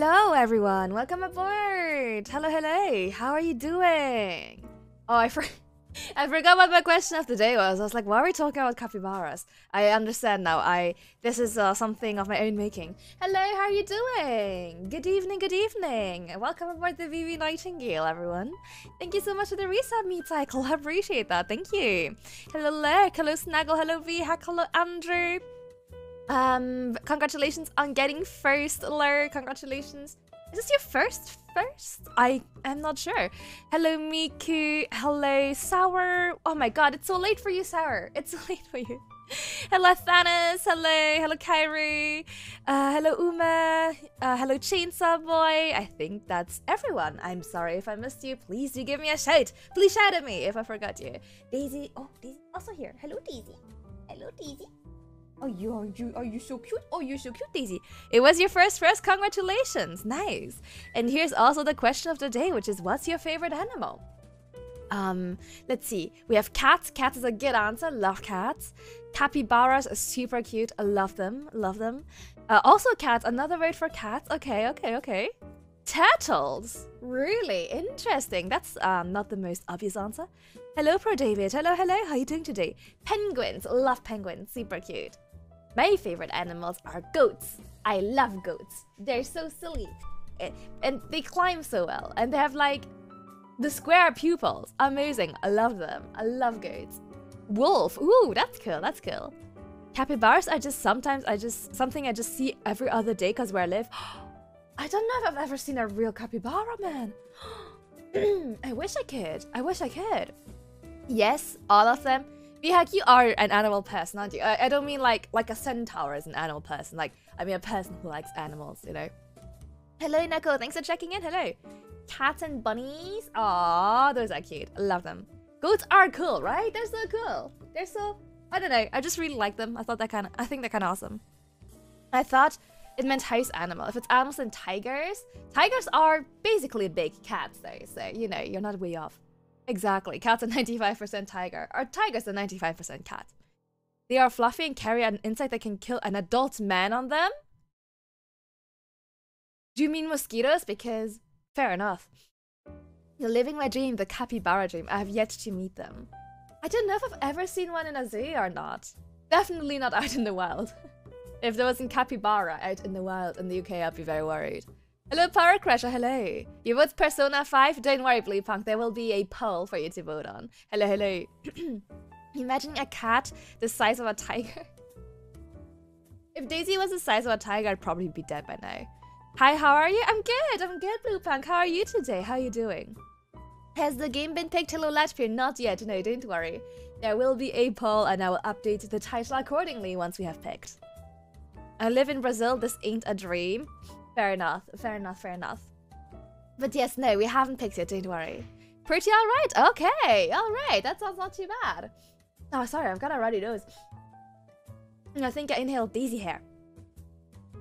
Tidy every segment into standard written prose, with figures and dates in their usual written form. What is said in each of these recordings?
Hello everyone, welcome aboard! Hello, hello, how are you doing? Oh, I forgot what my question of the day was. I was like, why are we talking about capybaras? I understand now. This is something of my own making. Hello, how are you doing? Good evening, good evening. Welcome aboard the VV Nightingale, everyone. Thank you so much for the reset meet cycle. I appreciate that. Thank you. Hello, Lurk. Hello, Snaggle. Hello, VHack. Hello, Andrew. Congratulations on getting first, Lurk. Congratulations. Is this your first? I am not sure. Hello, Miku. Hello, Sour. Oh my god, it's so late for you, Sour. It's so late for you. Hello, Thanos. Hello, Kairi. Hello, Uma. Hello, Chainsaw Boy. I think that's everyone. I'm sorry if I missed you. Please do give me a shout. Please shout at me if I forgot you. Daisy. Oh, Daisy also here. Hello, Daisy. Hello, Daisy. Oh, are you so cute? Oh, you're so cute, Daisy. It was your first. Congratulations. Nice. And here's also the question of the day, which is, what's your favorite animal? Let's see. We have cats. Cats is a good answer. Love cats. Capybaras are super cute. I love them. Love them. Also cats. Another word for cats. Okay. Turtles. Really interesting. That's not the most obvious answer. Hello, Pro David. Hello. How are you doing today? Penguins. Love penguins. Super cute. My favorite animals are goats. I love goats. They're so silly. And they climb so well. And they have like the square pupils. Amazing. I love them. I love goats. Wolf. Ooh, that's cool. Capybaras are just something I just see every other day because where I live. I don't know if I've ever seen a real capybara, man. I wish I could. Yes, all of them. Vihak, you are an animal person, aren't you? I don't mean like a centaur is an animal person. Like, I mean a person who likes animals, you know? Hello, Neko. Thanks for checking in. Hello. Cats and bunnies. Aww, those are cute. I love them. Goats are cool, right? They're so cool. They're so... I don't know. I just really like them. I think they're kind of awesome. I thought it meant house animal. If it's animals, then tigers. Tigers are basically big cats, though. So, you know, you're not way off. Exactly. Cats are 95% tiger. Or tigers are 95% cat. They are fluffy and carry an insect that can kill an adult man on them? Do you mean mosquitoes? Because, fair enough. You're living my dream, the capybara dream. I have yet to meet them. I don't know if I've ever seen one in a zoo or not. Definitely not out in the wild. If there was a capybara out in the wild in the UK, I'd be very worried. Hello, Power Crusher, hello. You vote Persona 5? Don't worry, Bluepunk, there will be a poll for you to vote on. Hello. Imagine a cat the size of a tiger. If Daisy was the size of a tiger, I'd probably be dead by now. Hi, how are you? I'm good, Bluepunk. How are you today? How are you doing? Has the game been picked? Hello, Latchpeer. Not yet, no, don't worry. There will be a poll and I will update the title accordingly once we have picked. I live in Brazil, this ain't a dream. Fair enough. But yes, no, we haven't picked it, don't worry. Pretty alright, okay, alright, that sounds not too bad. Oh, sorry, I've got a runny nose. I think I inhaled Daisy hair.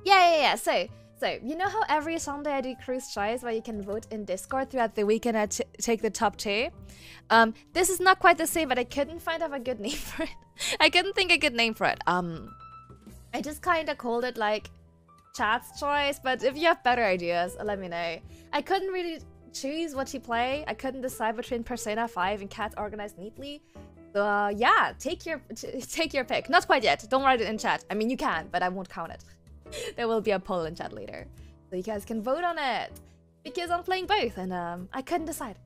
Yeah, so, you know how every Sunday I do cruise tries where you can vote in Discord throughout the week and I take the top 2? This is not quite the same, but I couldn't find a good name for it. I couldn't think of a good name for it. I just kind of called it like Chat's Choice, but if you have better ideas, let me know. I couldn't really choose what to play. I couldn't decide between Persona 5 and Cats Organized Neatly. So yeah, take your pick. Not quite yet. Don't write it in chat. I mean, you can, but I won't count it. There will be a poll in chat later, so you guys can vote on it. Because I'm playing both, and I couldn't decide.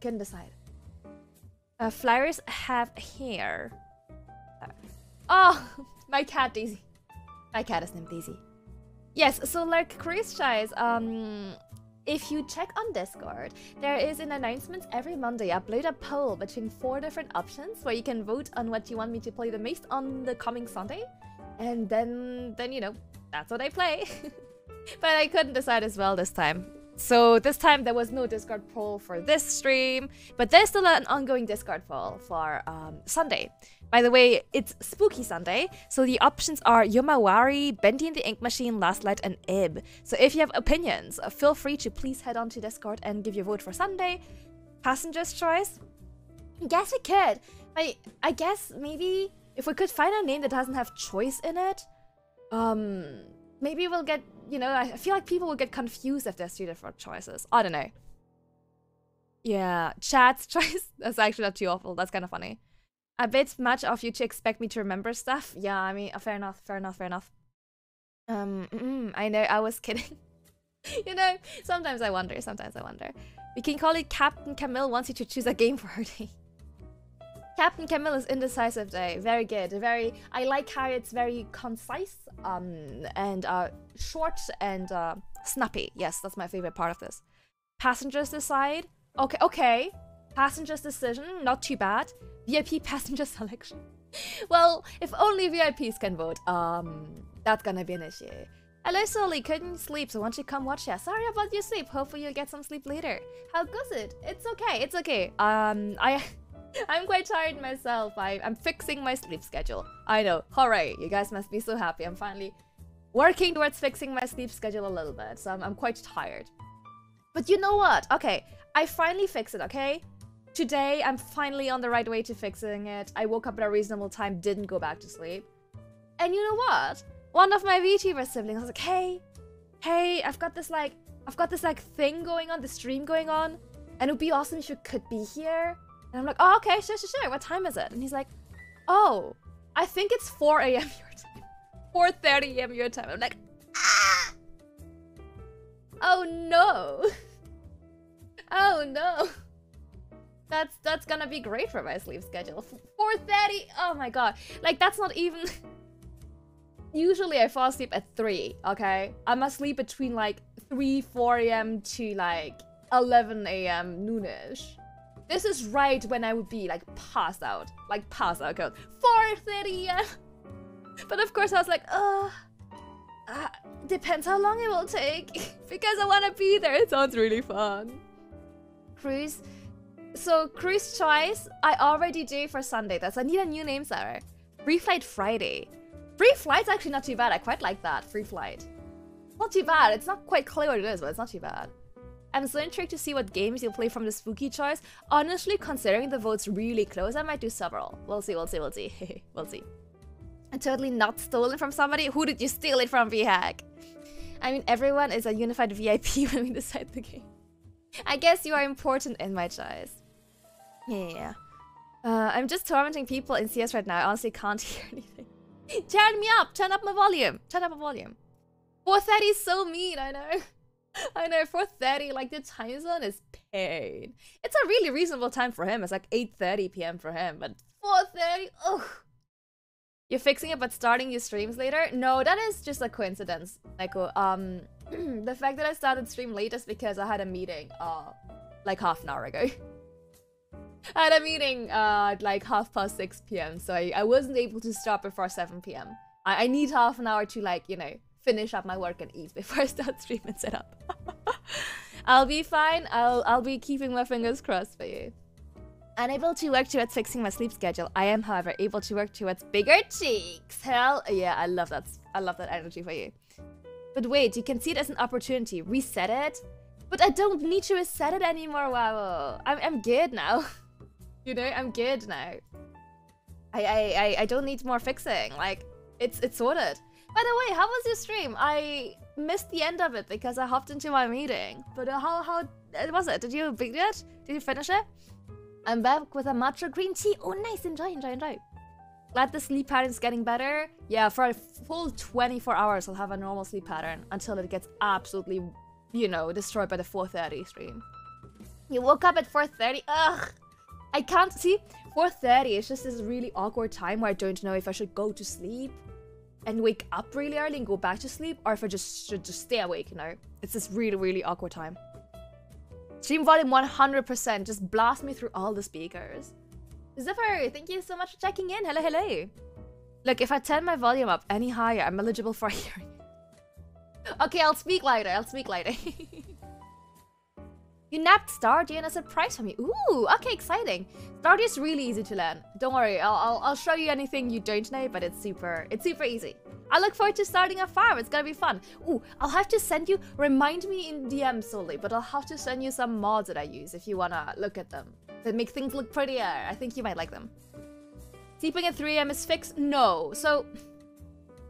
Flowers have hair. Oh, my cat Daisy. My cat is named Daisy. Yes, so like cruise tries, if you check on Discord, there is an announcement every Monday. I upload a poll between 4 different options where you can vote on what you want me to play the most on the coming Sunday. And then you know, that's what I play. But I couldn't decide as well this time. So this time there was no Discord poll for this stream, but there's still an ongoing Discord poll for Sunday. By the way, it's Spooky Sunday, so the options are Yomawari, Bendy and the Ink Machine, Last Light, and Ib. So if you have opinions, feel free to please head on to Discord and give your vote for Sunday. Passenger's choice? I guess we could. I guess maybe if we could find a name that doesn't have choice in it, maybe we'll get you know, I feel like people will get confused if there's 3 different choices. I don't know. Yeah, chat's choice. That's actually not too awful. That's kind of funny. A bit much of you to expect me to remember stuff. Yeah, I mean, fair enough, fair enough, fair enough. I know, I was kidding. You know, sometimes I wonder, sometimes I wonder. We can call it Captain Camille wants you to choose a game for her day. Captain Camille is indecisive day. Very good. Very. I like how it's very concise, and short and snappy. Yes, that's my favorite part of this. Passengers decide. Okay, okay. Passengers decision. Not too bad. VIP passenger selection. Well, if only VIPs can vote, that's gonna be an issue. Hello, Sully. Couldn't sleep, so why don't you come watch us? Sorry about your sleep. Hopefully you'll get some sleep later. How goes it? It's okay. It's okay. I'm quite tired myself. I'm fixing my sleep schedule. I know. Hooray. You guys must be so happy. I'm finally working towards fixing my sleep schedule a little bit. So I'm quite tired. But you know what? Okay. I finally fixed it, okay? Today, I'm finally on the right way to fixing it. I woke up at a reasonable time, didn't go back to sleep. And you know what? One of my VTuber siblings was like, hey, I've got this thing going on, the stream going on. And it would be awesome if you could be here. And I'm like, oh, okay, sure. What time is it? And he's like, oh, I think it's 4 a.m. your time. 4:30 a.m. your time. I'm like, ah! Oh no. Oh no. That's gonna be great for my sleep schedule. 4:30. Oh my god. Like, that's not even. Usually I fall asleep at 3. Okay, I'm asleep between like 4 a.m. to like 11 a.m. noonish. This is right when I would be like passed out. Like passed out code. 4:30 a.m. But of course I was like, depends how long it will take. Because I want to be there. It sounds really fun. Cruise. So cruise choice, I already do for Sunday. I need a new name, Sarah. Free flight Friday. Free flight's actually not too bad. I quite like that. Free flight. Not too bad. It's not quite clear what it is, but it's not too bad. I'm so intrigued to see what games you'll play from the spooky choice. Honestly, considering the votes really close, I might do several. We'll see. We'll see. I'm totally not stolen from somebody. Who did you steal it from, VHack? I mean, everyone is a unified VIP when we decide the game. I guess you are important in my choice. Yeah. I'm just tormenting people in CS right now. I honestly can't hear anything. Turn me up! Turn up my volume! 4:30 is so mean, I know. I know, 4:30, like the time zone is pain. It's a really reasonable time for him. It's like 8:30 p.m. for him, but 4:30, ugh. You're fixing it but starting your streams later? No, that is just a coincidence, Neko. The fact that I started stream late is because I had a meeting, like half an hour ago. I had a meeting like 6:30 p.m. so I wasn't able to start before 7 p.m. I need half an hour to, like, you know, finish up my work and eat before I start stream and set up. I'll be fine. I'll be keeping my fingers crossed for you. Unable to work towards fixing my sleep schedule. I am, however, able to work towards bigger cheeks. Hell yeah, I love that. I love that energy for you. But wait, you can see it as an opportunity. Reset it? But I don't need to reset it anymore, wow. I'm good now. You know, I'm good now. I don't need more fixing. Like, it's sorted. By the way, how was your stream? I missed the end of it because I hopped into my meeting. But how was it? Did you beat it? Did you finish it? I'm back with a matcha green tea. Oh, nice. Enjoy. Glad the sleep pattern's getting better. Yeah, for a full 24 hours, I'll have a normal sleep pattern until it gets absolutely, you know, destroyed by the 4:30 stream. You woke up at 4:30? Ugh. I can't see. 4:30 is just this really awkward time where I don't know if I should go to sleep and wake up really early and go back to sleep, or if I should just stay awake, you know? It's this really, really awkward time. Stream volume 100%. Just blast me through all the speakers. Zipper, thank you so much for checking in. Hello. Look, if I turn my volume up any higher, I'm eligible for a hearing. Okay, I'll speak later. You napped Stardew and a surprise for me. Ooh, okay, exciting. Stardew is really easy to learn. Don't worry, I'll show you anything you don't know, but it's super easy. I look forward to starting a farm. It's gonna be fun. Ooh, I'll have to send you. Remind me in DM solely, but I'll have to send you some mods that I use if you wanna look at them. That make things look prettier. I think you might like them. Sleeping at 3 AM is fixed? No. So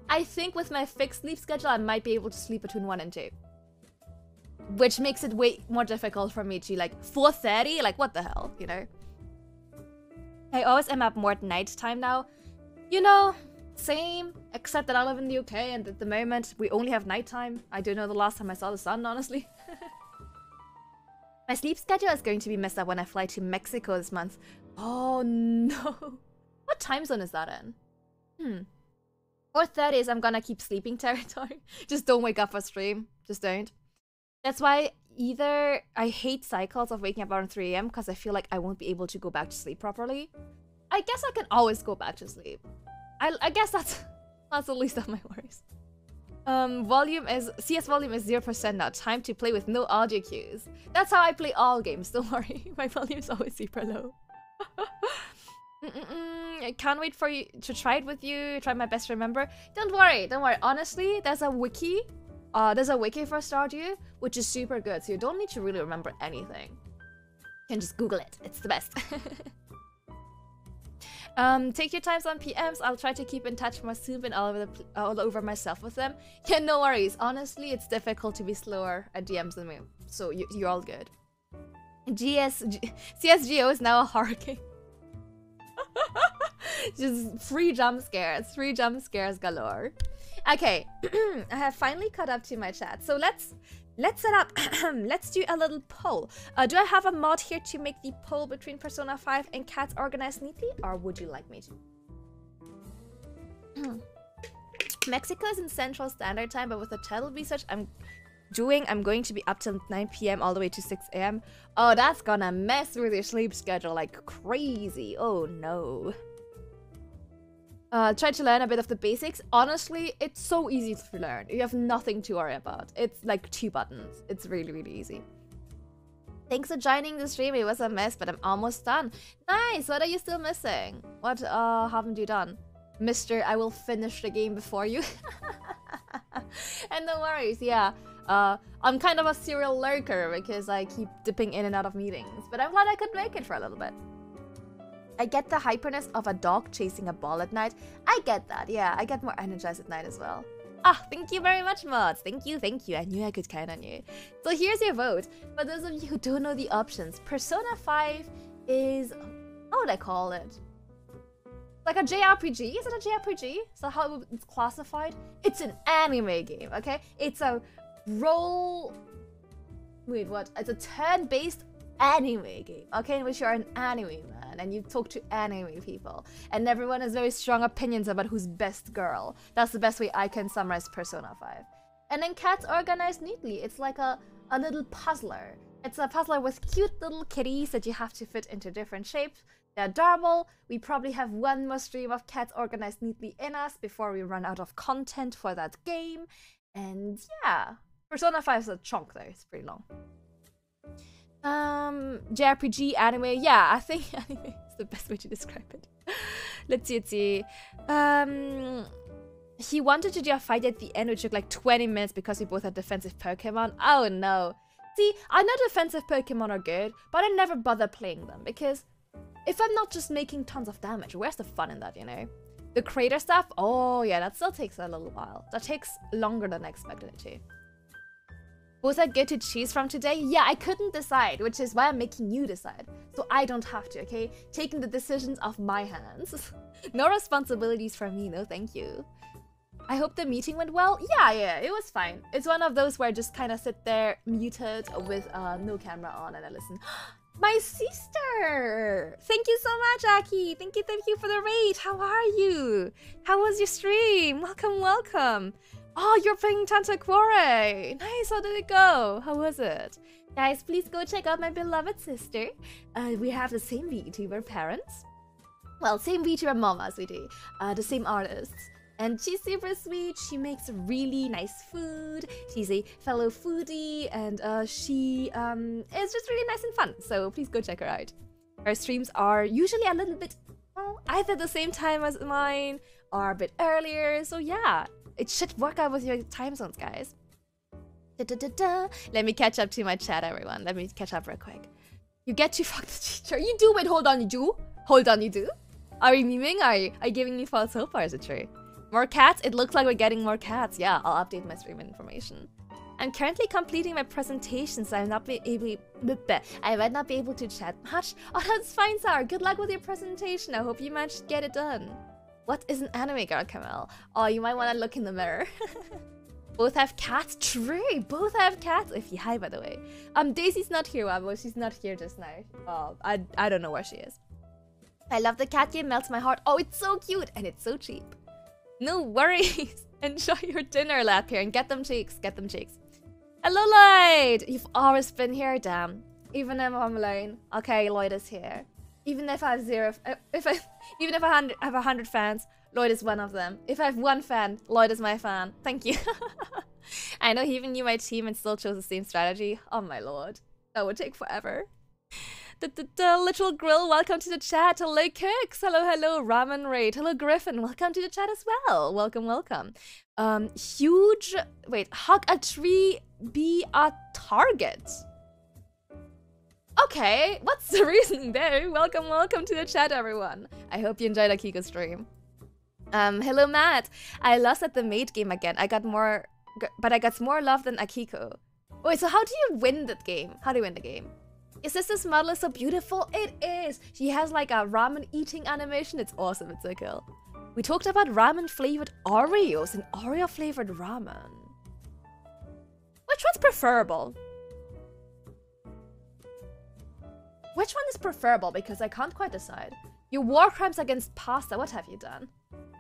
I think with my fixed sleep schedule, I might be able to sleep between 1 and 2. Which makes it way more difficult for me to, like, 4:30? Like, what the hell, you know? I always am up more at night time now. You know, same, except that I live in the UK, and at the moment, we only have nighttime. I don't know the last time I saw the sun, honestly. My sleep schedule is going to be messed up when I fly to Mexico this month. Oh, no. What time zone is that in? 4:30 is I'm gonna keep sleeping territory. Just don't wake up for stream. Just don't. That's why either I hate cycles of waking up around 3 AM because I feel like I won't be able to go back to sleep properly. I guess I can always go back to sleep. I guess that's the least of my worries. CS volume is 0% now. Time to play with no audio cues. That's how I play all games, don't worry. My volume is always super low. I can't wait for you to try it with you. Try my best to remember. Don't worry. Honestly, there's a wiki. There's a wiki for Stardew, which is super good, so you don't need to really remember anything. You can just Google it. It's the best. Take your times on PMs. I'll try to keep in touch more soon and all over myself with them. Yeah, no worries. Honestly, it's difficult to be slower at DMs than me, so you're all good. CSGO is now a horror game. Just free jump scares galore. Okay, I have finally caught up to my chat. So let's set up. Let's do a little poll. Do I have a mod here to make the poll between Persona 5 and Cats organized neatly, or would you like me to? Mexico is in Central Standard Time, but with the title research I'm going to be up till 9 PM all the way to 6 AM. Oh, that's gonna mess with your sleep schedule like crazy. Oh no. Try to learn a bit of the basics. Honestly, it's so easy to learn. You have nothing to worry about. It's like 2 buttons. It's really, really easy. Thanks for joining the stream. It was a mess, but I'm almost done. Nice! What are you still missing? What haven't you done? Mister, I will finish the game before you. And no worries, yeah. I'm kind of a serial lurker because I keep dipping in and out of meetings. But I'm glad I could make it for a little bit. I get the hyperness of a dog chasing a ball at night. I get that, yeah. I get more energized at night as well. Ah, thank you very much, mods. Thank you. I knew I could count on you. So here's your vote. For those of you who don't know the options, Persona 5 is... how would I call it? Like a JRPG? Is it a JRPG? Is that how it's classified? It's an anime game, okay? It's a role... wait, what? It's a turn-based anime game, okay? In which you're an anime man and you talk to anime people. And everyone has very strong opinions about who's best girl. That's the best way I can summarize Persona 5. And then Cats organized neatly. It's like a little puzzler. It's a puzzler with cute little kitties that you have to fit into different shapes. They're adorable. We probably have one more stream of Cats organized neatly in us before we run out of content for that game. And yeah, Persona 5 is a chunk though. It's pretty long. JRPG, anime, yeah, I think anime is the best way to describe it. Let's see. He wanted to do a fight at the end which took like 20 minutes because we both had defensive Pokemon. Oh no. See, I know defensive Pokemon are good, but I never bother playing them because if I'm not just making tons of damage, where's the fun in that, you know? The crater stuff, oh yeah, that still takes a little while. That takes longer than I expected it to. Was I good to choose from today? Yeah, I couldn't decide, which is why I'm making you decide. So I don't have to, okay? Taking the decisions off my hands. No responsibilities from me, no thank you. I hope the meeting went well. Yeah, it was fine. It's one of those where I just kind of sit there muted with no camera on and I listen. My sister! Thank you so much, Aki. Thank you for the raid. How are you? How was your stream? Welcome. Oh, you're playing Tantaquore! Nice, how did it go? How was it? Guys, please go check out my beloved sister. We have the same VTuber parents. Well, same VTuber mom as we do. The same artists. And she's super sweet. She makes really nice food. She's a fellow foodie. And she is just really nice and fun. So please go check her out. Her streams are usually a little bit, well, either the same time as mine or a bit earlier. So yeah. It should work out with your time zones, guys. Let me catch up to my chat, everyone. Let me catch up real quick. You get to fuck the teacher. You do? Wait, hold on, you do? Hold on, you do? Are we memeing? Are you giving me false hope or is it true? More cats? It looks like we're getting more cats. Yeah, I'll update my stream information. I'm currently completing my presentation, so I might not be able to chat much. Oh, that's fine, Sarah. Good luck with your presentation. I hope you managed to get it done. What is an anime girl, Camille? Oh, you might want to look in the mirror. Both have cats? True, both have cats. If you hi, by the way. Daisy's not here, Wabo. She's not here just now. Oh, I don't know where she is. I love the cat game, melts my heart. Oh, it's so cute and it's so cheap. No worries. Enjoy your dinner, lap here, and get them cheeks. Get them cheeks. Hello, Lloyd. You've always been here, damn. Even if I'm alone. Okay, Lloyd is here. Even if I have even if I have 100 fans, Lloyd is one of them. If I have one fan, Lloyd is my fan. Thank you. I know he even knew my team and still chose the same strategy. Oh my lord. That would take forever. The literal grill, welcome to the chat. Hello, Cooks. Hello, hello, Ramen Raid. Hello, Griffin. Welcome to the chat as well. Welcome, welcome. Huge. Wait, hug a tree, be a target. Okay, what's the reasoning there? Welcome, welcome to the chat, everyone. I hope you enjoyed Akiko's stream. Hello, Matt. I lost at the maid game again. But I got more love than Akiko. Wait, so how do you win that game? How do you win the game? Your sister's model is so beautiful. It is. She has like a ramen eating animation. It's awesome. It's so cool. We talked about ramen flavored Oreos and Oreo flavored ramen. Which one's preferable? Which one is preferable? Because I can't quite decide. Your war crimes against pasta. What have you done?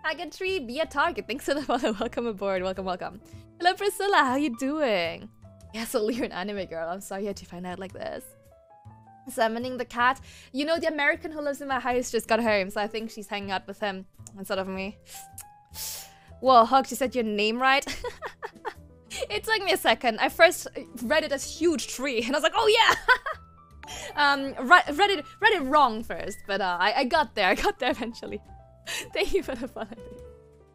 Hagen tree, be a target. Thanks for the follow. Welcome aboard. Welcome, welcome. Hello, Priscilla. How you doing? Yeah, so you're an anime girl. I'm sorry you had to find out like this. Summoning the cat. You know, the American who lives in my house just got home, so I think she's hanging out with him instead of me. Whoa, Hug, you said your name right? It took me a second. I first read it as huge tree, and I was like, oh yeah! read it wrong first, but I got there. I got there eventually. Thank you for the follow.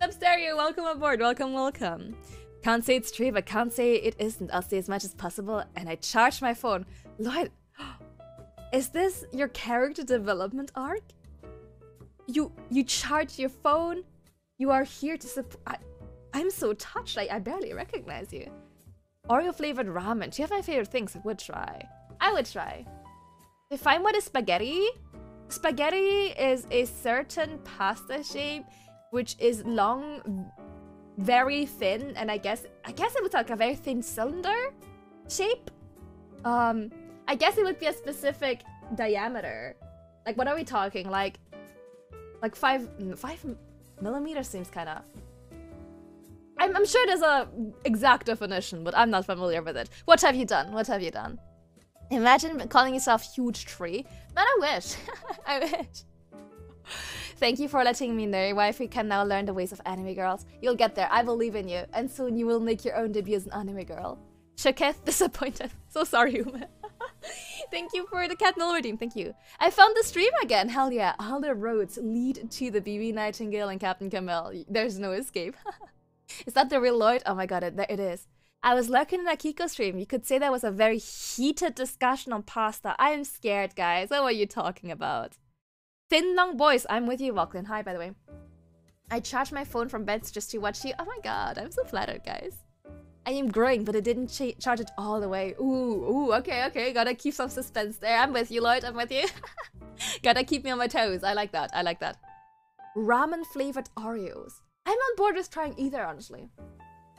Substereo, welcome aboard. Welcome, welcome. Can't say it's true, but can't say it isn't. I'll say as much as possible, and I charge my phone. Lloyd, is this your character development arc? You charge your phone? You are here to support. I'm so touched. I barely recognize you. Oreo flavored ramen. Do you have my favorite things? I would try. I would try. Define what is spaghetti? Spaghetti is a certain pasta shape which is long, very thin, and I guess it was like a very thin cylinder shape. I guess it would be a specific diameter. Like, what are we talking? Like 5 millimeters seems kind of. I'm sure there's a exact definition, but I'm not familiar with it. What have you done? What have you done? Imagine calling yourself huge tree. Man, I wish. I wish. Thank you for letting me know. Wifey can now learn the ways of anime girls. You'll get there. I believe in you. And soon you will make your own debut as an anime girl. Shaketh, disappointed. So sorry, Uma. Thank you for the cat null redeem. Thank you. I found the stream again. Hell yeah. All the roads lead to the BB Nightingale and Captain Camille. There's no escape. Is that the real Lloyd? Oh my god, it is. I was lurking in Akiko's stream. You could say that was a very heated discussion on pasta. I am scared, guys. What are you talking about? Thin long boys. I'm with you, Walklin. Hi, by the way. I charged my phone from beds just to watch you. Oh my god, I'm so flattered, guys. I am growing, but it didn't charge it all the way. Ooh, okay. Gotta keep some suspense there. I'm with you, Lloyd. I'm with you. Gotta keep me on my toes. I like that. Ramen flavored Oreos. I'm on board with trying either, honestly.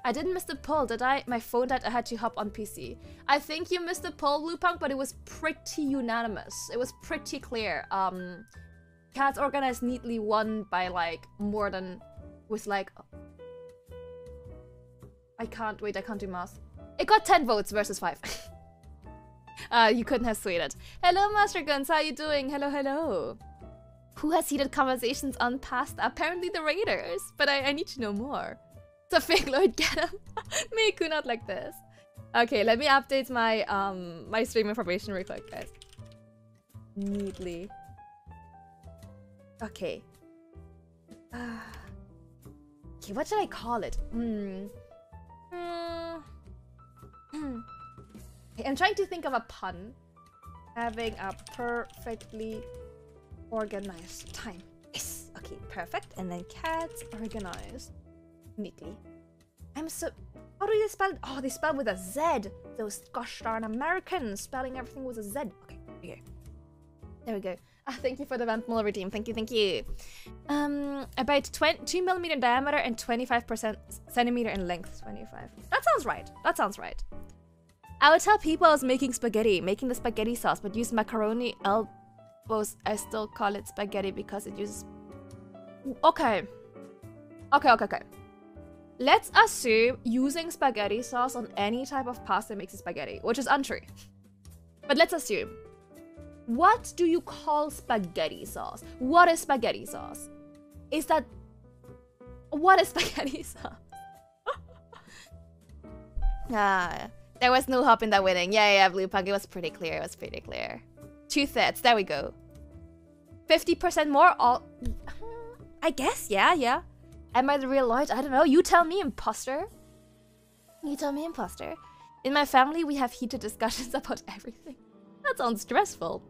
I didn't miss the poll, did I? My phone died. I had to hop on PC. I think you missed the poll, Lupunk, but it was pretty unanimous. It was pretty clear. Cats organized neatly won by like more than with like. I can't do math. It got 10 votes versus 5. You couldn't have swayed it. Hello, Master Guns, how you doing? Hello. Who has heated conversations on pasta? Apparently the Raiders, but I need to know more. It's a fake Lloyd, get him. Miku, not like this. Okay, let me update my my stream information real quick, guys. Neatly. Okay. Okay, what should I call it? I'm trying to think of a pun. Having a perfectly organized time. Yes. Okay, perfect. And then cats organized. neatly. I'm so... How do they spell it? Oh, they spell with a Z. Those gosh darn Americans spelling everything with a Z. Okay, there we go. There we go. Ah, thank you for the Vampmole redeem. Thank you, thank you. About 2mm in diameter and 25% centimeter in length. 25. That sounds right. That sounds right. I would tell people I was making the spaghetti sauce, but use macaroni elbows. I still call it spaghetti because it uses... Okay. Okay. Let's assume using spaghetti sauce on any type of pasta makes it spaghetti, which is untrue. But let's assume. What do you call spaghetti sauce? What is spaghetti sauce? Is that... What is spaghetti sauce? There was no hope in that winning. Yeah, Blue Punk. It was pretty clear. It was pretty clear. 2/3. There we go. 50% more? All... I guess, yeah. Am I the real Lloyd? I don't know. You tell me, imposter. You tell me, imposter. In my family, we have heated discussions about everything. That sounds stressful.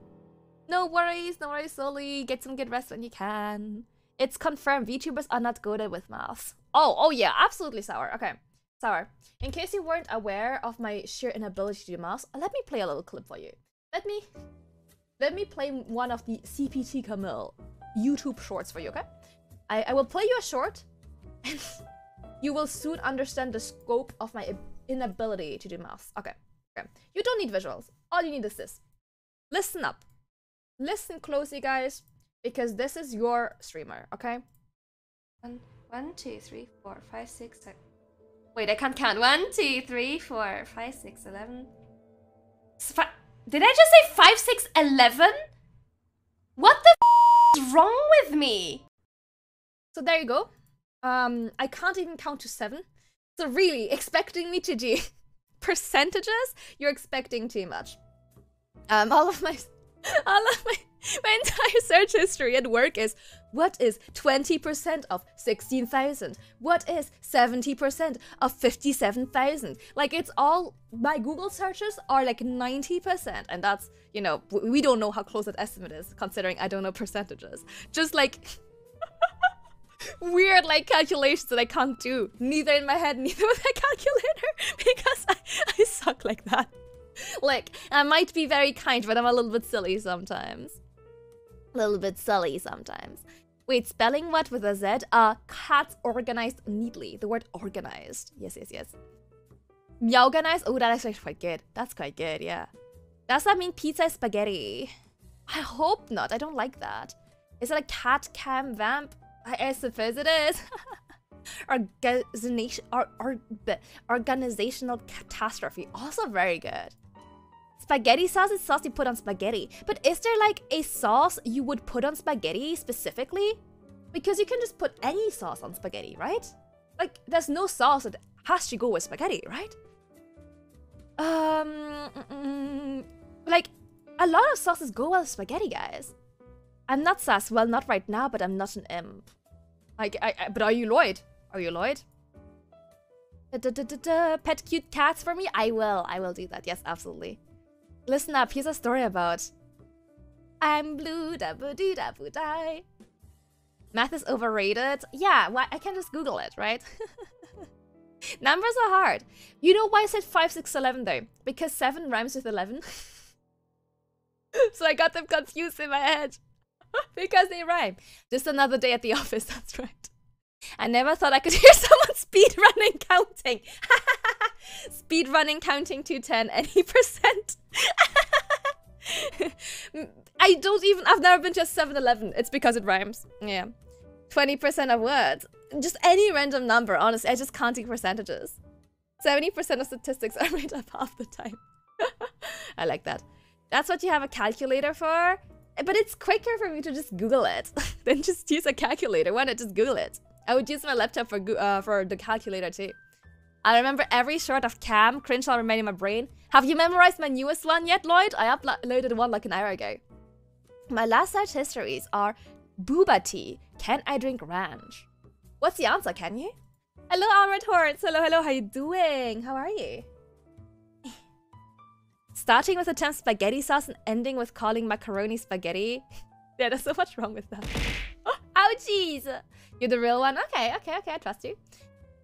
No worries, Sully. Get some good rest when you can. It's confirmed. VTubers are not good with maths. Oh yeah, absolutely, Sour. Okay, Sour. In case you weren't aware of my sheer inability to do maths, let me play a little clip for you. Let me play one of the CPT Camille YouTube shorts for you, okay? I will play you a short, and you will soon understand the scope of my inability to do maths. Okay. You don't need visuals. All you need is this. Listen up. Listen closely, guys, because this is your streamer, okay? 1, 2, 3, 4, 5, 6, 7. Wait, I can't count. 1, 2, 3, 4, 5, 6, 11. Did I just say 5, 6, 11? What the f is wrong with me? So there you go. I can't even count to 7. So really, expecting me to do percentages, you're expecting too much. All of my entire search history at work is, what is 20% of 16,000? What is 70% of 57,000? Like, it's all, my Google searches are like 90%, and that's, you know, we don't know how close that estimate is, considering I don't know percentages. Just like weird like calculations that I can't do, neither in my head, neither with a calculator, because I suck like that. Like, I might be very kind, but I'm a little bit silly sometimes. Wait, spelling what with a Z? Cats organized neatly. The word organized. Yes. Meowganized? Oh, that is actually quite good. That's quite good, yeah. Does that mean pizza is spaghetti? I hope not. I don't like that. Is it a cat cam vamp? I suppose it is. Organizational catastrophe. Also very good. Spaghetti sauce is sauce you put on spaghetti. But is there like a sauce you would put on spaghetti specifically? Because you can just put any sauce on spaghetti, right? Like, there's no sauce that has to go with spaghetti, right? Like, a lot of sauces go well with spaghetti, guys. I'm not sus. Well, not right now, but I'm not an imp. But are you Lloyd? Are you Lloyd? Pet cute cats for me? I will do that. Yes, absolutely. Listen up, here's a story about... I'm blue, da-boo-dee-da-boo-die. Math is overrated? Yeah, why? I can just Google it, right? Numbers are hard. You know why I said 5, 6, 11 though? Because 7 rhymes with 11. So I got them confused in my head. Because they rhyme. Just another day at the office, that's right. I never thought I could hear someone speedrunning counting. Speedrunning counting to 10 any percent. I've never been to a 7-Eleven. It's because it rhymes. Yeah. 20% of words. Just any random number, honestly. I just can't do percentages. 70% of statistics are made up half the time. I like that. That's what you have a calculator for? But it's quicker for me to just Google it than just use a calculator. Why not just Google it? I would use my laptop for the calculator too. I remember every short of Cam. Cringe will remain in my brain. Have you memorized my newest one yet, Lloyd? I uploaded one like an hour ago. My last search histories are Booba tea. Can I drink ranch? What's the answer, can you? Hello, Armored Horns. Hello. How you doing? How are you? Starting with the term spaghetti sauce and ending with calling macaroni spaghetti. Yeah, there's so much wrong with that. Ouchies! You're the real one? Okay, I trust you.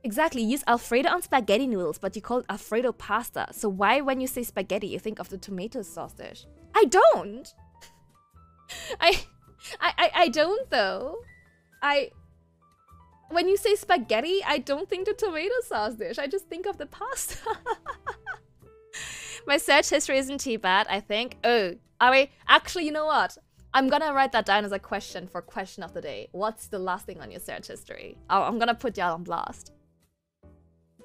Exactly, use Alfredo on spaghetti noodles, but you call it Alfredo pasta. So why, when you say spaghetti, you think of the tomato sauce dish? I don't. I don't though. When you say spaghetti, I don't think the tomato sauce dish. I just think of the pasta. My search history isn't too bad, I think. Oh, actually, you know what? I'm gonna write that down as a question for question of the day. What's the last thing on your search history? Oh, I'm gonna put y'all on blast.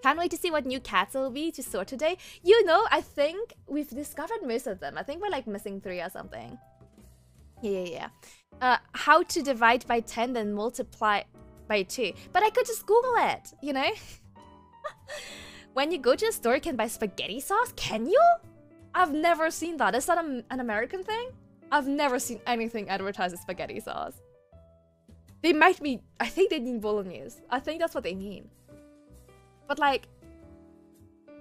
Can't wait to see what new cats will be to sort today. You know, I think we've discovered most of them. I think we're like missing 3 or something. Yeah. How to divide by 10 then multiply by 2. But I could just Google it, you know? When you go to a store, you can buy spaghetti sauce? Can you? I've never seen that. Is that an American thing? I've never seen anything advertised as spaghetti sauce. They might be... I think they mean bolognese. I think that's what they mean. But like...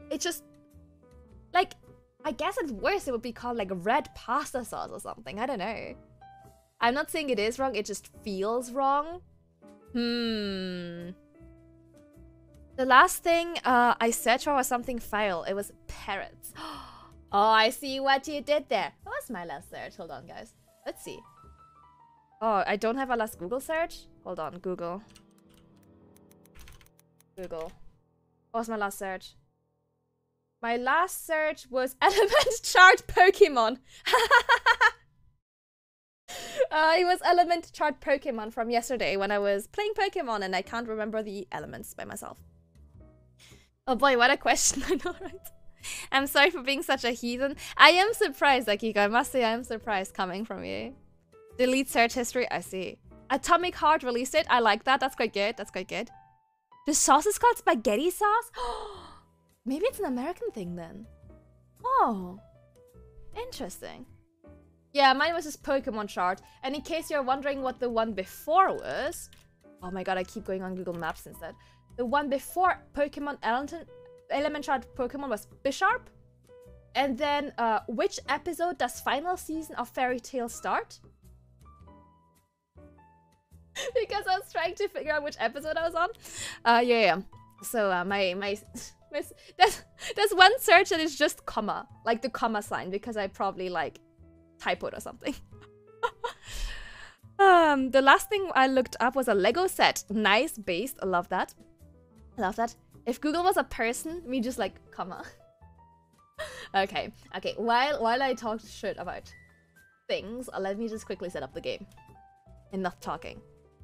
It just... Like... I guess at worst it would be called like red pasta sauce or something. I don't know. I'm not saying it is wrong. It just feels wrong. The last thing I searched for was something foul. It was parrots. Oh, I see what you did there. What was my last search? Hold on, guys. Let's see. Oh, I don't have a last Google search? Hold on, Google. What was my last search? My last search was element chart Pokemon. It was element chart Pokemon from yesterday when I was playing Pokemon and I can't remember the elements by myself. Oh boy, what a question. I know, right? I'm sorry for being such a heathen. I am surprised, Akiko. I must say I am surprised coming from you. Delete search history. I see. Atomic Heart released it. I like that. That's quite good. That's quite good. The sauce is called spaghetti sauce? Maybe it's an American thing then. Oh. Interesting. Yeah, mine was just Pokemon chart. And in case you're wondering what the one before was... Oh my god, I keep going on Google Maps instead. The one before Pokemon Element Chart Pokemon was Bisharp. And then, which episode does final season of Fairy Tail start? Because I was trying to figure out which episode I was on. Yeah. So, there's one search that is just comma. Like the comma sign, because I probably, like, typoed or something. The last thing I looked up was a Lego set. Nice, based. I love that. I love that. If Google was a person, we just like comma. Okay. While I talk shit about things, let me just quickly set up the game. Enough talking.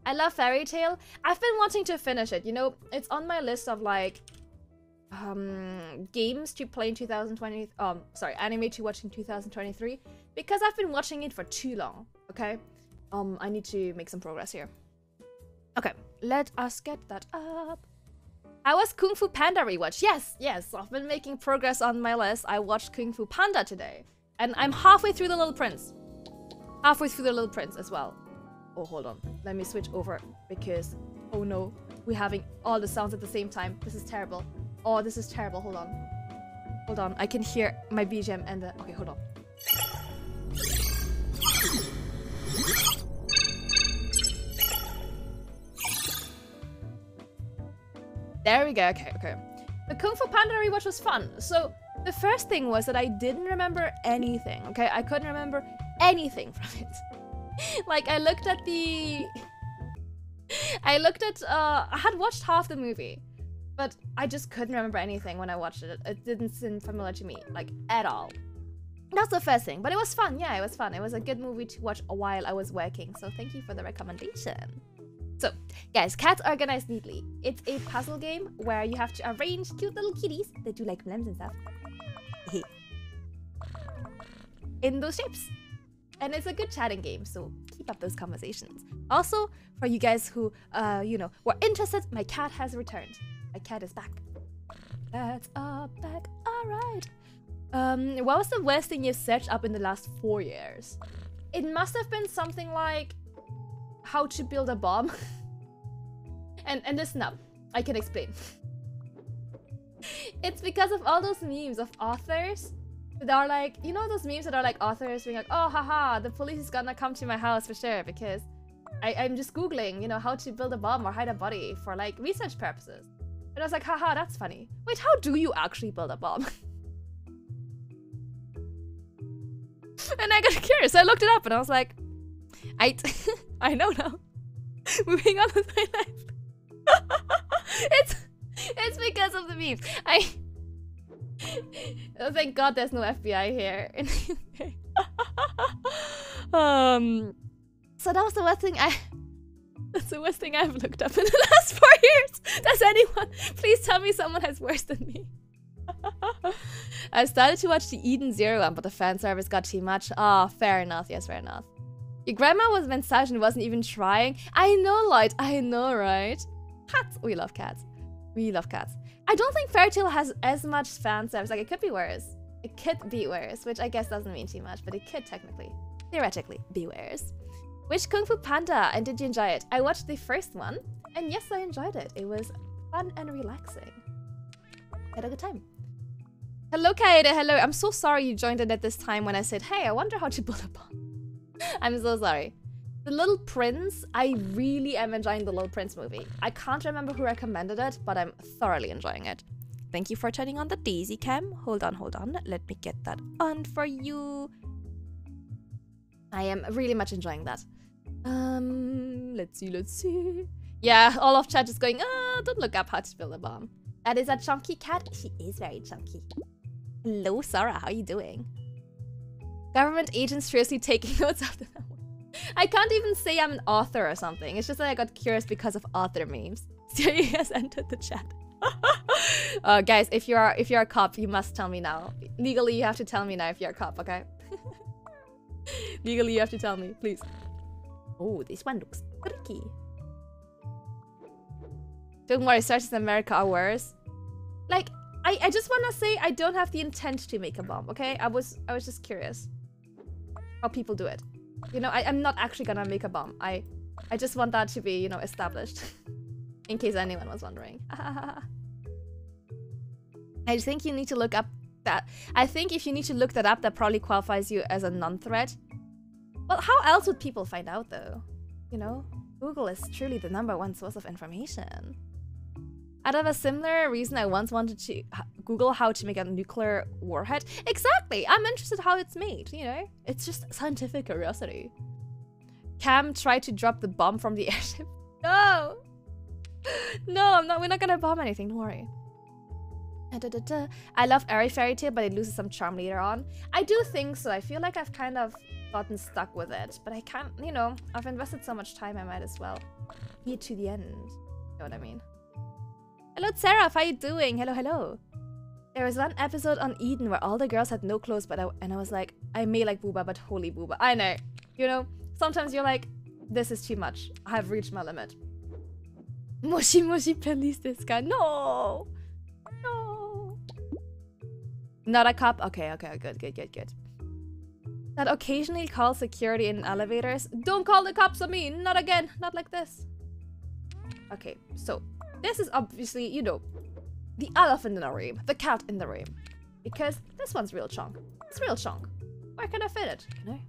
I love Fairy Tail. I've been wanting to finish it. You know, it's on my list of like games to play in 2020. Sorry, anime to watch in 2023 because I've been watching it for too long. Okay. I need to make some progress here. Okay, let us get that up. I was Kung Fu Panda rewatch. Yes, I've been making progress on my list. I watched Kung Fu Panda today. And I'm halfway through The Little Prince. Halfway through The Little Prince as well. Oh, hold on. Let me switch over because, oh no, we're having all the sounds at the same time. This is terrible. Oh, this is terrible. Hold on. I can hear my BGM and the... Okay, hold on. There we go. Okay. The Kung Fu Panda rewatch was fun. So the first thing was that I didn't remember anything. Okay, I couldn't remember anything from it. Like I looked at I had watched half the movie, but I just couldn't remember anything when I watched it. It didn't seem familiar to me, like at all. That's the first thing, but it was fun. Yeah, it was fun. It was a good movie to watch while I was working. So thank you for the recommendation. So, guys, cats organized neatly. It's a puzzle game where you have to arrange cute little kitties that do like mlems and stuff in those shapes. And it's a good chatting game, so keep up those conversations. Also, for you guys who, you know, were interested, my cat has returned. My cat is back. Cats are back. All right. What was the worst thing you've searched up in the last 4 years? It must have been something like how to build a bomb. and listen up, I can explain. It's because of all those memes of authors that are like, you know those memes that are like authors being like, oh haha, the police is gonna come to my house for sure because I'm just googling, you know, how to build a bomb or hide a body for like research purposes. And I was like, haha, that's funny. Wait, how do you actually build a bomb? And I got curious. I looked it up and I was like, I know now. Moving on with my life. It's because of the memes. Oh, thank God there's no FBI here in the UK. So that was the worst thing that's the worst thing I've looked up in the last 4 years. Does anyone please tell me someone has worse than me? I started to watch the Eden Zero one, but the fan service got too much. Ah, oh, fair enough. Yes, fair enough. Your grandma was massaged and wasn't even trying. I know, Lloyd. I know, right? Cats. We love cats. We love cats. I don't think Fairy Tail has as much fan service. Like, it could be worse. It could be worse, which I guess doesn't mean too much, but it could technically, theoretically, be worse. Which Kung Fu Panda, and did you enjoy it? I watched the first one, and yes, I enjoyed it. It was fun and relaxing. Had a good time. Hello, Kaede. Hello. I'm so sorry you joined in at this time when I said, hey, I wonder how to build a bomb. I'm so sorry. The Little Prince, I really am enjoying the Little Prince movie. I can't remember who recommended it, but I'm thoroughly enjoying it. Thank you for turning on the Daisy cam. Hold on, hold on. Let me get that on for you. I am really much enjoying that. Let's see. Yeah, all of chat is going, don't look up how to build a bomb. That is a chunky cat. She is very chunky. Hello, Sarah. How are you doing? Government agents fiercely taking notes of the I can't even say I'm an author or something. It's just that I got curious because of author memes. Siri has entered the chat. Guys, if you're a cop, you must tell me now. Legally, you have to tell me now if you're a cop, okay? Legally, you have to tell me, please. Oh, this one looks tricky. Don't worry, searches in America are worse. Like, I just wanna say I don't have the intent to make a bomb, okay? I was just curious how people do it. You know, I'm not actually gonna make a bomb. I just want that to be, you know, established. In case anyone was wondering. I think you need to look up that. I think if you need to look that up, that probably qualifies you as a non-threat. Well, how else would people find out, though? You know, Google is truly the #1 source of information. Out of a similar reason, I once wanted to Google how to make a nuclear warhead. Exactly! I'm interested how it's made, you know? It's just scientific curiosity. Cam tried to drop the bomb from the airship. No! No, we're not gonna bomb anything, don't worry. I love Airy Fairy Tail, but it loses some charm later on. I do think so. I feel like I've kind of gotten stuck with it, but I can't, you know, I've invested so much time, I might as well see it to the end. You know what I mean? Hello, Sarah. How are you doing? Hello, hello. There was one episode on Eden where all the girls had no clothes, and I was like, I may like booba, but holy booba. I know. You know, sometimes you're like, this is too much. I have reached my limit. Moshi Moshi please this guy. No! No! Not a cop? Okay, good. That occasionally calls security in elevators. Don't call the cops on me! Not again! Not like this. Okay, so this is obviously, you know, the elephant in the room, the cat in the room. Because this one's real chunk. It's real chunk. Where can I fit it? You know?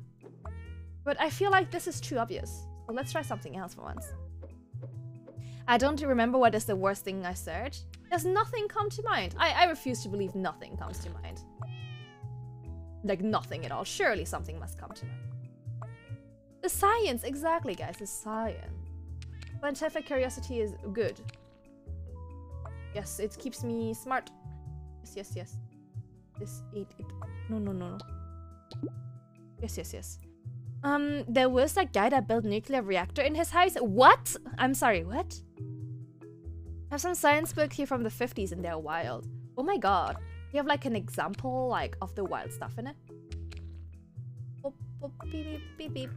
But I feel like this is too obvious. So let's try something else for once. I don't remember what is the worst thing I searched. Does nothing come to mind? I refuse to believe nothing comes to mind. Like nothing at all. Surely something must come to mind. The science, exactly, guys. The science. Scientific curiosity is good. Yes, it keeps me smart. Yes. This it. No. Yes. There was that guy that built a nuclear reactor in his house. What? I'm sorry, what? I have some science book here from the 50s and they're wild. Oh my god. You have like an example like of the wild stuff in it? Beep.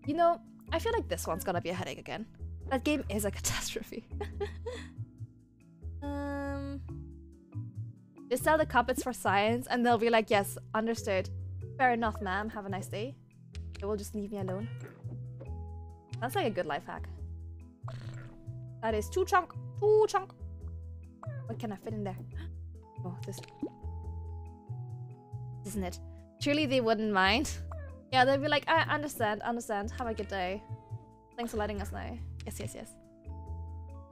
You know, I feel like this one's gonna be a headache again. That game is a catastrophe. Just tell the puppets for science and they'll be like, yes, understood. Fair enough, ma'am. Have a nice day. They will just leave me alone. That's like a good life hack. That is too chunk. What can I fit in there? Oh, this isn't it. Surely they wouldn't mind. Yeah, they'd be like, I understand. Have a good day. Thanks for letting us know. Yes.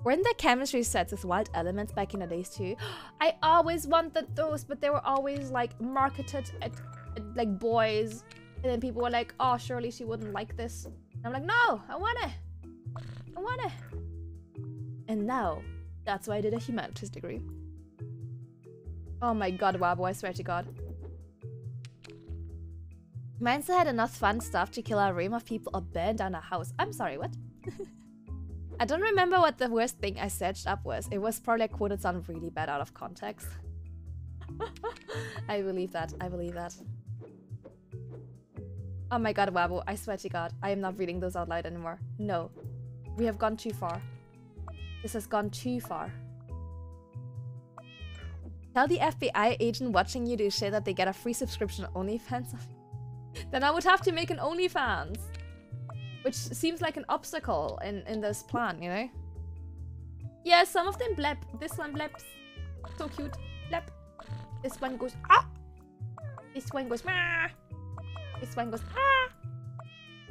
Weren't there chemistry sets with wild elements back in the days too? I always wanted those, but they were always like marketed at like boys. And then people were like, oh, surely she wouldn't like this. And I'm like, no, I want it. I want it. And now, that's why I did a humanities degree. Oh my god, Wabo, I swear to god. Mine still had enough fun stuff to kill a ream of people or burn down a house. I'm sorry, what? I don't remember what the worst thing I searched up was. It was probably a quote that sounded really bad out of context. I believe that. I believe that. Oh my god, Wabo, I swear to god, I am not reading those out loud anymore. No. We have gone too far. This has gone too far. Tell the FBI agent watching you do shit that they get a free subscription to OnlyFans. Then I would have to make an OnlyFans. Which seems like an obstacle in this plan, you know? Yeah, some of them blep. This one bleps. So cute. Blep. This one goes ah! This one goes ah! This one goes ah!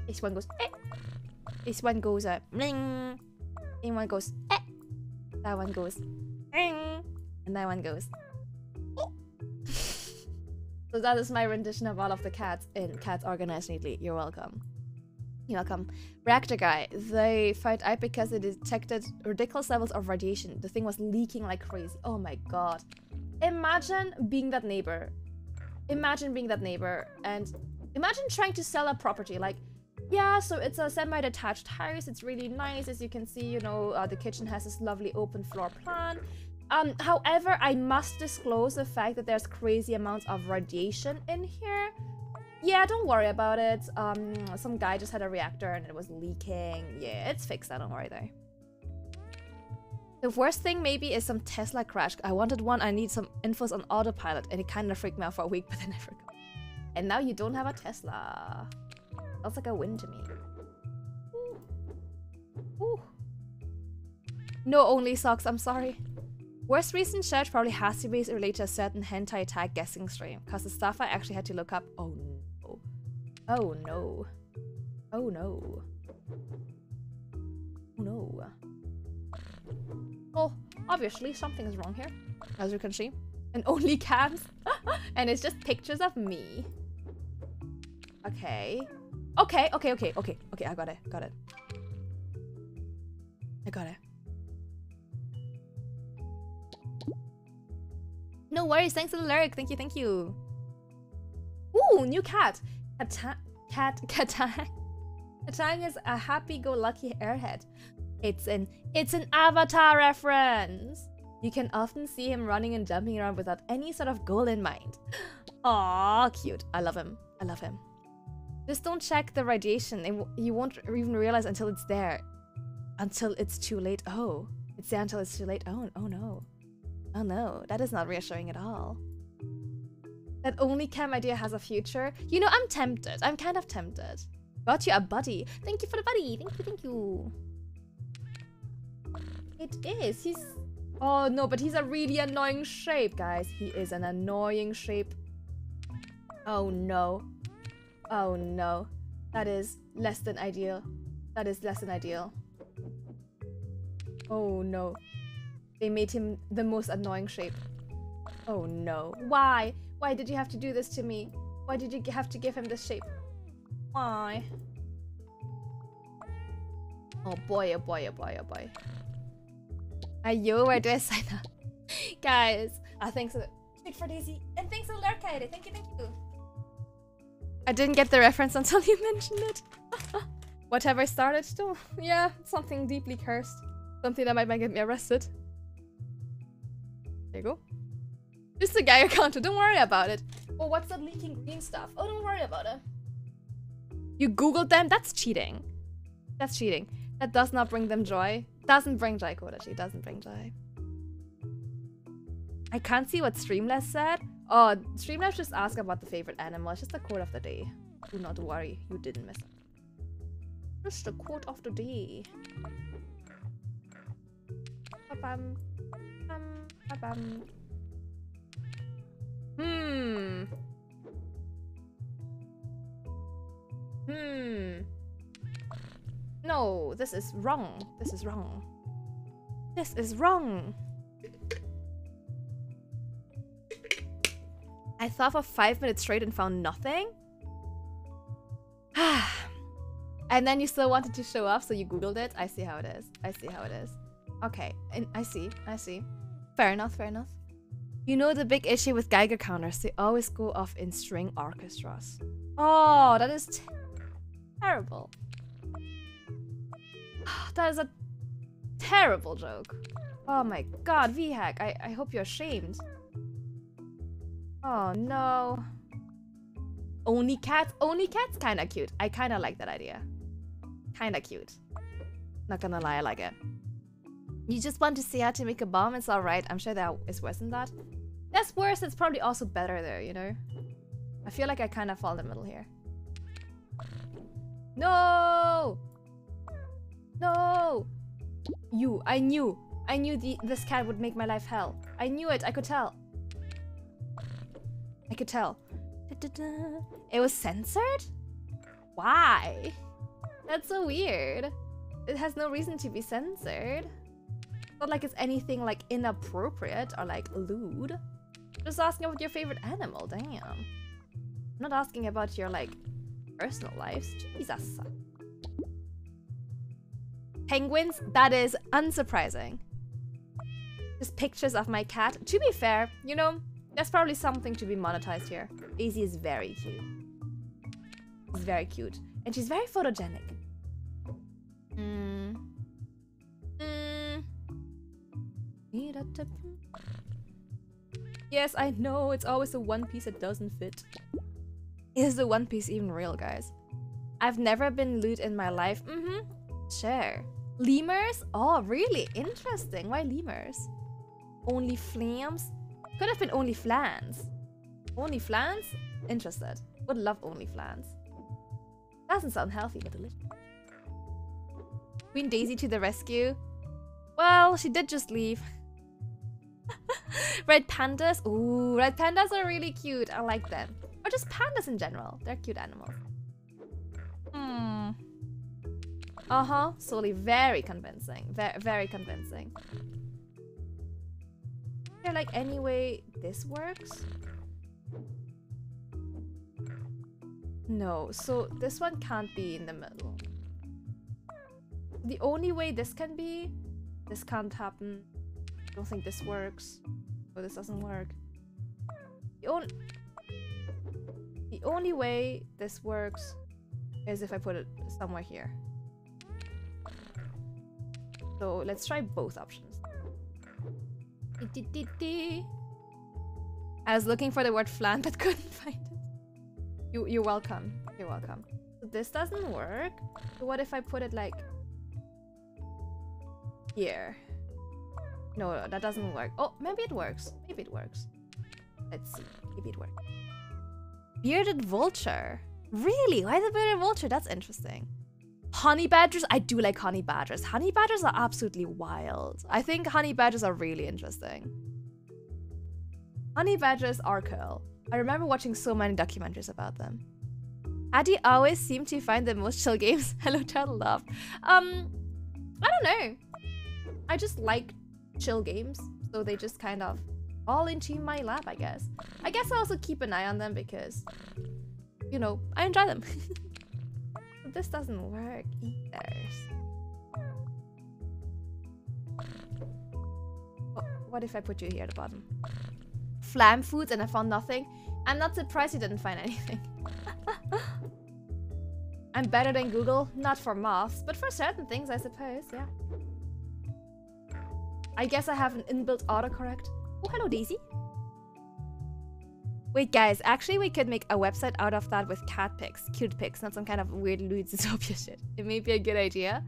This one goes eh! This one goes bling! This one goes eh! That one goes ing! And that one goes oh! So that is my rendition of all of the cats in Cats Organized Neatly. You're welcome. You're welcome. Reactor guy. They found out because they detected ridiculous levels of radiation. The thing was leaking like crazy. Oh my god. Imagine being that neighbor. Imagine being that neighbor and imagine trying to sell a property. Like, yeah, so it's a semi-detached house. It's really nice. As you can see, you know, the kitchen has this lovely open floor plan. However, I must disclose the fact that there's crazy amounts of radiation in here. Yeah, don't worry about it. Some guy just had a reactor and it was leaking. Yeah, it's fixed. Don't worry though. The worst thing maybe is some Tesla crash. I wanted one. I need some infos on autopilot and it kind of freaked me out for a week, but then I forgot. And now you don't have a Tesla. That's like a win to me. Ooh. Ooh. No only socks. I'm sorry. Worst recent search probably has to be related to a certain hentai tag guessing stream, because the stuff I actually had to look up. Oh no. Oh no. Oh no. Oh no. Oh, obviously something's wrong here, as you can see. And only cams. And it's just pictures of me. Okay. Okay, okay, okay, okay, okay, I got it, got it. I got it. No worries, thanks for the lyric. Thank you, thank you. Ooh, new cat. Katang is a happy-go-lucky airhead. It's an Avatar reference. You can often see him running and jumping around without any sort of goal in mind. Aw, cute. I love him. I love him. Just don't check the radiation. You won't even realize until it's there. Until it's too late. Oh, it's there until it's too late. Oh no. Oh no, that is not reassuring at all. That only cam idea has a future. You know, I'm tempted. I'm kind of tempted. Got you a buddy. Thank you for the buddy. Thank you, thank you. It is. He's... Oh no, but he's a really annoying shape, guys. He is an annoying shape. Oh no. Oh no. That is less than ideal. That is less than ideal. Oh no. They made him the most annoying shape. Oh no. Why? Why did you have to do this to me? Why did you have to give him this shape? Why? Oh boy, oh boy, oh boy, oh boy. Ayo, where do I sign up? Guys, thanks for Speak for Daisy. And thanks for Lurkide. Thank you, thank you. I didn't get the reference until you mentioned it. What have I started to? Yeah, something deeply cursed. Something that might get me arrested. There you go. Just a guy account, don't worry about it. Oh, what's that leaking green stuff? Oh, don't worry about it. You googled them? That's cheating. That's cheating. That does not bring them joy. Doesn't bring joy, Kodachi. Doesn't bring joy. I can't see what Streamless said. Oh, Streamless just asked about the favorite animal. It's just a quote of the day. Do not worry, you didn't miss it. Just a quote of the day. Ba-bam. Ba-bam. No, this is wrong. This is wrong. This is wrong. I thought for 5 minutes straight and found nothing. And then you still wanted to show off, so you googled it. I see how it is. I see how it is. Okay, and I see. Fair enough, fair enough. You know the big issue with Geiger counters, they always go off in string orchestras. Oh, that is terrible. That is a terrible joke. Oh my god, VHack, I hope you're ashamed. Oh no. Only cats? Only cats? Kinda cute. I kinda like that idea. Kinda cute. Not gonna lie, I like it. You just want to see how to make a bomb? It's alright. I'm sure that is worse than that. That's worse. It's probably also better though, you know? I feel like I kinda fall in the middle here. No! No! I knew this cat would make my life hell. I knew it. I could tell. I could tell. It was censored? Why? That's so weird. It has no reason to be censored. It's not like it's anything like inappropriate or like lewd. Just asking about your favorite animal, damn. I'm not asking about your like personal lives. Jesus. Penguins? That is unsurprising. Just pictures of my cat. To be fair, you know, there's probably something to be monetized here. Daisy is very cute. She's very cute. And she's very photogenic. Yes, I know. It's always the one piece that doesn't fit. Is the one piece even real, guys? I've never been lewd in my life. Sure. Lemurs? Oh, really? Interesting. Why lemurs? Only flams? Could have been only flans. Only flans? Interested. Would love only flans. Doesn't sound healthy, but delicious. Queen Daisy to the rescue. Well, she did just leave. Red pandas? Ooh, red pandas are really cute. I like them. Or just pandas in general. They're cute animals. Solely very convincing. Very convincing. Is there like any way this works? No, so this one can't be in the middle. The only way this can be, this can't happen. I don't think this works. Or this doesn't work. The only way this works is if I put it somewhere here. So let's try both options. I was looking for the word flan but couldn't find it. You're welcome. You're welcome. So this doesn't work. So what if I put it like here? No, that doesn't work. Oh, maybe it works. Maybe it works. Let's see. Maybe it works. Bearded vulture. Really? Why the bearded vulture? That's interesting. Honey badgers? I do like honey badgers. Honey badgers are absolutely wild. I think honey badgers are really interesting. Honey badgers are cool. I remember watching so many documentaries about them. How do you always seem to find the most chill games? Hello, Turtle Love. I don't know. I just like chill games, so they just kind of fall into my lap, I guess. I guess I also keep an eye on them because, you know, I enjoy them. But this doesn't work either. What if I put you here at the bottom? Flam foods and I found nothing. I'm not surprised you didn't find anything. I'm better than Google, not for moths, but for certain things, I suppose, yeah. I guess I have an inbuilt autocorrect. Oh, hello, Daisy. Wait, guys, actually we could make a website out of that with cat pics, cute pics, not some kind of weird lewd Zootopia shit. It may be a good idea.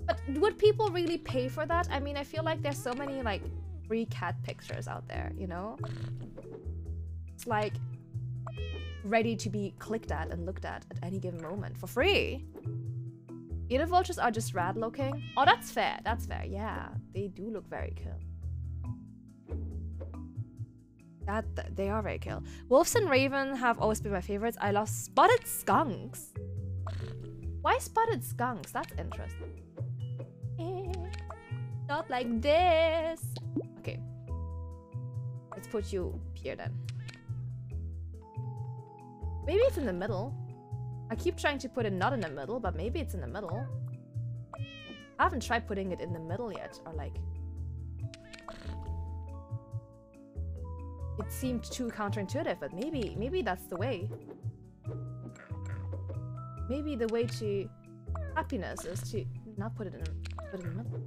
But would people really pay for that? I mean, I feel like there's so many, like, free cat pictures out there, you know? It's like ready to be clicked at and looked at any given moment for free. Bearded vultures are just rad looking. Oh, that's fair. That's fair. Yeah, they do look very cool. They are very cool. Wolves and raven have always been my favorites. I love spotted skunks. Why spotted skunks? That's interesting. Not like this. Okay. Let's put you here then. Maybe it's in the middle. I keep trying to put it not in the middle, but maybe it's in the middle. I haven't tried putting it in the middle yet, or like... It seemed too counterintuitive, but maybe that's the way. Maybe the way to happiness is to not put it in the middle.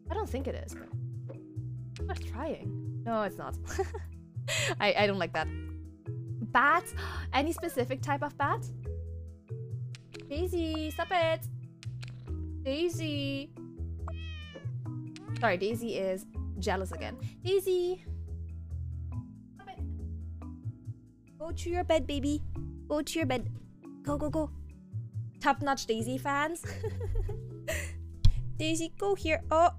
I don't think it is, but I'm worth trying. No, it's not. I don't like that. Bat? Any specific type of bat? Daisy, stop it! Daisy! Sorry, Daisy is jealous again. Daisy! Stop it! Go to your bed, baby. Go to your bed. Go, go, go. Top-notch Daisy fans. Daisy, go here. Oh!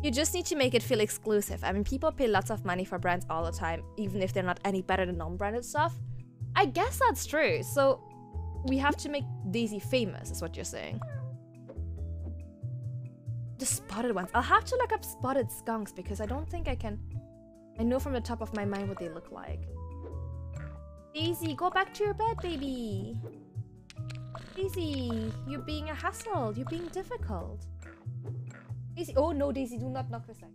You just need to make it feel exclusive. I mean, people pay lots of money for brands all the time, even if they're not any better than non-branded stuff. I guess that's true. So we have to make Daisy famous, is what you're saying. The spotted ones. I'll have to look up spotted skunks because I don't think I can... I know from the top of my mind what they look like. Daisy, go back to your bed, baby. Daisy, you're being a hassle. You're being difficult. Daisy, oh no, Daisy, do not knock this out.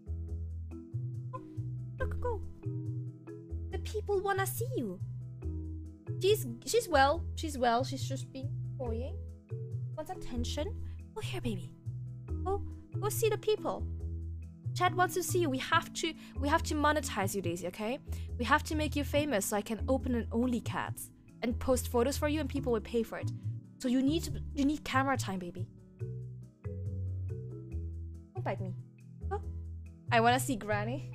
Oh, look, go. The people wanna see you. She's well. She's well. She's just being annoying. Wants attention. Oh, here, baby. Go see the people. Chad wants to see you. We have to monetize you, Daisy, okay? We have to make you famous so I can open an OnlyCats and post photos for you and people will pay for it. So you need camera time, baby. Don't bite me. Oh. I want to see Granny.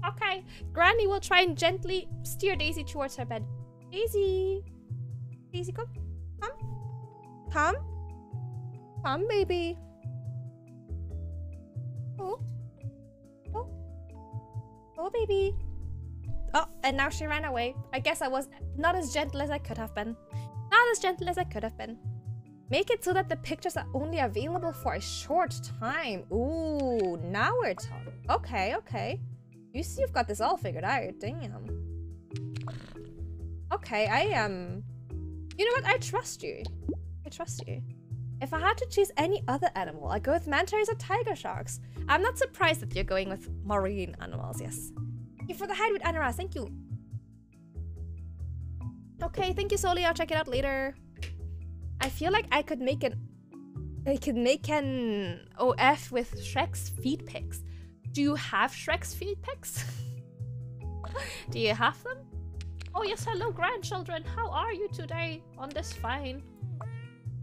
Okay. Granny will try and gently steer Daisy towards her bed. Daisy. Daisy, come. Come. Come. Come, baby. Oh. Oh. Oh, baby. Oh, and now she ran away. I guess I was not as gentle as I could have been. Not as gentle as I could have been. Make it so that the pictures are only available for a short time. Ooh, now we're talking. Okay, okay. You see, you've got this all figured out. Damn. Okay, you know what? I trust you. I trust you. If I had to choose any other animal, I'd go with manta rays or tiger sharks. I'm not surprised that you're going with marine animals, yes. Thank you for the hide with Anaras, thank you. Okay, thank you, Soli. I'll check it out later. I feel like I could make an OF with Shrek's feet pics. Do you have Shrek's feet pics? Do you have them? Oh yes, hello grandchildren. How are you today on this fine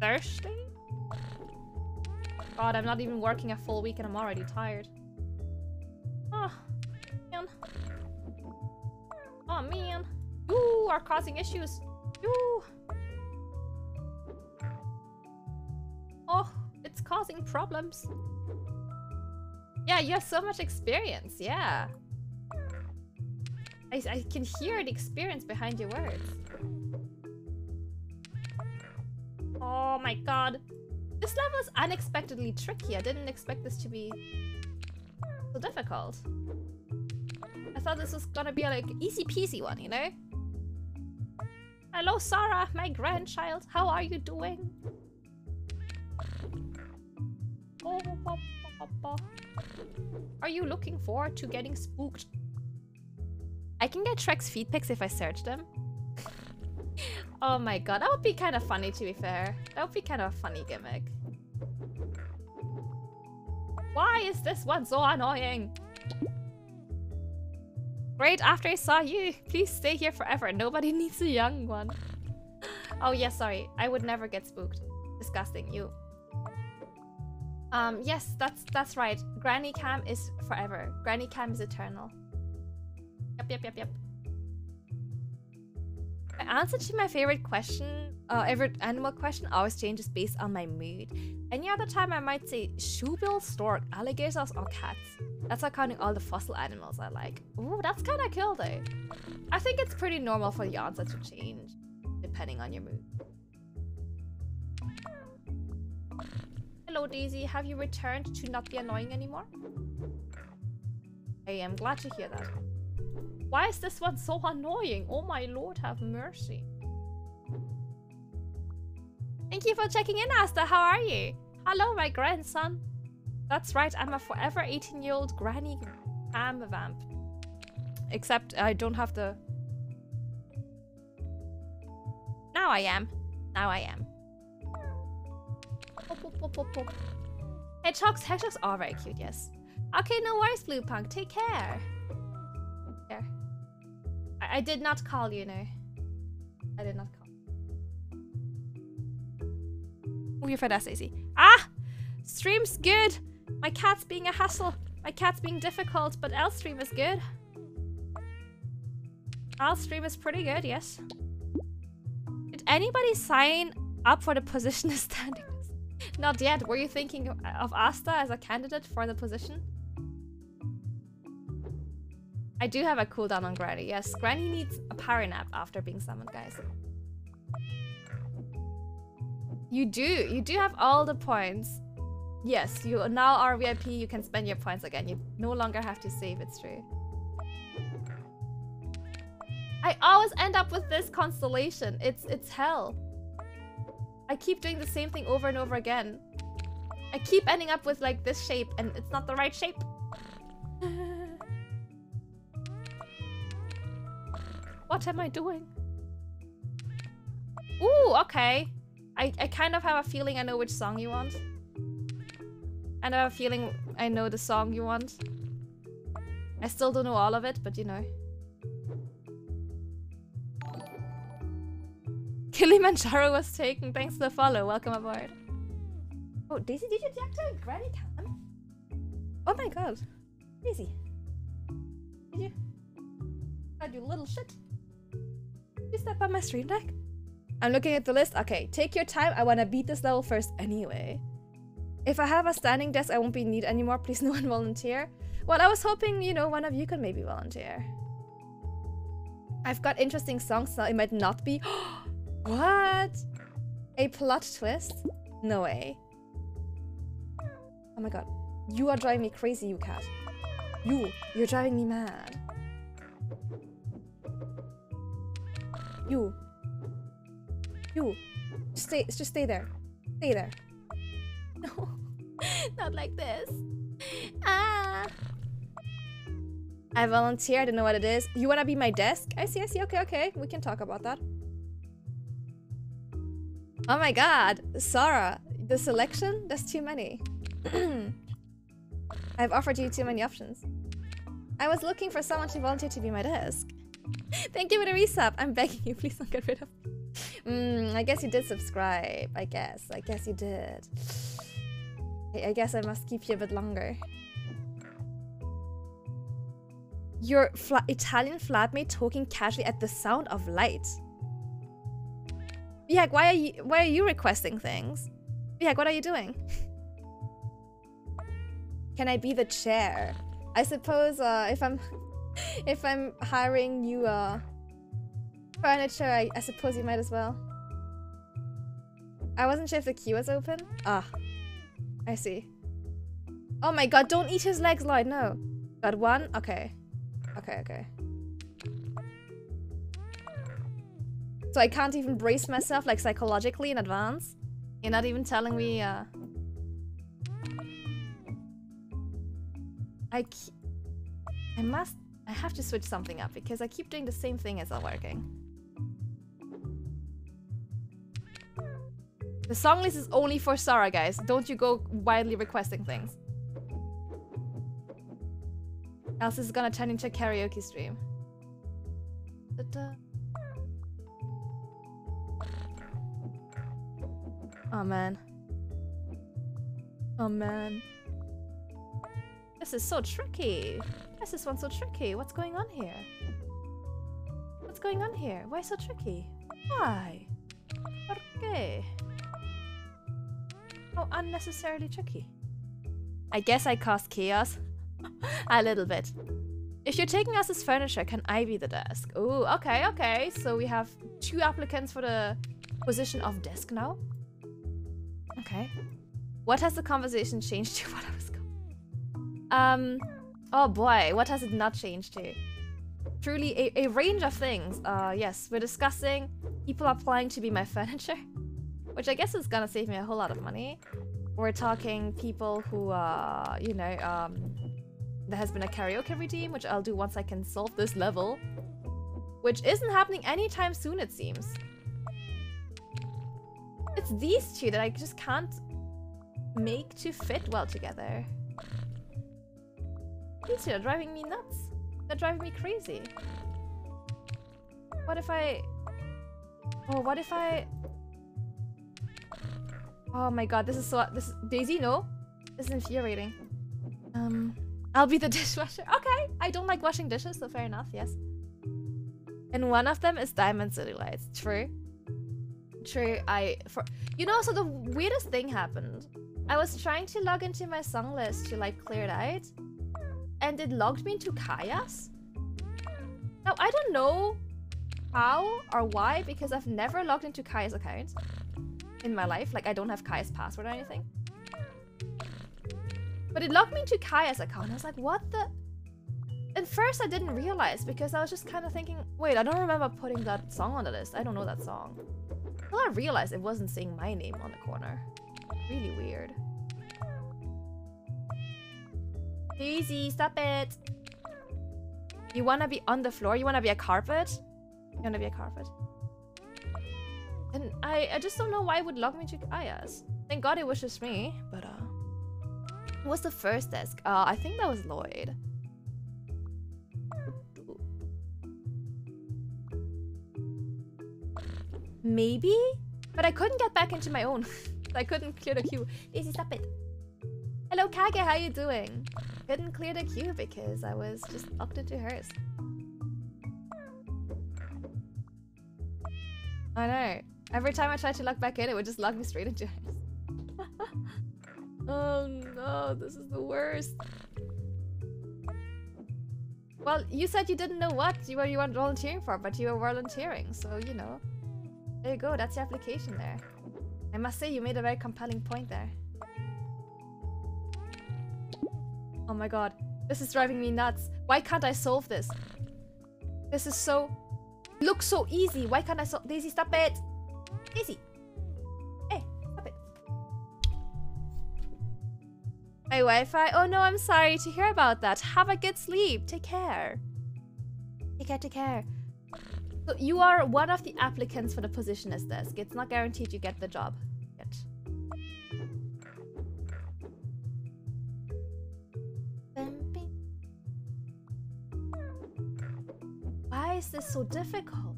Thursday? God, I'm not even working a full week and I'm already tired. Oh, man. Oh, man. You are causing issues. You. Oh, it's causing problems. Yeah, you have so much experience. Yeah. I can hear the experience behind your words. Oh my god. This level is unexpectedly tricky. I didn't expect this to be so difficult. I thought this was gonna be like easy peasy one, you know? Hello, Sarah, my grandchild. How are you doing? Are you looking forward to getting spooked? I can get Shrek's feet pics if I search them. Oh my god, that would be kind of funny, to be fair. That would be kind of a funny gimmick. Why is this one so annoying? Great, after I saw you, please stay here forever. Nobody needs a young one. Oh yeah, sorry. I would never get spooked. Disgusting, you. Yes, that's right. Granny Cam is forever. Granny Cam is eternal. Yep. My answer to my favorite question, favorite animal question always changes based on my mood. Any other time I might say shoebill, stork, alligators, or cats. That's not counting all the fossil animals I like. Ooh, that's kind of cool though. I think it's pretty normal for the answer to change, depending on your mood. Hello, Daisy. Have you returned to not be annoying anymore? I am glad to hear that. Why is this one so annoying? Oh my lord, have mercy. Thank you for checking in, Asta. How are you? Hello, my grandson. That's right, I'm a forever 18-year-old granny vamp. Except I don't have the... Now I am. Now I am. Hedgehogs are very cute, yes. Okay, no worries, Blue Punk. Take care. There. I did not call you, no. I did not call. Move your fat Daisy. Ah! Stream's good. My cat's being a hassle. My cat's being difficult, but L stream is good. L stream is pretty good, yes. Did anybody sign up for the position of standing? Not yet. Were you thinking of Asta as a candidate for the position? I do have a cooldown on Granny. Yes, Granny needs a power nap after being summoned, guys. You do have all the points. Yes, you now are VIP, you can spend your points again. You no longer have to save, it's true. I always end up with this constellation. It's hell. I keep doing the same thing over and over again. I keep ending up with like this shape and it's not the right shape. What am I doing? Ooh, okay. I kind of have a feeling I know which song you want. And I have a feeling I know the song you want. I still don't know all of it, but you know. Kilimanjaro was taken. Thanks for the follow. Welcome aboard. Oh, Daisy, did you deactivate Granny Cam? Oh my god. Daisy. Did you? God, you little shit. Did you step on my stream deck? I'm looking at the list. Okay, take your time. I want to beat this level first anyway. If I have a standing desk, I won't be in need anymore. Please, no one volunteer. Well, I was hoping, you know, one of you could maybe volunteer. I've got interesting songs now. It might not be. What? A plot twist? No way. Oh my god. You are driving me crazy, you cat. You're driving me mad. You. Just stay there. Stay there. No. Not like this. Ah. I volunteer. I don't know what it is. You wanna be my desk? I see. Okay. We can talk about that. Oh my god. Sarah. The selection? There's too many. I've offered you too many options. I was looking for someone to volunteer to be my desk. Thank you for the resub. I'm begging you, please don't get rid of me. I guess you did subscribe. I guess you did. I guess I must keep you a bit longer. Your Italian flatmate talking casually at the sound of light. Bihak, why are you requesting things? Bihak, what are you doing? Can I be the chair? I suppose if I'm hiring new furniture, I suppose you might as well. I wasn't sure if the queue was open. Ah, I see. Oh my god, don't eat his legs, Lloyd. No. Got one? Okay. Okay. So I can't even brace myself like psychologically in advance? You're not even telling me I have to switch something up because I keep doing the same thing as not working. The song list is only for Sarah, guys. Don't you go wildly requesting things. Else this is gonna turn into a karaoke stream. Oh man. Oh man. This is so tricky. This one's so tricky. What's going on here? What's going on here? Why so tricky? Why? ¿Por qué? Oh, unnecessarily tricky. I guess I caused chaos. A little bit. If you're taking us as furniture, can I be the desk? Oh, okay. So we have 2 applicants for the position of desk now. Okay. What has the conversation changed to? What I was going. Oh boy, what has it not changed to? Truly a range of things. Yes, we're discussing people applying to be my furniture, which I guess is gonna save me a whole lot of money. We're talking people who, you know, there has been a karaoke redeem, which I'll do once I can solve this level, which isn't happening anytime soon, it seems. It's these two that I just can't make to fit well together. These two are driving me nuts. They're driving me crazy. What if I... Oh, what if I... Oh my god, this is so... This is... Daisy, no? This is infuriating. I'll be the dishwasher. Okay, I don't like washing dishes, so fair enough, yes. And one of them is diamond city lights. True. True, You know, so the weirdest thing happened. I was trying to log into my song list to, like, clear it out. And it logged me into Kaya's. Now, I don't know how or why, because I've never logged into Kaya's account in my life. Like, I don't have Kaya's password or anything. But it logged me into Kaya's account. I was like, what the... At first, I didn't realize, because I was just kind of thinking, wait, I don't remember putting that song on the list. I don't know that song. Until I realized it wasn't saying my name on the corner. Really weird. Daisy, stop it! You wanna be on the floor? You wanna be a carpet? You wanna be a carpet? And I just don't know why it would log me to Kaya's. Thank god it was just me, but who was the first desk? I think that was Lloyd. Maybe? But I couldn't get back into my own. I couldn't clear the queue. Daisy, stop it! Hello Kage, how you doing? Couldn't clear the queue because I was just locked into hers. I know. Every time I tried to log back in, it would just log me straight into hers. Oh no, this is the worst. Well, you said you didn't know what you weren't volunteering for, but you were volunteering, so you know. There you go, that's your application there. I must say, you made a very compelling point there. Oh my god, this is driving me nuts. Why can't I solve this? This is so... Looks so easy. Why can't I solve... Daisy, stop it! Daisy! Hey, stop it. My Wi-Fi? Oh no, I'm sorry to hear about that. Have a good sleep. Take care. Take care, take care. So you are one of the applicants for the position as desk. It's not guaranteed you get the job yet. Why is this so difficult?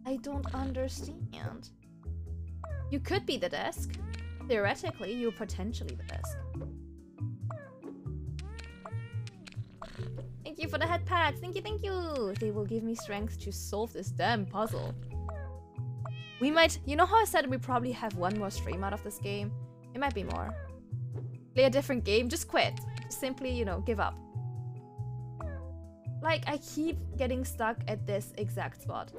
I don't understand. You could be the desk. Theoretically, you're potentially the desk. Thank you for the head pads. Thank you, thank you. They will give me strength to solve this damn puzzle. We might... You know how I said we probably have one more stream out of this game? It might be more. Play a different game. Just quit. Just simply, you know, give up. Like, I keep getting stuck at this exact spot.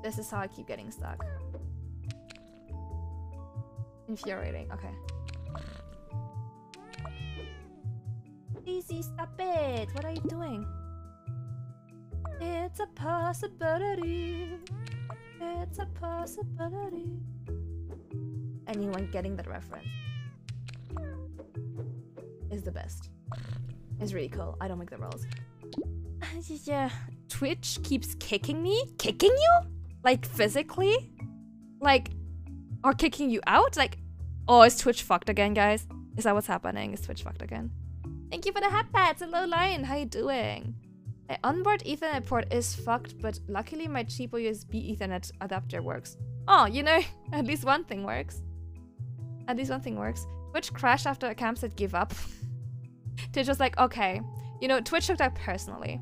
This is how I keep getting stuck. Infuriating. Okay. Daisy, stop it! What are you doing? It's a possibility. It's a possibility. Anyone getting that reference is the best. It's really cool. I don't make the rules. Yeah. Twitch keeps kicking me? Kicking you? Like physically? Like, or kicking you out? Like, oh, is Twitch fucked again, guys? Is that what's happening? Is Twitch fucked again? Thank you for the hat pats. Hello, Lion. How you doing? My onboard Ethernet port is fucked, but luckily my cheapo USB Ethernet adapter works. Oh, you know, at least one thing works. At least one thing works. Twitch crashed after a camp said give up. Twitch was like, okay. You know, Twitch took that personally.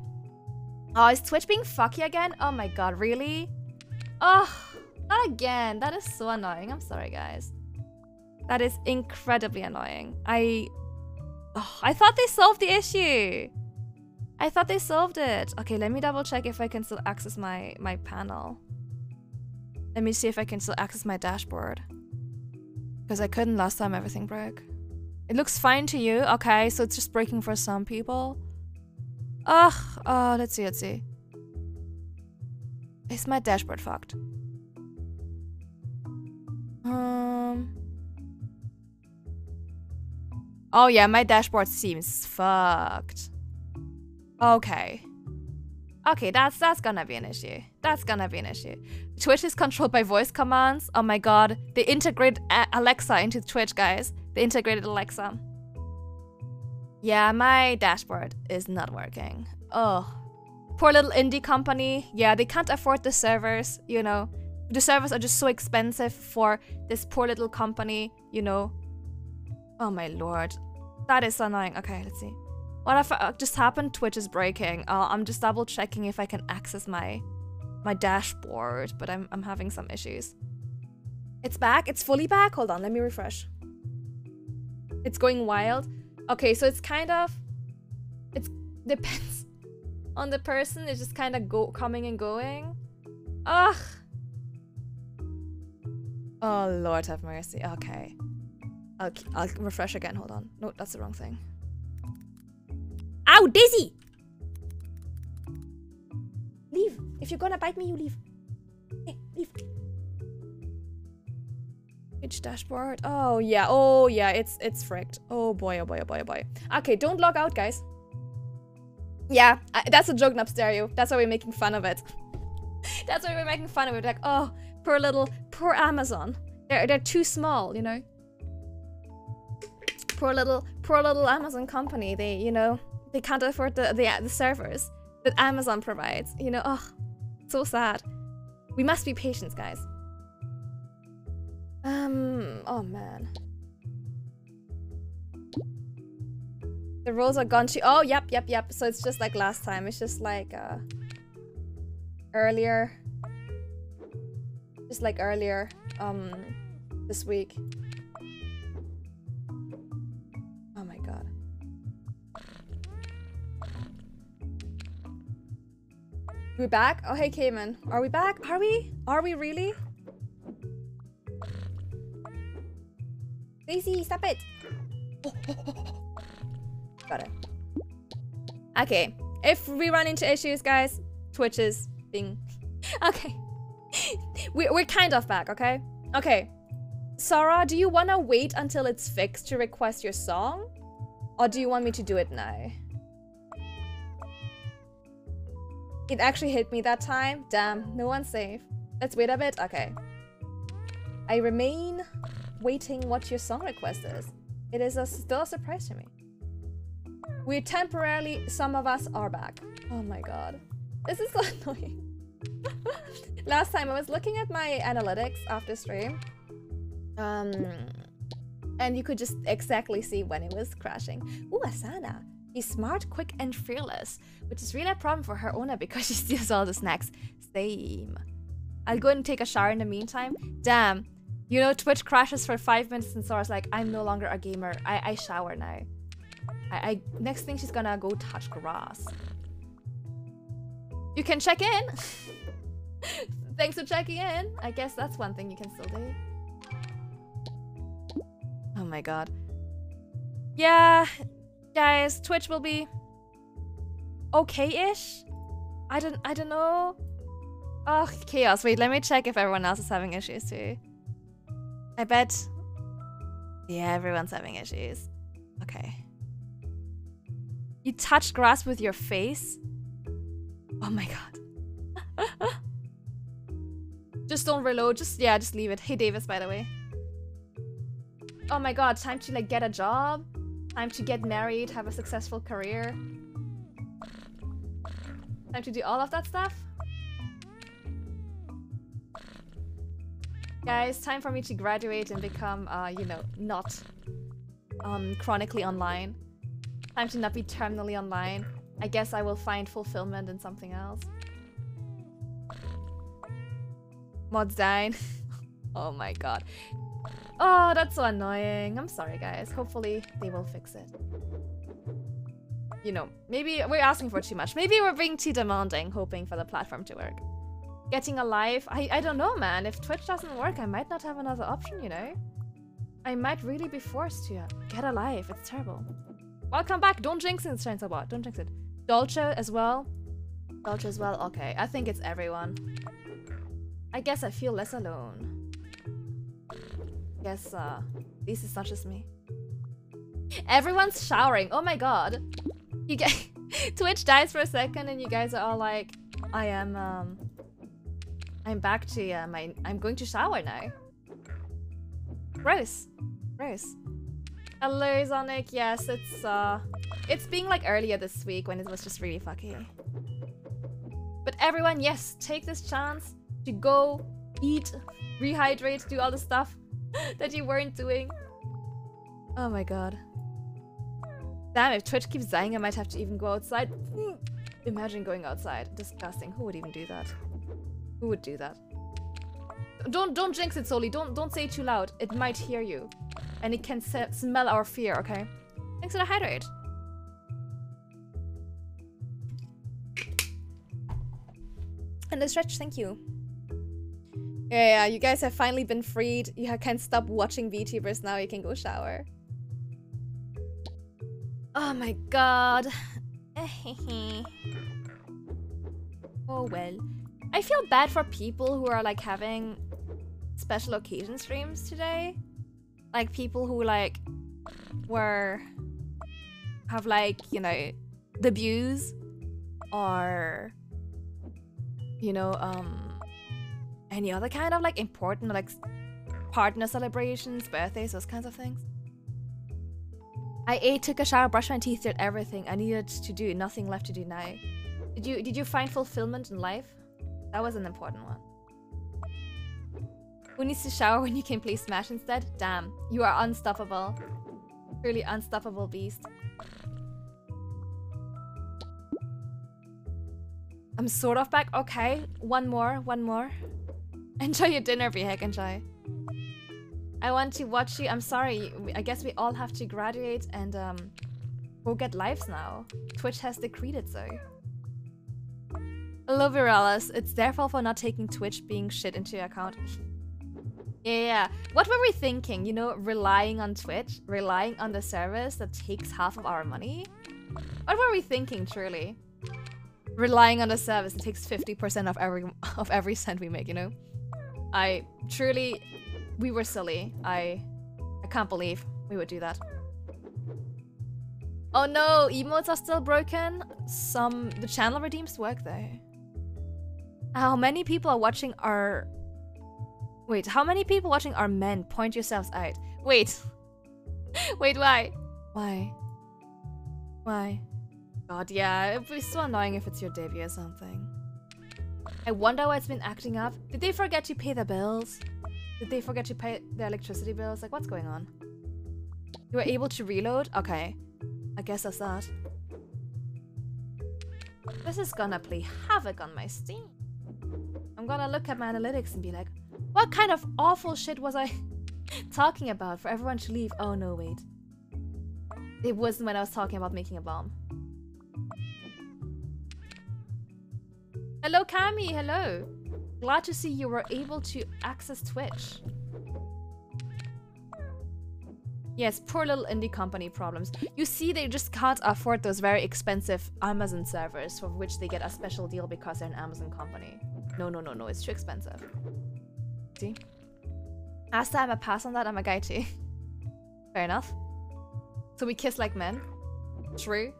Oh, is Twitch being fucky again? Oh my god, really? Oh, not again. That is so annoying. I'm sorry, guys. That is incredibly annoying. I thought they solved the issue. I thought they solved it. Okay, let me double check if I can still access my panel. Let me see if I can still access my dashboard. Because I couldn't last time everything broke. It looks fine to you. Okay, so it's just breaking for some people. Ugh. Oh, let's see, let's see. Is my dashboard fucked? Oh yeah, my dashboard seems fucked. Okay. Okay, that's gonna be an issue. That's gonna be an issue. Twitch is controlled by voice commands. Oh my god. They integrate Alexa into Twitch, guys. They integrated Alexa. Yeah, my dashboard is not working. Oh. Poor little indie company. Yeah, they can't afford the servers, you know. The servers are just so expensive for this poor little company, you know. Oh my lord. That is so annoying. Okay, let's see. What just happened? Twitch is breaking. I'm just double checking if I can access my dashboard, but I'm having some issues. It's back? It's fully back? Hold on, let me refresh. It's going wild. Okay, so it's kind of... It depends on the person. It's just kind of coming and going. Ugh. Oh, Lord have mercy. Okay. I'll refresh again. Hold on. No, that's the wrong thing. Ow, Daisy! Leave. If you're gonna bite me, you leave. Hey, leave. Which dashboard? Oh yeah, it's fricked. Oh boy, oh boy, oh boy, oh boy. Okay, don't log out, guys. Yeah, that's a joke, Nubstereo. That's why we're making fun of it. That's why we're making fun of it. Like, oh, poor Amazon. They're too small, you know. Poor little Amazon company. They can't afford the servers that Amazon provides. You know, oh, so sad. We must be patient, guys. Oh man. The roles are gone to— oh, yep. So it's just like last time. It's just like, earlier. Just like earlier, this week. Oh my god. We're back? Oh, hey, Cayman. Are we back? Are we? Are we really? Daisy, stop it! Got it. Okay. If we run into issues, guys, Twitch is being... okay. We're kind of back, okay? Okay. Sarah, do you want to wait until it's fixed to request your song? Or do you want me to do it now? It actually hit me that time. Damn, no one's safe. Let's wait a bit. Okay. I remain waiting what your song request is. It is still a surprise to me. We're temporarily, some of us are back. Oh my god. This is so annoying. Last time I was looking at my analytics after stream. And you could just exactly see when it was crashing. Ooh, Asana. He's smart, quick, and fearless. Which is really a problem for her owner because she steals all the snacks. Same. I'll go and take a shower in the meantime. Damn. You know, Twitch crashes for 5 minutes and Sora's like, I'm no longer a gamer. I shower now. Next thing she's gonna go touch grass. You can check in. Thanks for checking in. I guess that's one thing you can still do. Oh my god. Yeah, guys, Twitch will be okay-ish. I don't know. Oh, chaos. Wait, let me check if everyone else is having issues too. I bet. Yeah, everyone's having issues. Okay. You touched grass with your face? Oh my god. Just don't reload. Just leave it. Hey, Davis, by the way. Oh my god, time to like get a job. Time to get married, have a successful career. Time to do all of that stuff. Guys, time for me to graduate and become, you know, not chronically online. Time to not be terminally online. I guess I will find fulfillment in something else. Mods dying. Oh my god. Oh, that's so annoying. I'm sorry, guys. Hopefully, they will fix it. You know, maybe we're asking for too much. Maybe we're being too demanding, hoping for the platform to work. Getting a live? I don't know, man. If Twitch doesn't work, I might not have another option, you know? I might really be forced to get a life. It's terrible. Welcome back. Don't jinx it, Shainsawa. Don't jinx it. Dolce as well. Dolce as well. Okay, I think it's everyone. I guess I feel less alone. Guess this is not just me. Everyone's showering. Oh my god. You get Twitch dies for a second and you guys are all like, I'm back to I'm going to shower now. Gross. Gross. Hello, Sonic. Yes, it's being like earlier this week when it was just really fucky. But everyone, yes, take this chance to go eat, rehydrate, do all the stuff that you weren't doing. Oh my god. Damn, if Twitch keeps dying, I might have to even go outside. Imagine going outside. Disgusting. Who would even do that? Who would do that? Don't jinx it, Soli. Don't say it too loud. It might hear you. And it can smell our fear, okay? Thanks for the hydrate. And the stretch, thank you. Yeah, you guys have finally been freed. You can stop watching VTubers now. You can go shower. Oh my god. Oh well. I feel bad for people who are like having special occasion streams today. Like people who like have like, you know, debuts or you know, any other kind of like important like partner celebrations, birthdays, those kinds of things. I ate, took a shower, brushed my teeth, did everything I needed to do. Nothing left to do now. Did you find fulfillment in life? That was an important one. Who needs to shower when you can play Smash instead? Damn, you are unstoppable. Really unstoppable beast. I'm sort of back. Okay, one more. Enjoy your dinner, Vihek, enjoy. I want to watch you. I'm sorry. I guess we all have to graduate and go get lives now. Twitch has decreed it so. Hello, Viralis. It's their fault for not taking Twitch being shit into your account. Yeah. What were we thinking? You know, relying on Twitch? Relying on the service that takes half of our money? What were we thinking, truly? Relying on the service that takes 50% of every cent we make, you know? We were silly. I can't believe we would do that. Oh no, emotes are still broken. The channel redeems work though. How many people are watching our... Wait, how many people watching are men? Point yourselves out. Wait. Wait, why? Why? Why? God, yeah, it'd be so annoying if it's your debut or something. I wonder why it's been acting up. Did they forget to pay the bills? Did they forget to pay the electricity bills? Like, what's going on? You were able to reload? Okay. I guess that's that. This is gonna play havoc on my Steam. I'm gonna look at my analytics and be like, what kind of awful shit was I talking about for everyone to leave? Oh no, wait. It wasn't when I was talking about making a bomb. Hello, Cami. Hello. Glad to see you were able to access Twitch. Yes, poor little indie company problems. You see, they just can't afford those very expensive Amazon servers for which they get a special deal because they're an Amazon company. No, it's too expensive. See? Asta, I'm a pass on that, I'm a guy too. Fair enough. So we kiss like men. True.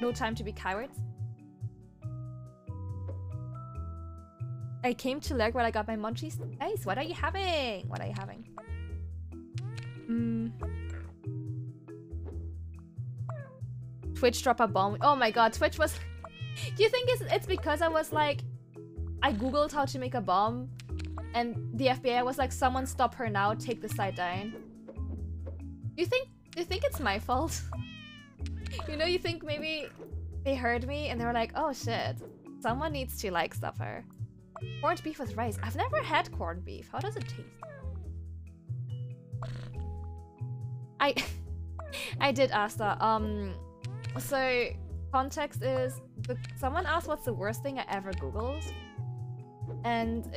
No time to be cowards. I came to Lerg where I got my munchies. Nice, what are you having? What are you having? Twitch drop a bomb. Oh my god, Twitch was... Do you think it's because I was like... I googled how to make a bomb and the FBI was like, someone stop her now, take the site down. Do you think it's my fault? You know, you think maybe they heard me and they were like, oh shit, someone needs to like stop her. Corned beef with rice. I've never had corned beef. How does it taste? I did ask that. So context is someone asked what's the worst thing I ever googled, and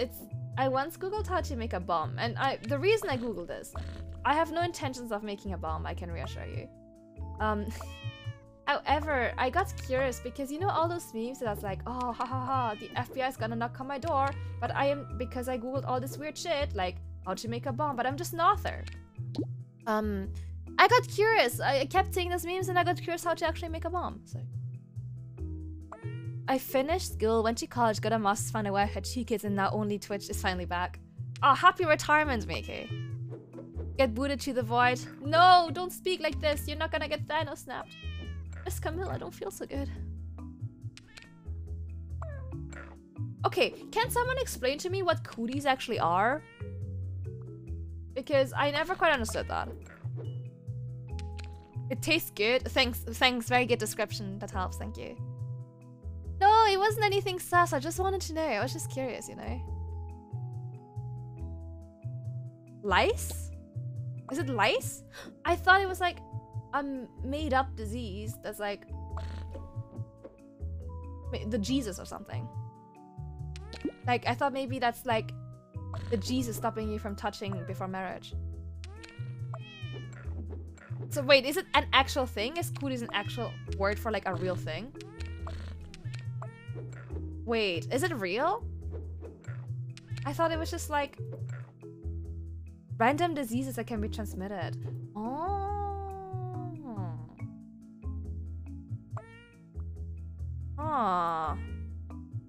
I once googled how to make a bomb, and the reason I googled this, I have no intentions of making a bomb, I can reassure you. However, I got curious because you know all those memes that's like, oh, ha ha ha, the FBI is gonna knock on my door, but because I googled all this weird shit, like how to make a bomb, but I'm just an author. I got curious. I kept seeing those memes and I got curious how to actually make a bomb. So I finished school, went to college, got a master's, found a wife, had 2 kids, and now only Twitch is finally back. Oh, happy retirement, Mickey. Get booted to the void. No, don't speak like this. You're not gonna get Thanos snapped. Miss Camille, I don't feel so good. Okay, can someone explain to me what cooties actually are? Because I never quite understood that. It tastes good. Thanks, very good description. That helps, thank you. No, it wasn't anything sus. I just wanted to know. I was just curious, you know. Lice? Is it lice? I thought it was like a made up disease that's like the Jesus or something. Like, I thought maybe that's like the Jesus stopping you from touching before marriage. So wait, is it an actual thing? Is cooties an actual word for like a real thing? Wait, is it real? I thought it was just like random diseases that can be transmitted. Oh. Ah.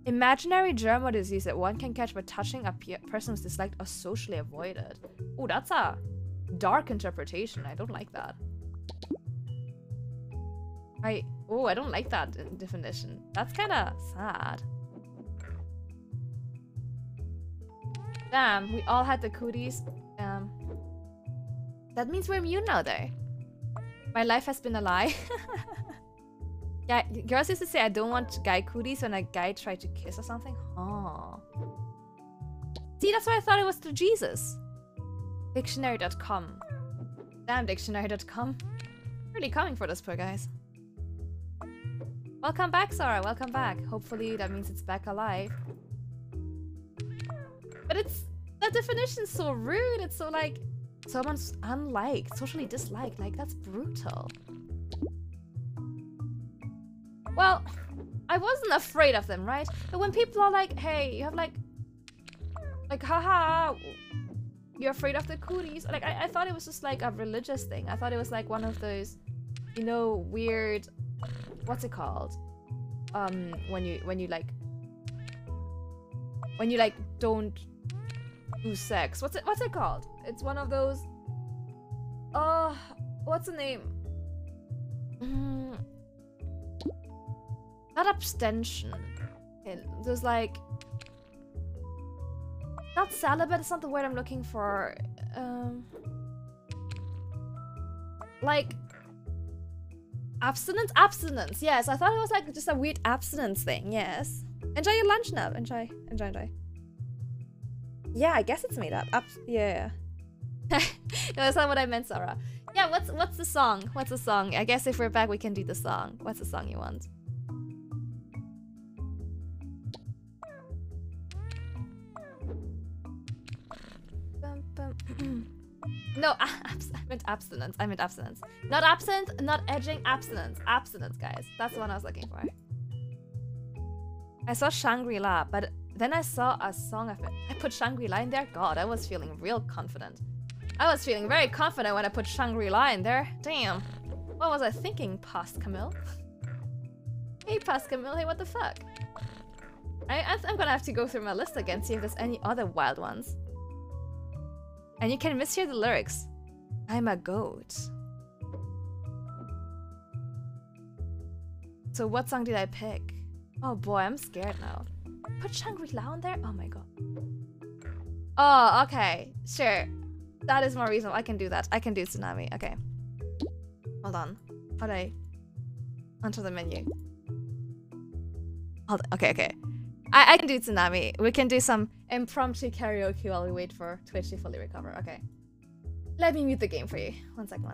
Imaginary germ or disease that one can catch by touching a person who's disliked or socially avoided. Oh, that's a dark interpretation. I don't like that. I don't like that definition. That's kind of sad. Damn, we all had the cooties. That means we're immune now, though. My life has been a lie. Yeah, girls used to say I don't want guy cooties when a guy tried to kiss or something. Oh. See, that's why I thought it was through Jesus. Dictionary.com. Damn, dictionary.com. Really coming for those poor guys. Welcome back, Sarah. Welcome back. Hopefully that means it's back alive. But that definition's so rude. It's so like someone's unliked, socially disliked. Like, that's brutal. Well, I wasn't afraid of them, right? But when people are like, hey, you have like haha, you're afraid of the cooties. Like, I thought it was just like a religious thing. I thought it was like one of those, you know, weird, what's it called? When you don't do sex. What's it called? It's one of those. Oh, what's the name? Not abstention. There's like not celibate. It's not the word I'm looking for. Like abstinence. Abstinence. Yes, I thought it was like just a weird abstinence thing. Yes. Enjoy your lunch now. Enjoy. Yeah, I guess it's made up. Yeah. No, that's not what I meant, Sarah. Yeah, what's the song? What's the song? I guess if we're back, we can do the song. What's the song you want? No, I meant abstinence. I meant abstinence. Not absent, not edging, abstinence. Abstinence, guys. That's the one I was looking for. I saw Shangri-La, but then I saw a song of it. I put Shangri-La in there? God, I was feeling real confident. I was feeling very confident when I put Shangri-La in there. Damn. What was I thinking, Past Camille? Hey, Past Camille. Hey, what the fuck? I'm gonna have to go through my list again, see if there's any other wild ones. And you can mishear the lyrics. I'm a goat. So what song did I pick? Oh boy, I'm scared now. Put Shangri-La on there? Oh my god. Oh, okay. Sure. That is more reasonable. I can do that. I can do Tsunami. Okay. Hold on. How do I enter the menu? Hold on. Okay. I can do Tsunami. We can do some impromptu karaoke while we wait for Twitch to fully recover. Okay. Let me mute the game for you. One second.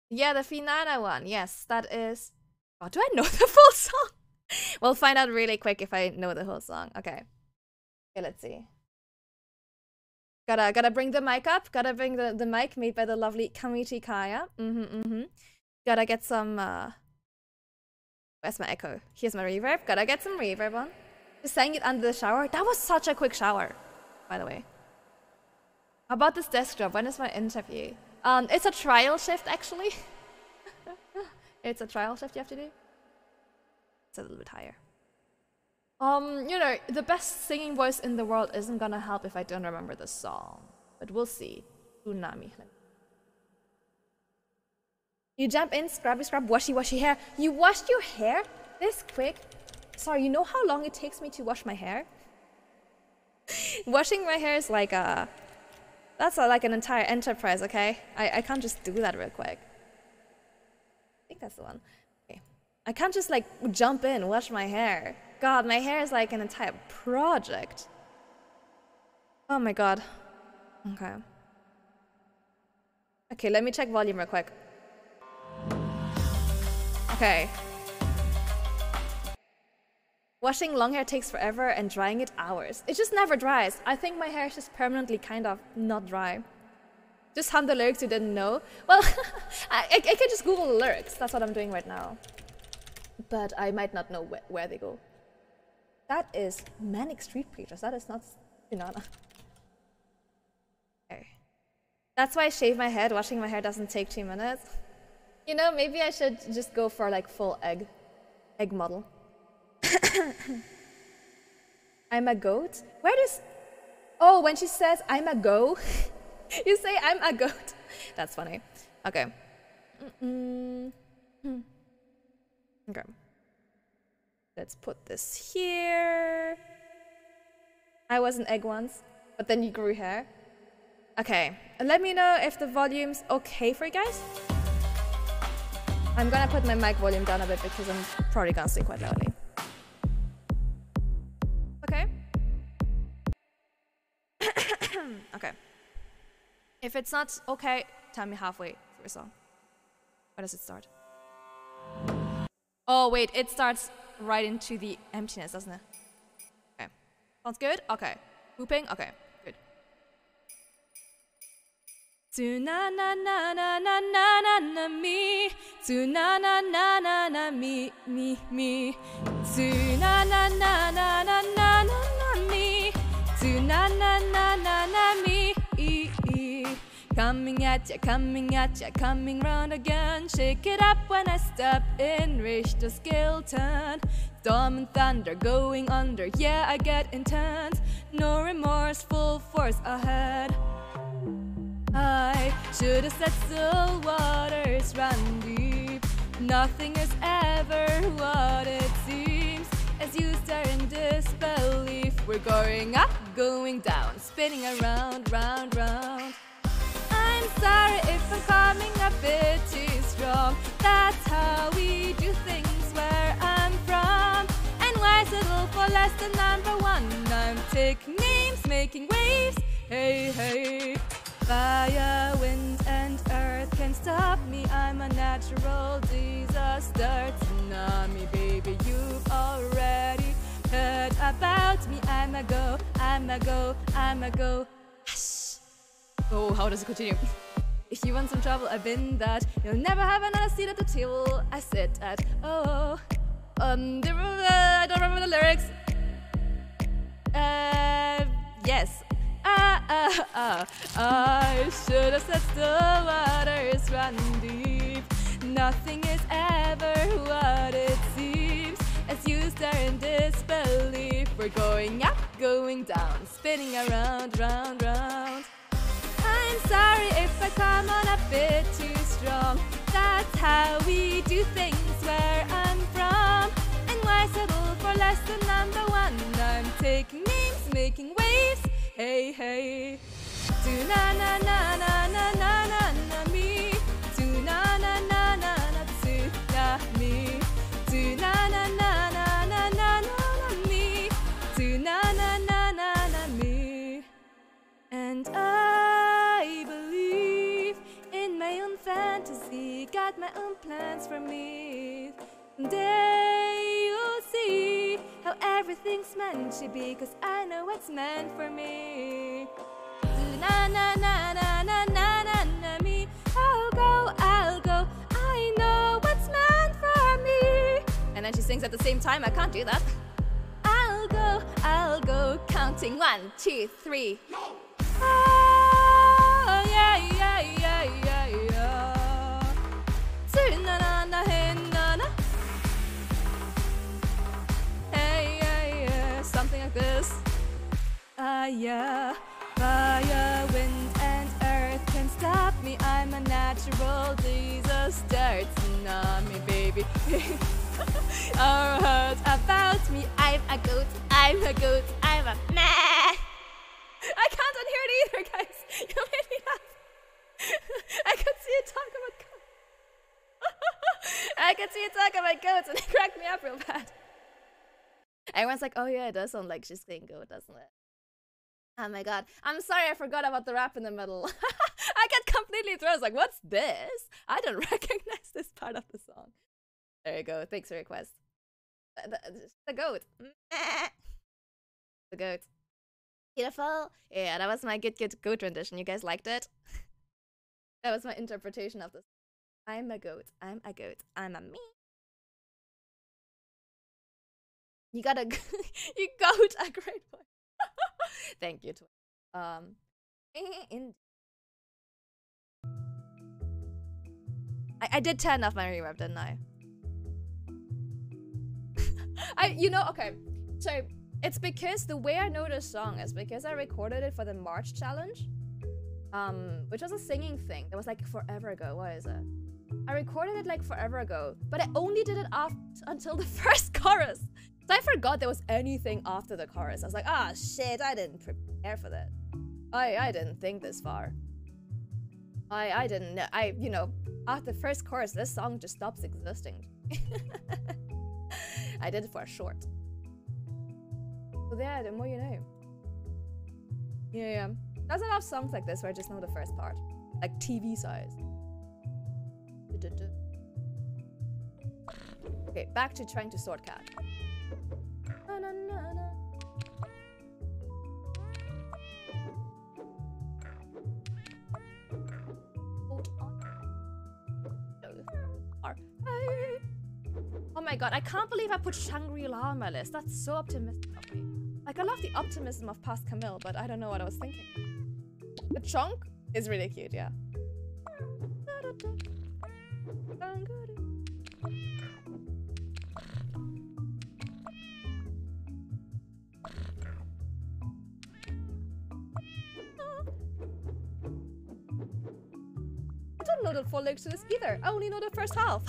Yeah, the Finana one. Yes, that is... Oh, do I know the full song? We'll find out really quick if I know the whole song. Okay. Okay, let's see. Gotta bring the mic up. Gotta bring the mic made by the lovely Kamiti Kaya. Gotta get some where's my echo? Here's my reverb. Gotta get some reverb on. Just saying it under the shower. That was such a quick shower, by the way. How about this desk job? When is my interview? It's a trial shift actually. It's a trial shift you have to do. It's a little bit higher. You know, the best singing voice in the world isn't gonna help if I don't remember the song. But we'll see. Tsunami. You jump in, scrubby scrub, washy hair. You washed your hair this quick? Sorry, you know how long it takes me to wash my hair? Washing my hair is like a... That's like an entire enterprise, okay? I can't just do that real quick. I think that's the one. Okay. I can't just like jump in, wash my hair. God, my hair is like an entire project. Oh my god. Okay. Okay, let me check volume real quick. Okay. Washing long hair takes forever and drying it hours. It just never dries. I think my hair is just permanently kind of not dry. Just hum the lyrics you didn't know. Well, I can just Google the lyrics. That's what I'm doing right now. But I might not know where they go. That is Manic Street Preachers. That is not Banana. Okay. That's why I shave my head. Washing my hair doesn't take 2 minutes. You know, maybe I should just go for like full egg model. I'm a goat? Where does... Oh, when she says I'm a go, you say I'm a goat. That's funny. Okay. Okay. Let's put this here. I was an egg once, but then you grew hair. Okay. Let me know if the volume's okay for you guys. I'm gonna put my mic volume down a bit because I'm probably gonna sing quite loudly. Okay. Okay. If it's not okay, tell me halfway through a song. Where does it start? Oh wait, it starts right into the emptiness, doesn't it? Okay. Sounds good? Okay. Looping? Okay. Good. Na na na na na na na na me. Na na na na na me me. Na na na na na na na me. Na na na na na me. Coming at ya, coming round again. Shake it up when I step in, Richter Skeleton. Storm and thunder going under, yeah, I get intense. No remorse, full force ahead. I should have said still waters run deep. Nothing is ever what it seems. As you stare in disbelief, we're going up, going down, spinning around, round, round. I'm sorry if I'm coming a bit too strong. That's how we do things where I'm from. And why settle for less than number one? I'm taking names, making waves. Hey, hey. Fire, wind, and earth can't stop me. I'm a natural disaster. Tsunami, baby, you've already heard about me. I'm a go, I'm a go, I'm a go. Oh, how does it continue? If you want some trouble, I've been that. You'll never have another seat at the table I sit at. Oh, I don't remember the lyrics. Yes. I should have said still waters run deep. Nothing is ever what it seems. As you stare in disbelief, we're going up, going down, spinning around, round, round. I'm sorry if I come on a bit too strong. That's how we do things where I'm from. And why settle for less than number one? I'm taking names, making waves. Hey, hey. Do na na na na na na na na me. Do na na na na na to na me. Do na na na na na na na me. Do na na na na na me. And I believe in my own fantasy, got my own plans for me. Someday you'll see how everything's meant to be, 'cause I know what's meant for me. na na na na na na na na me. I'll go. I know what's meant for me. And then she sings at the same time. I can't do that. I'll go. Counting 1, 2, 3. Oh, yeah, yeah, yeah, yeah, yeah. Na na na hey na na. Hey, yeah, yeah. Something like this. Yeah. Fire, wind, and earth can stop me. I'm a natural disaster. Tsunami, baby. Our hearts about me. I'm a goat. I'm a goat. I'm a meh. I can't unhear it either, guys. You made me laugh. I could see you talk about goats. I could see you talk about goats, and it cracked me up real bad. Everyone's like, oh yeah, it does sound like she's saying goat, doesn't it? Oh my god. I'm sorry I forgot about the rap in the middle. I got completely thrown. I was like, what's this? I don't recognize this part of the song. There you go. Thanks for your request. The goat. The goat. Beautiful. Yeah, that was my good goat rendition. You guys liked it? That was my interpretation of this. I'm a goat. I'm a goat. I'm a me. You got a you got a great point. Thank you. I did 10 of my reverb, didn't I? Okay. So it's because the way I know this song is because I recorded it for the March challenge, which was a singing thing. That was like forever ago. What is it? I recorded it like forever ago, but I only did it until the first chorus. So I forgot there was anything after the chorus. I was like, ah, shit, I didn't prepare for that. I didn't think this far. I didn't know. After the first chorus, this song just stops existing. I did it for a short. So there, the more you know. Yeah. There's a lot of songs like this where I just know the first part. Like TV size. Okay, back to trying to sort cat. Na, na, na, na. Oh my god, I can't believe I put Shangri-La on my list. That's so optimistic of me. Like, I love the optimism of past Camille, but I don't know what I was thinking. The chunk is really cute, yeah. I don't know the full lyrics to this either. I only know the first half.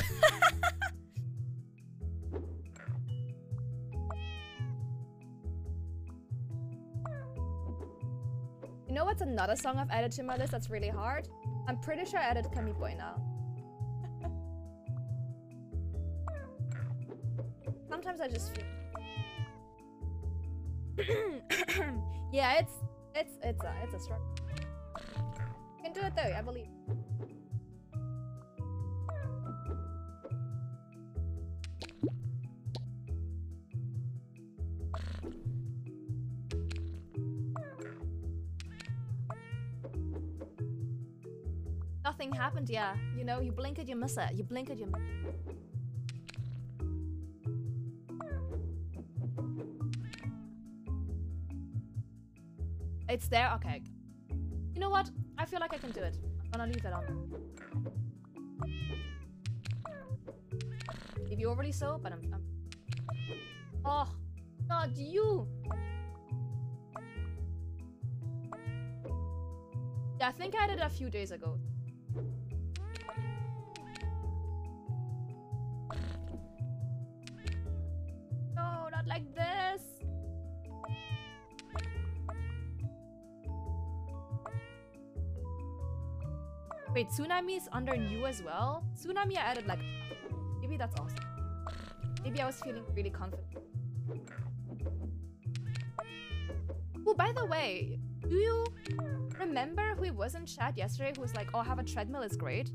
You know what's another song I've added to my list that's really hard? I'm pretty sure I added Camille Boy now. Sometimes I just feel... Yeah, it's a struggle. You can do it though, I believe. Nothing happened, yeah. You know, you blink it, you miss it. You blink it, you miss it. It's there? Okay. You know what? I feel like I can do it. I'm gonna leave it on. Maybe overly so, but I'm... Oh, not you! Yeah, I think I did it a few days ago. No, not like this! Wait, Tsunami is under new as well? Tsunami I added like... Maybe that's awesome. Maybe I was feeling really confident. Oh, by the way, do you remember who was in chat yesterday who was like, oh, have a treadmill is great?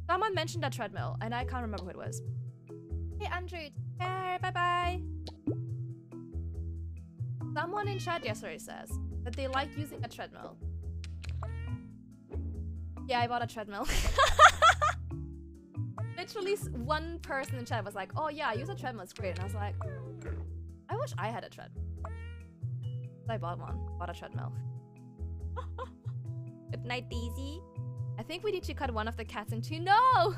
Someone mentioned a treadmill, and I can't remember who it was. Hey, Andrew. Hey, bye-bye. Someone in chat yesterday says that they like using a treadmill. Yeah, I bought a treadmill. Literally one person in chat was like, oh yeah, I use a treadmill, it's great. And I was like, I wish I had a treadmill. So I bought a treadmill. Good night, Daisy. I think we need to cut one of the cats in two. No!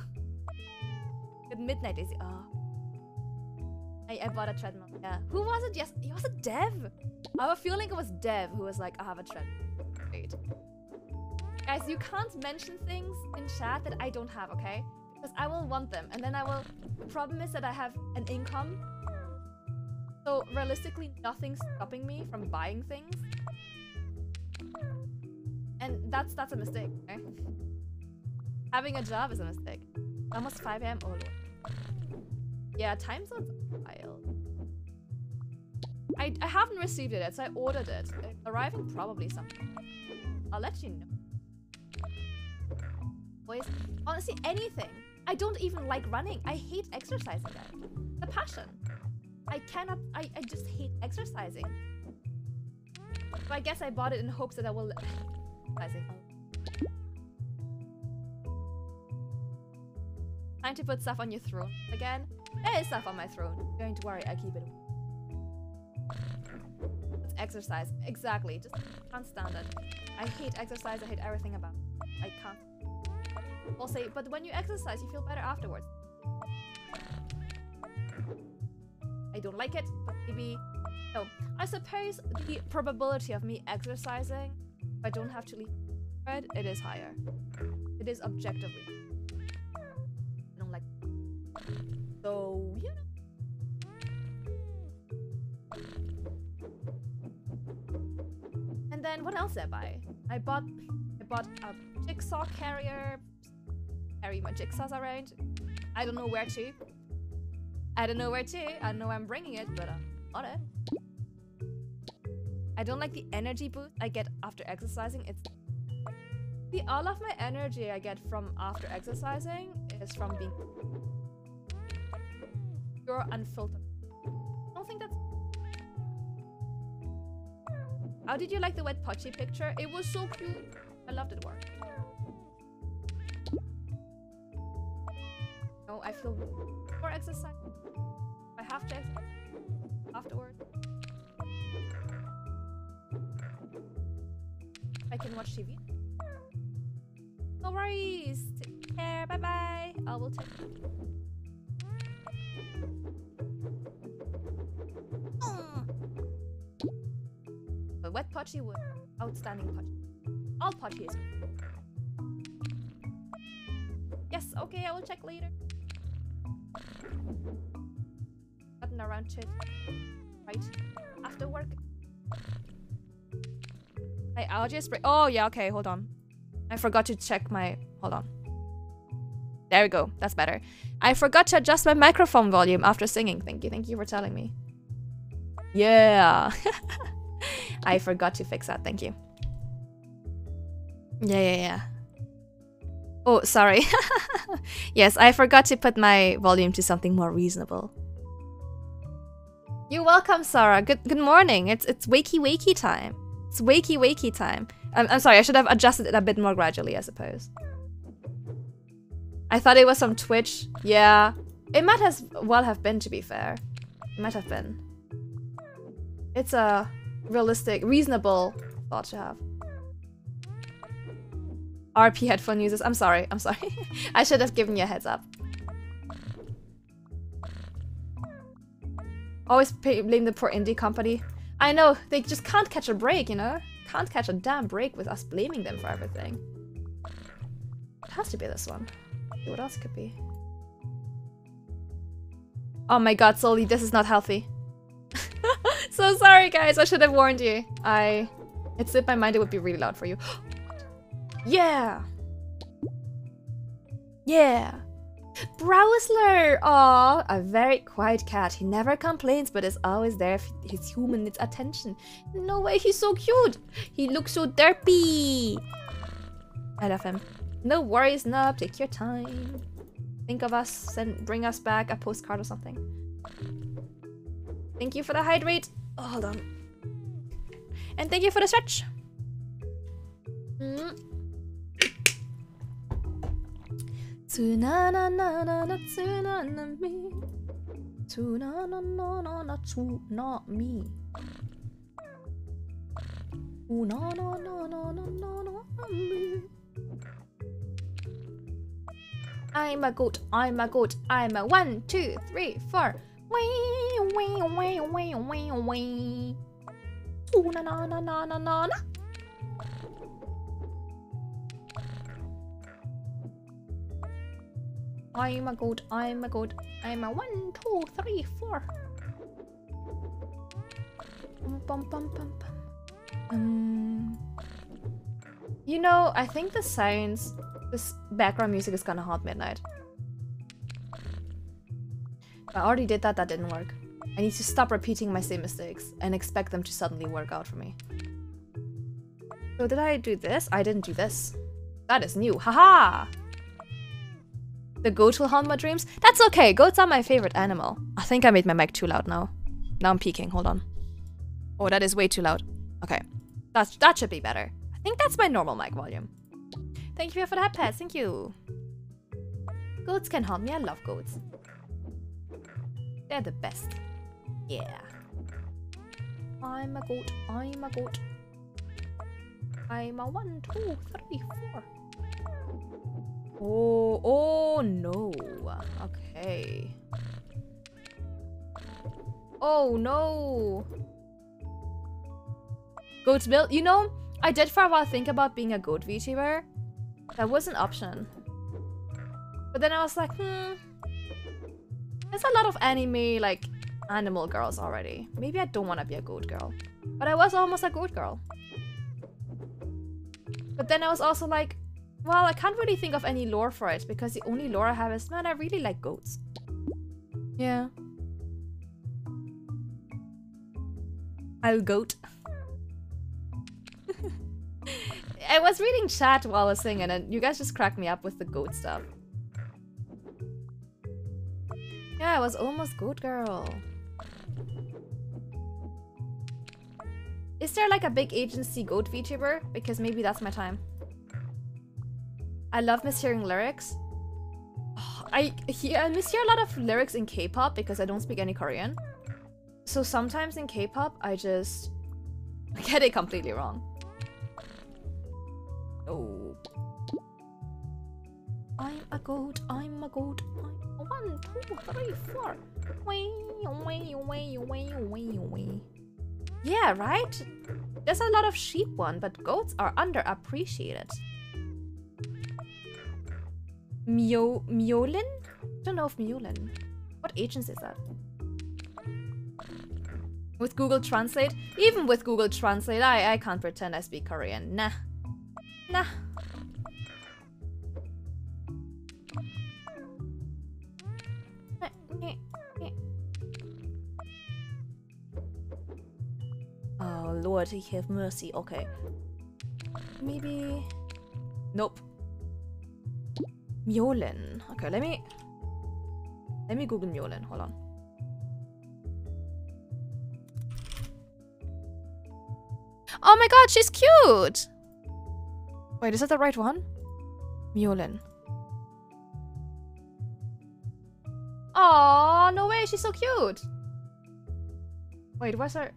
Good midnight, Daisy. Oh. I bought a treadmill. Yeah. Who was it? Yes, it was a Dev. I have a feeling it was Dev who was like, I have a treadmill. Great. Guys, you can't mention things in chat that I don't have, okay? Because I will want them, and then I will... The problem is that I have an income. So, realistically, nothing's stopping me from buying things. And that's a mistake, okay? Having a job is a mistake. Almost 5 AM? Oh, Lord. Yeah, time zone's wild. I haven't received it yet, so I ordered it. It's arriving probably sometime. I'll let you know. Boys, honestly, anything. I don't even like running. I hate exercising that. The passion. I just hate exercising. So I guess I bought it in hopes that I will... Time to put stuff on your throne again. There is stuff on my throne. Don't worry, I keep it. It's exercise. Exactly. Just can't stand it. I hate exercise. I hate everything about it. I can't. I'll say, but when you exercise, you feel better afterwards. I don't like it, but maybe... No. I suppose the probability of me exercising, if I don't have to leave bed, it is higher. It is objectively. I don't like it. So, you know. And then, what else did I buy? I bought a jigsaw carrier. Carry my jigsaws around. I don't know where to. I don't know where I'm bringing it, but on it. I don't like the energy boost I get after exercising. All of my energy I get from after exercising is from being pure unfiltered. I don't think that's... How did you like the wet Pochi picture? It was so cute. I loved it. Work. No, I feel more exercise. I have to exercise afterward. I can watch TV. No worries. Take care. Bye bye. I will take care. But wet Pochi was outstanding Pochi. All Pochi is good. Yes, okay, I will check later. Gotten around to it. Right. After work. My allergy spray. Oh, yeah, okay, hold on. I forgot to check my... Hold on. There we go. That's better. I forgot to adjust my microphone volume after singing. Thank you. Thank you for telling me. Yeah. I forgot to fix that. Thank you. Yeah. Oh, sorry. Yes, I forgot to put my volume to something more reasonable. You're welcome, Sarah. Good morning. It's wakey time. It's wakey time. I'm sorry, I should have adjusted it a bit more gradually, I suppose. I thought it was from Twitch. Yeah. It might as well have been, to be fair. It might have been. It's a realistic, reasonable thought to have. RP headphone users. I'm sorry. I should have given you a heads up. Always blame the poor indie company. I know, they just can't catch a break, you know? Can't catch a damn break with us blaming them for everything. It has to be this one. What else could be? Oh my god, Soli, this is not healthy. So sorry, guys. I should have warned you. It slipped my mind it would be really loud for you. Yeah! Yeah! Browsler! Aw, a very quiet cat. He never complains, but is always there if his human needs attention. No way, he's so cute! He looks so derpy! I love him. No worries, Nub. Take your time. Think of us, bring us back a postcard or something. Thank you for the hydrate. Oh, hold on. And thank you for the stretch. Tsunana, tsunami. Tsunana, tsunami. I'm a goat, I'm a goat, I'm a 1, 2, 3, 4. Wee, wee, wee, wee, wee, wee. Ooh, na na na na na na na. I'm a goat, I'm a goat, I'm a 1, 2, 3, 4. Bum, bum, bum, bum. You know, I think the sounds, this background music is gonna haunt midnight. I already did that, that didn't work. I need to stop repeating my same mistakes and expect them to suddenly work out for me. So did I do this? I didn't do this. That is new, haha! The goat will haunt my dreams? That's okay, goats are my favorite animal. I think I made my mic too loud now. Now I'm peaking, hold on. Oh, that is way too loud. Okay, that should be better. I think that's my normal mic volume. Thank you for that, pets, thank you. Goats can haunt me, I love goats. They're the best. Yeah. I'm a goat, I'm a goat. I'm a 1, 2, 3, 4. Oh no. Okay. Oh no. Goat's milk. You know, I did for a while think about being a goat VTuber. That was an option. But then I was like, there's a lot of anime, like, animal girls already. Maybe I don't want to be a goat girl. But I was almost a goat girl. But then I was also like, well, I can't really think of any lore for it, because the only lore I have is, man, I really like goats. Yeah. I'll goat. I was reading chat while I was singing, and you guys just cracked me up with the goat stuff. Yeah, I was almost goat girl. Is there like a big agency goat VTuber? Because maybe that's my time. I love mishearing lyrics. Oh, I mishear a lot of lyrics in K-pop because I don't speak any Korean. So sometimes in K-pop, I just get it completely wrong. Oh. I'm a goat, I'm a goat, I'm a 1, 2, 3, 4. Wee. Yeah, right? There's a lot of sheep one, but goats are underappreciated. Mjolin? Don't know if Mjolin. What agency is that? With Google Translate? Even with Google Translate, I can't pretend I speak Korean. Nah. Nah. Oh Lord, he have mercy. Okay. Maybe... Nope. Mjolin. Okay, let me Google Mjolin. Hold on. Oh my god, she's cute! Wait, is that the right one? Mjolin. Oh no way, she's so cute! Wait, where's her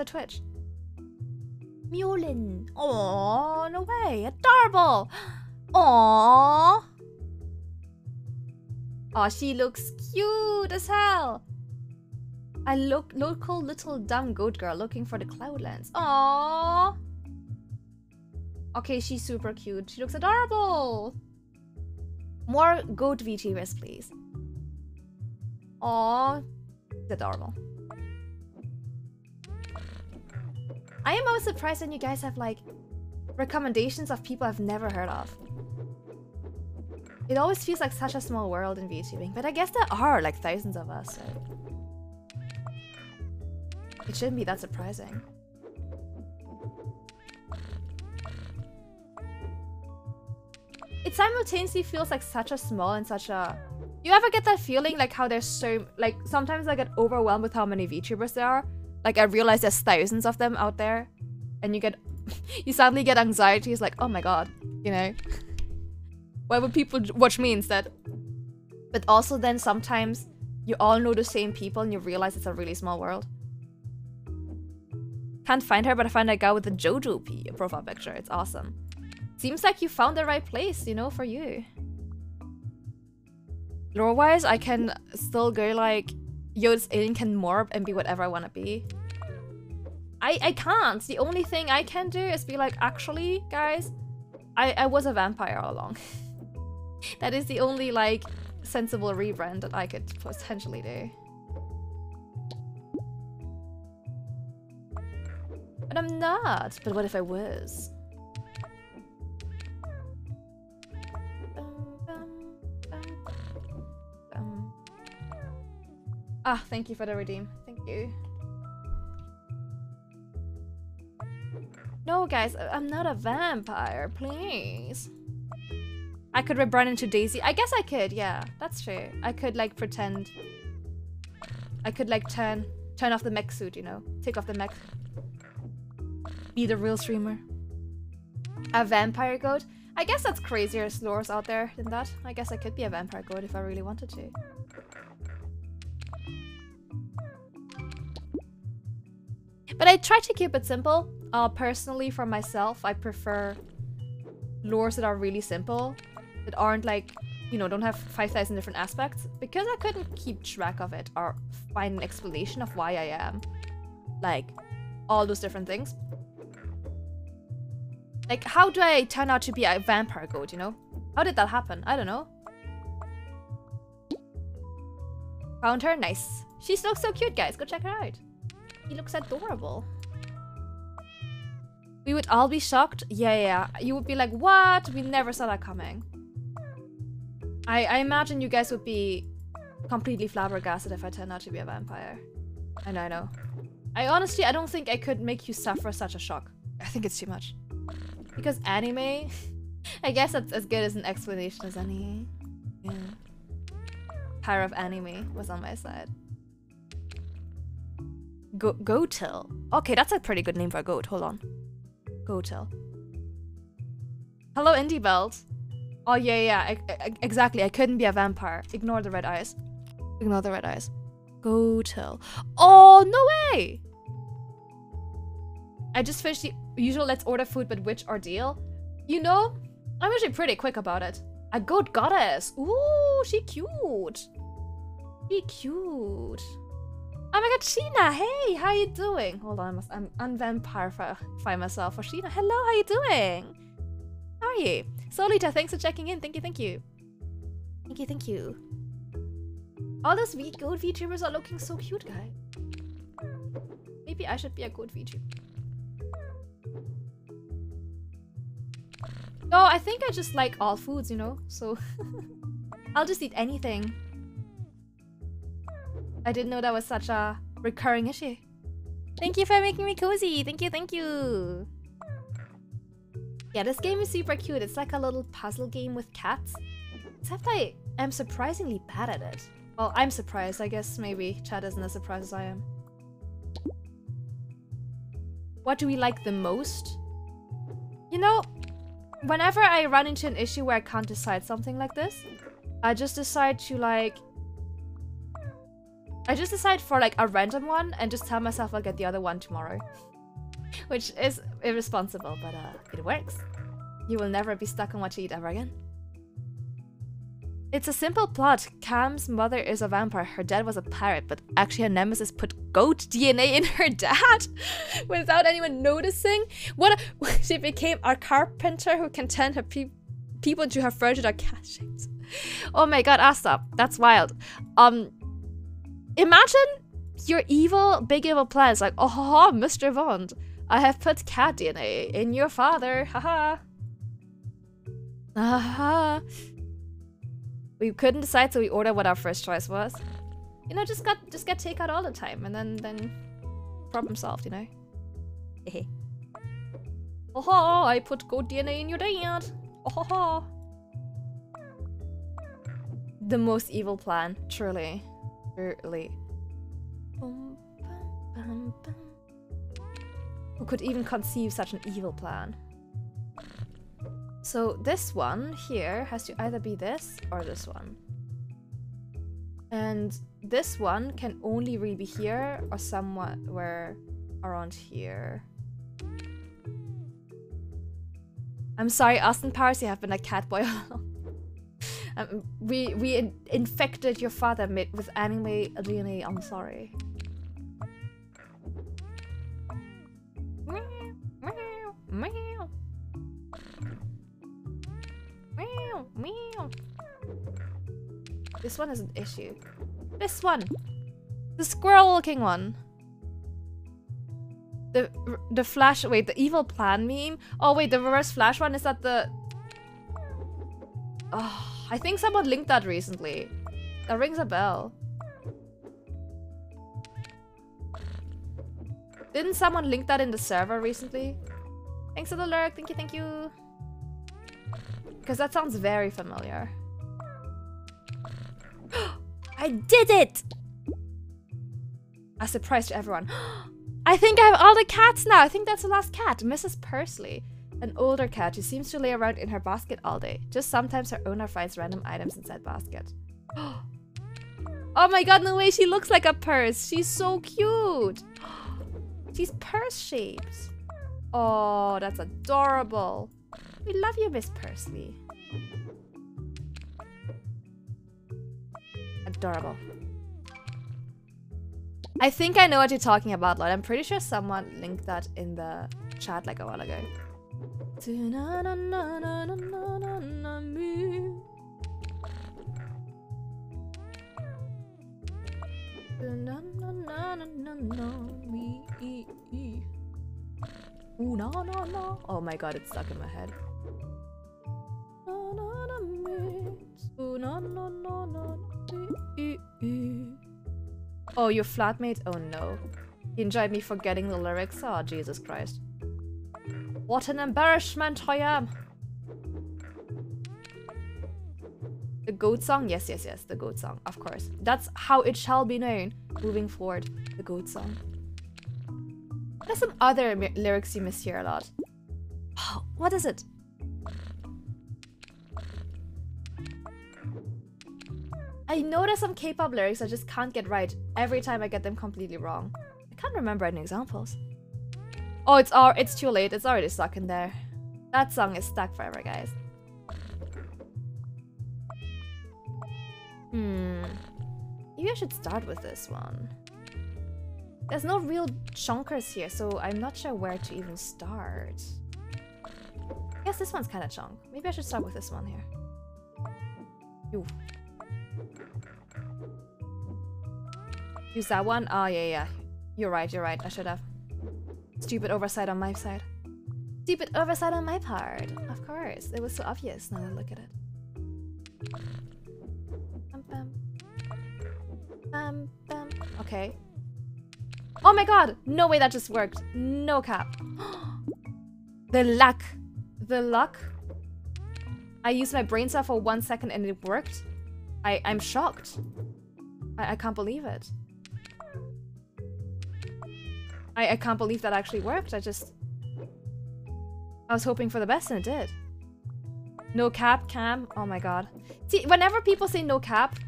Twitch? Mjolin. Oh no way, adorable! Aww. Oh, she looks cute as hell. I local little dumb goat girl looking for the Cloudlands. Aww. Okay, she's super cute. She looks adorable. More goat VTubers, please. Aww. It's adorable. I am always surprised when you guys have like recommendations of people I've never heard of. It always feels like such a small world in VTubing, but I guess there are like thousands of us, so it shouldn't be that surprising. It simultaneously feels like such a small and such a... You ever get that feeling like how there's so... Like sometimes I get overwhelmed with how many VTubers there are. Like I realize there's thousands of them out there. And you get... you suddenly get anxiety. It's like, oh my god, you know? Why would people watch me instead? But also then sometimes you all know the same people and you realize it's a really small world. Can't find her, but I found a guy with a JoJo P profile picture. It's awesome. Seems like you found the right place, you know, for you. Lore-wise, I can still go like, yo, this alien can morph and be whatever I want to be. I can't. The only thing I can do is be like, actually, guys, I was a vampire all along. That is the only, like, sensible rebrand that I could potentially do. But I'm not. But what if I was? Ah, thank you for the redeem. Thank you. No, guys, I'm not a vampire, please. I could rebrand into Daisy. I guess I could, yeah. That's true. I could, like, pretend. I could, like, turn off the mech suit, you know? Take off the mech. Be the real streamer. A vampire goat? I guess that's crazier lores out there than that. I guess I could be a vampire goat if I really wanted to. But I try to keep it simple. Personally, for myself, I prefer lores that are really simple. That aren't like, you know, don't have 5,000 different aspects. Because I couldn't keep track of it or find an explanation of why I am. Like, all those different things. Like, how do I turn out to be a vampire goat, you know? How did that happen? I don't know. Found her? Nice. She looks so cute, guys. Go check her out. He looks adorable. We would all be shocked. Yeah. You would be like, what? We never saw that coming. I imagine you guys would be completely flabbergasted if I turned out to be a vampire. I know. I honestly, I don't think I could make you suffer such a shock. I think it's too much. Because anime, I guess that's as good as an explanation as any. Yeah. Power of anime was on my side. Goatil. Okay, that's a pretty good name for a goat. Hold on. Goatil. Hello, Indie Belt. Oh, yeah. Exactly. I couldn't be a vampire. Ignore the red eyes. Ignore the red eyes. Goatil. Oh, no way! I just finished the usual let's order food but which ordeal. You know, I'm actually pretty quick about it. A goat goddess. Ooh, she cute. She cute. Oh my god, Sheena, hey, how you doing? Hold on, I'm unvampirify myself for Sheena. Hello, how you doing? How are you? Solita, thanks for checking in. Thank you. Thank you. All those goat VTubers are looking so cute, guys. Maybe I should be a goat VTuber. No, I think I just like all foods, you know? So, I'll just eat anything. I didn't know that was such a recurring issue. Thank you for making me cozy. Thank you. Yeah, this game is super cute. It's like a little puzzle game with cats. Except I am surprisingly bad at it. Well, I'm surprised. I guess maybe chat isn't as surprised as I am. What do we like the most? You know, whenever I run into an issue where I can't decide something like this, I just decide to like... I just decide for like a random one and just tell myself I'll get the other one tomorrow. Which is irresponsible, but it works. You will never be stuck on what you eat ever again. It's a simple plot. Cam's mother is a vampire. Her dad was a pirate, but actually her nemesis put goat DNA in her dad without anyone noticing. She became a carpenter who can turn her people into her furniture cat shapes. Oh my god, Asta, that's wild. Imagine your big evil plans like, oh, Mr. Bond, I have put cat DNA in your father, haha. We couldn't decide, so we ordered what our first choice was. You know, just get takeout all the time, and then problem solved, you know. Hehe. Oh, I put goat DNA in your dad. Oh, the most evil plan, truly. Who could even conceive such an evil plan? So this one here has to either be this or this one. And this one can only really be here or somewhere around here. I'm sorry, Austin Powers, you have been a cat boy all along. We infected your father with anime DNA, I'm sorry. Meow. Meow, meow. This one is an issue. This one! The squirrel-looking one. The Flash... Wait, the evil plan meme? Oh, wait, the reverse Flash one? Is that the... Oh, I think someone linked that recently. That rings a bell. Didn't someone link that in the server recently? Thanks for the lurk. Thank you, thank you. Because that sounds very familiar. I did it! A surprise to everyone. I think I have all the cats now. I think that's the last cat. Mrs. Pursley. An older cat who seems to lay around in her basket all day. Just sometimes her owner finds random items inside basket. Oh my god, no way. She looks like a purse. She's so cute. She's purse-shaped. Oh, that's adorable. We love you, Miss Pursley. Adorable. I think I know what you're talking about, Lloyd. I'm pretty sure someone linked that in the chat like a while ago. Ooh, no, no, no. Oh my god, it's stuck in my head. Oh, your flatmate? Oh no. He enjoyed me forgetting the lyrics. Oh, Jesus Christ. What an embarrassment I am. The goat song? Yes, yes, yes. The goat song. Of course. That's how it shall be known. Moving forward. The goat song. There's some other lyrics you mishear a lot. Oh, what is it? I know there's some K-pop lyrics I just can't get right every time I get them completely wrong. I can't remember any examples. Oh, it's too late. It's already stuck in there. That song is stuck forever, guys. Maybe I should start with this one. There's no real chunkers here, so I'm not sure where to even start. I guess this one's kind of chunk. Maybe I should start with this one here. Ooh. Use that one? Oh, yeah, yeah. You're right, you're right. I should have. Stupid oversight on my side. Stupid oversight on my part. Of course. It was so obvious now that I look at it. Bam, bam. Bam, bam. Okay. Oh my god! No way that just worked. No cap. The luck. The luck. I used my brain cell for 1 second and it worked. I'm shocked. I can't believe it. I can't believe that actually worked. I was hoping for the best and it did. No cap, cam. Oh my god. See, whenever people say no cap,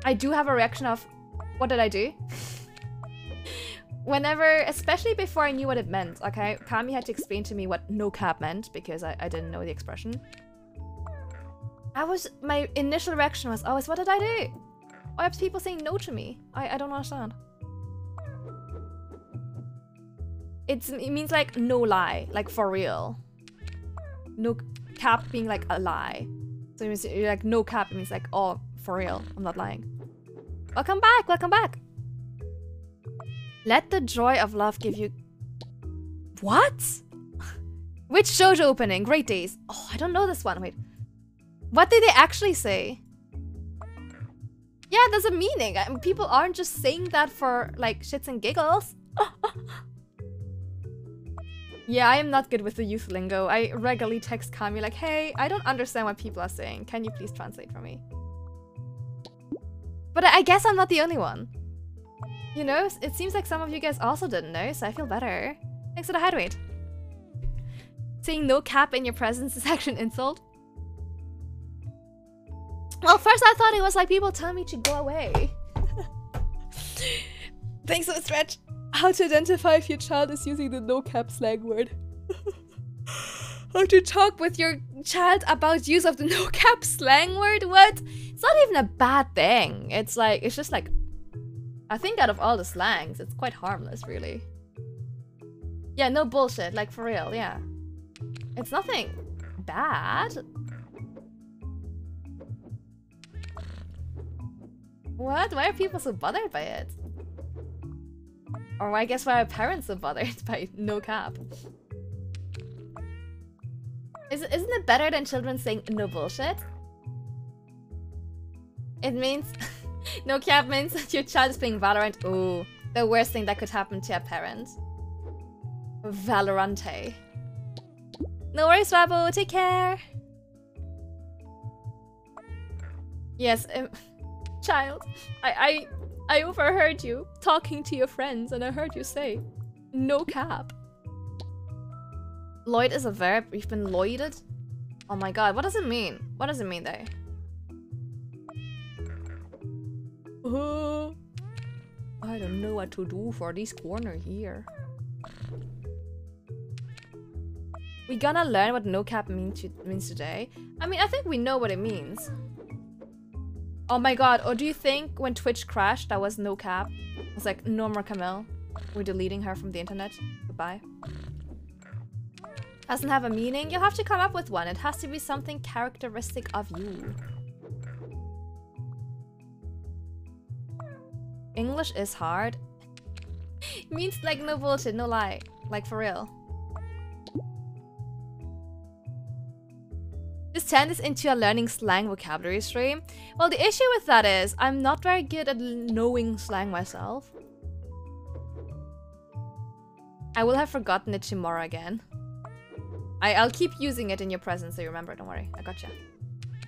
I do have a reaction of, what did I do? Whenever, especially before I knew what it meant, okay? Kami had to explain to me what no cap meant because I didn't know the expression. My initial reaction was always, what did I do? Why are people saying no to me? I don't understand. It means like no lie, like for real. No cap being like a lie. So it means you're like no cap, it means like, oh, for real, I'm not lying. Welcome back, welcome back. Let the joy of love give you... What? Which shoujo opening? Great Days. Oh, I don't know this one. Wait. What did they actually say? Yeah, there's a meaning. I mean, people aren't just saying that for, like, shits and giggles. Yeah, I am not good with the youth lingo. I regularly text Kami like, hey, I don't understand what people are saying. Can you please translate for me? But I guess I'm not the only one. You know, it seems like some of you guys also didn't know, so I feel better. Thanks for the hydrate. Saying no cap in your presence is actually an insult. Well, first I thought it was like people telling me to go away. Thanks for the stretch. How to identify if your child is using the no cap slang word. How to talk with your child about use of the no cap slang word? What? It's not even a bad thing. It's like, it's just like, I think out of all the slangs, it's quite harmless, really. Yeah, no bullshit, like for real, yeah. It's nothing bad. What? Why are people so bothered by it? Or I guess why are parents so bothered by no cap? Isn't it better than children saying no bullshit? It means... no cap means that your child is playing Valorant. Ooh, the worst thing that could happen to a parent. Valorante. No worries, Wabo. Take care. Yes, child. I overheard you talking to your friends and I heard you say no cap. Lloyd is a verb. You've been Lloyded? Oh my god, what does it mean? What does it mean though? I don't know what to do for this corner here. We gonna learn what no cap means today. I mean, I think we know what it means. Oh my god, or do you think when Twitch crashed that was no cap? It was like, no more Camille. We're deleting her from the internet. Goodbye. Doesn't have a meaning? You'll have to come up with one. It has to be something characteristic of you. English is hard. It means like no bullshit, no lie. Like for real. Just turn this into a learning slang vocabulary stream. Well, the issue with that is I'm not very good at knowing slang myself. I will have forgotten it tomorrow again. I'll keep using it in your presence so you remember. Don't worry. I gotcha.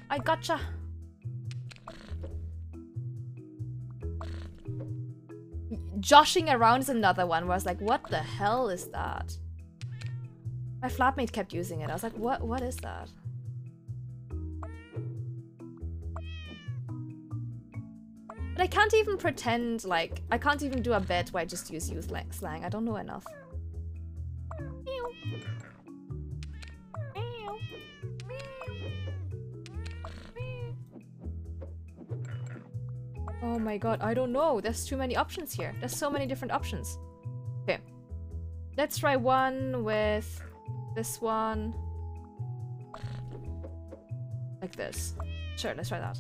I gotcha. Joshing around is another one where I was like, what the hell is that? My flatmate kept using it. I was like, what is that? But I can't even pretend, like, I can't even do a bit where I just use slang. I don't know enough. Oh my god, I don't know. There's too many options here. There's so many different options. Okay. Let's try one with this one. Like this. Sure, let's try that.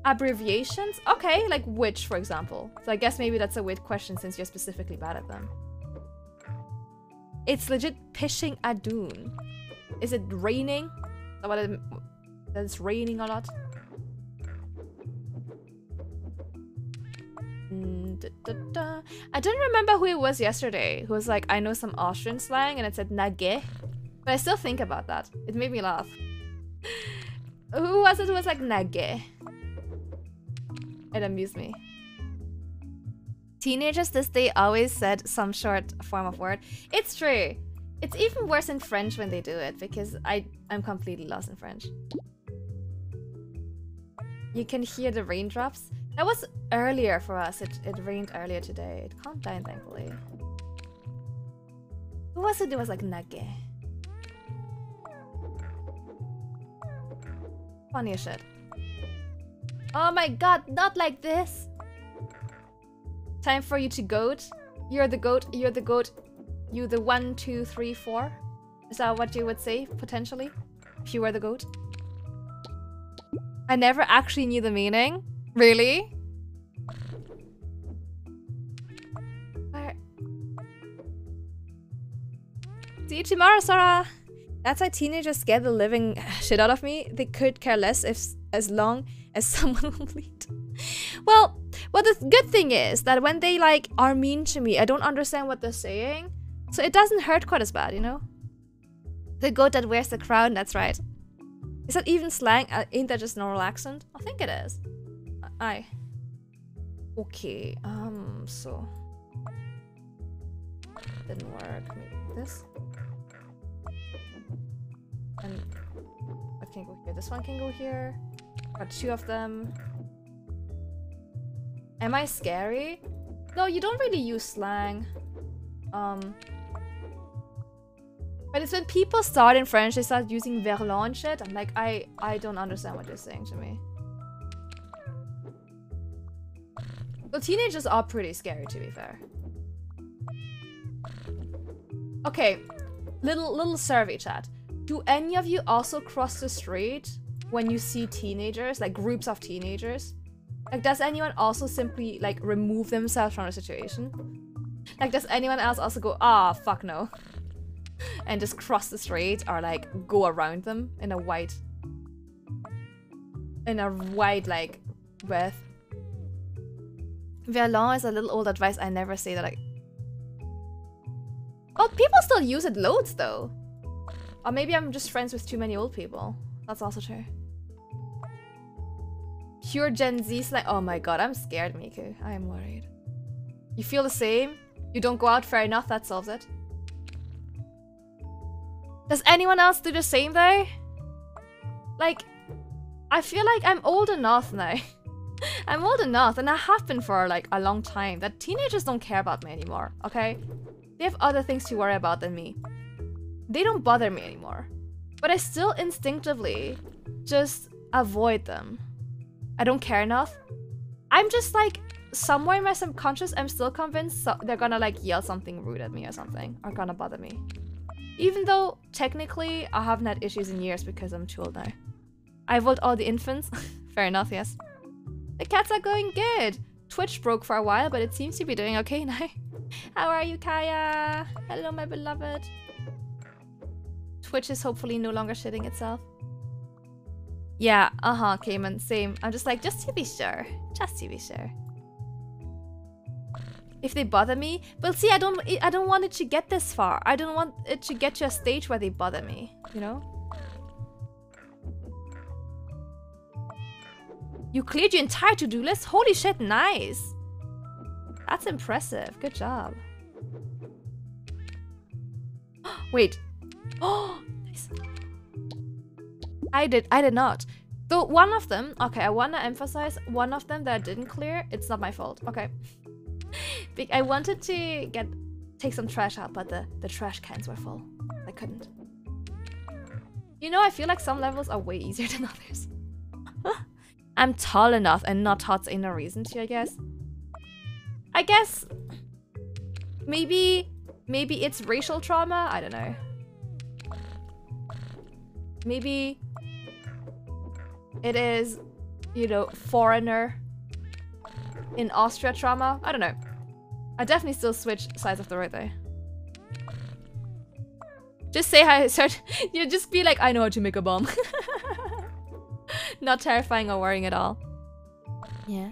Abbreviations? Okay, like which, for example? So I guess maybe that's a weird question since you're specifically bad at them. It's legit pishing a dune. Is it raining? Is that what it's raining a lot? I don't remember who it was yesterday who was like, I know some Austrian slang and it said nage. But I still think about that. It made me laugh. Who was it who was like nage? It amused me. Teenagers this day always said some short form of word. It's true. It's even worse in French when they do it because I'm completely lost in French. You can hear the raindrops. That was earlier for us. It rained earlier today. It calmed down, thankfully. Who was it? It was like nage. Funny as shit. Oh my god, not like this. Time for you to goat. You're the goat. You're the goat. You the 1, 2, 3, 4. Is that what you would say, potentially? If you were the goat? I never actually knew the meaning. Really? Where? See you tomorrow, Sarah! That's why teenagers scare the living shit out of me. They could care less as long as someone will lead. Well, the good thing is that when they like are mean to me, I don't understand what they're saying. So it doesn't hurt quite as bad, you know? The goat that wears the crown, that's right. Is that even slang? Ain't that just normal accent? I think it is. Aye. Okay, so... Didn't work. Maybe this? And what can go here? This one can go here. Got 2 of them. Am I scary? No, you don't really use slang. But it's when people start in French, they start using verlan and shit. I'm like, I don't understand what you're saying to me. Well, teenagers are pretty scary, to be fair. Okay, little survey chat. Do any of you also cross the street when you see teenagers, like groups of teenagers? Like, does anyone also simply, like, remove themselves from the situation? Like, does anyone else also go, ah, fuck no, and just cross the street or, like, go around them in a wide, like, breath? Verlan is a little old advice. I never say that. Well, people still use it loads, though. Or maybe I'm just friends with too many old people. That's also true. Pure Gen Z slang. Oh my god, I'm scared, Miku. I am worried. You feel the same? You don't go out, fair enough, that solves it. Does anyone else do the same, though? Like, I feel like I'm old enough now. I'm old enough, and I have been for, like, a long time, that teenagers don't care about me anymore, okay? They have other things to worry about than me. They don't bother me anymore. But I still instinctively just avoid them. I don't care enough. I'm just, like, somewhere in my subconscious, I'm still convinced they're gonna, like, yell something rude at me or something, or gonna bother me. Even though, technically, I haven't had issues in years because I'm too old now. I avoid all the infants. Fair enough, yes. The cats are going good. Twitch broke for a while, but it seems to be doing okay now. How are you, Kaya? Hello, my beloved. Twitch is hopefully no longer shitting itself. Yeah, Cayman, same. I'm just like, just to be sure. Just to be sure. If they bother me, well, see, I don't want it to get this far. I don't want it to get to a stage where they bother me, you know? You cleared your entire to-do list? Holy shit, nice. That's impressive. Good job. Wait. Oh, nice. I did not. Though one of them, okay, I want to emphasize, one of them that I didn't clear, it's not my fault. Okay. I wanted to take some trash out, but the trash cans were full. I couldn't. You know, I feel like some levels are way easier than others. I'm tall enough and not hot ain't no reason to, I guess. I guess maybe it's racial trauma, I don't know. Maybe it is, you know, foreigner in Austria trauma. I don't know. I definitely still switch sides of the road though. Just say hi, you just be like, I know how to make a bomb. Not terrifying or worrying at all. Yeah.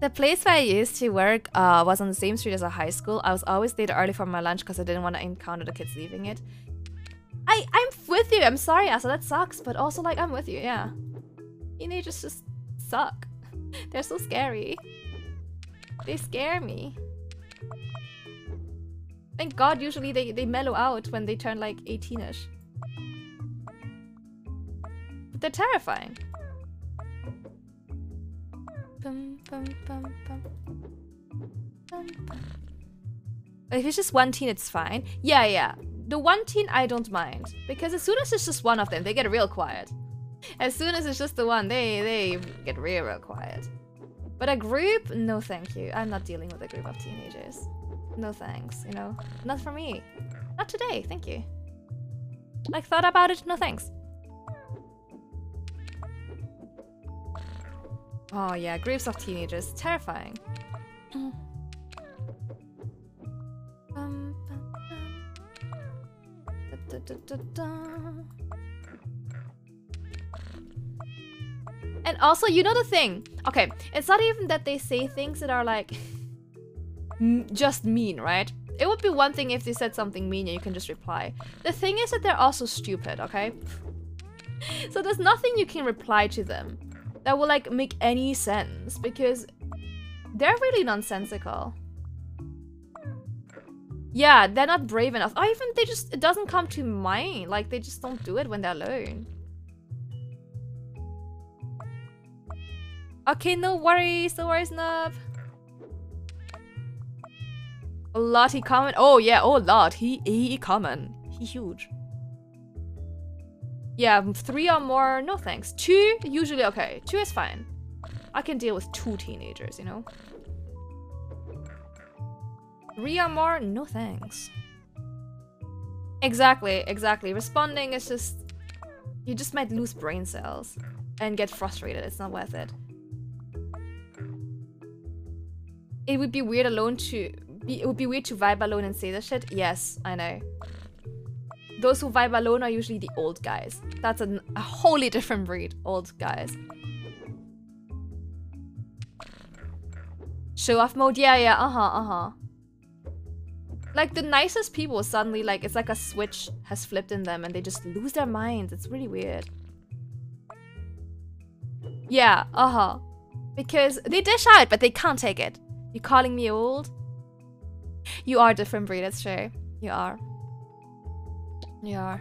The place where I used to work was on the same street as a high school. I was always late early for my lunch because I didn't want to encounter the kids leaving it. I'm with you. I'm sorry, Asa. That sucks. But also, like, I'm with you. Yeah. Teenagers just suck. They're so scary. They scare me. Thank God usually they mellow out when they turn, like, 18-ish. But they're terrifying. Bum, bum, bum, bum. Bum, bum. If it's just one teen, it's fine. Yeah. The one teen, I don't mind. Because as soon as it's just one of them, they get real quiet. As soon as it's just the one, they get real quiet. But a group? No thank you. I'm not dealing with a group of teenagers. No thanks, you know? Not for me. Not today, thank you. Like, thought about it? No thanks. Oh yeah, groups of teenagers. Terrifying. And also, you know the thing. Okay, it's not even that they say things that are like just mean, right? It would be one thing if they said something mean and you can just reply. The thing is that they're also stupid, okay? So there's nothing you can reply to them that will like make any sense because they're really nonsensical. Yeah, they're not brave enough. Or even they just, it doesn't come to mind. Like, they just don't do it when they're alone. Okay, no worries, Nub. A lot he common. Oh yeah, oh lot. He common. He huge. Yeah, 3 or more, no thanks. 2, usually okay. 2 is fine. I can deal with 2 teenagers, you know? 3 or more, no thanks. Exactly, exactly. Responding is just... You just might lose brain cells and get frustrated. It's not worth it. It would be weird alone to... It would be weird to vibe alone and say this shit. Yes, I know. Those who vibe alone are usually the old guys. That's a wholly different breed. Old guys. Show off mode. Yeah. Like the nicest people suddenly, like, it's like a switch has flipped in them and they just lose their minds. It's really weird. Yeah, because they dish out, but they can't take it. You calling me old? You are a different breed, it's true. You are. You are.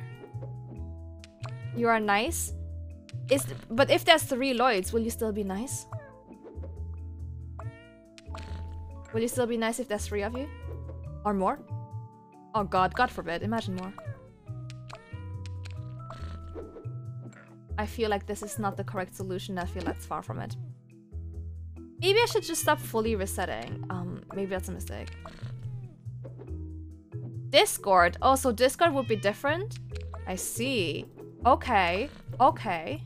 You are nice. But if there's 3 Lloyds, will you still be nice? Will you still be nice if there's 3 of you? Or more? Oh god, God forbid, imagine more. I feel like this is not the correct solution. I feel that's far from it. Maybe I should just stop fully resetting. Maybe that's a mistake. Discord. Oh, so Discord would be different? I see. Okay. Okay.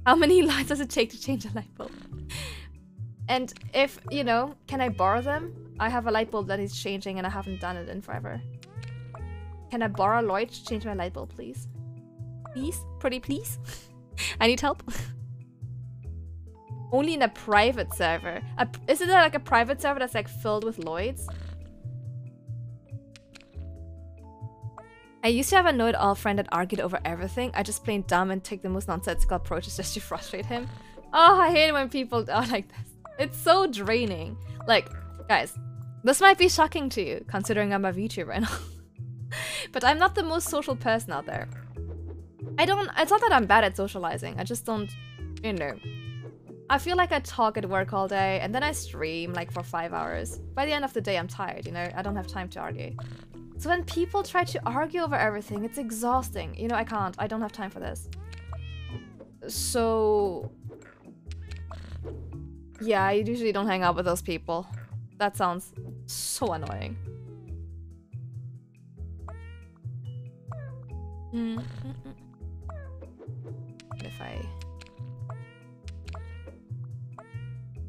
How many lights does it take to change a light bulb? And if, you know, can I borrow them? I have a light bulb that is changing and I haven't done it in forever. Can I borrow Lloyd to change my light bulb, please? Please? Pretty please? I need help. Only in a private server. Is it like a private server that's like filled with Lloyds? I used to have a know-it-all friend that argued over everything. I just plain dumb and take the most nonsensical approaches just to frustrate him. Oh, I hate it when people are like this. It's so draining. Like, guys, this might be shocking to you, considering I'm a VTuber and all. But I'm not the most social person out there. It's not that I'm bad at socializing. I just don't, you know. I feel like I talk at work all day and then I stream like for 5 hours. By the end of the day, I'm tired, you know? I don't have time to argue. So when people try to argue over everything, it's exhausting. You know, I can't. I don't have time for this. So... yeah, I usually don't hang out with those people. That sounds so annoying.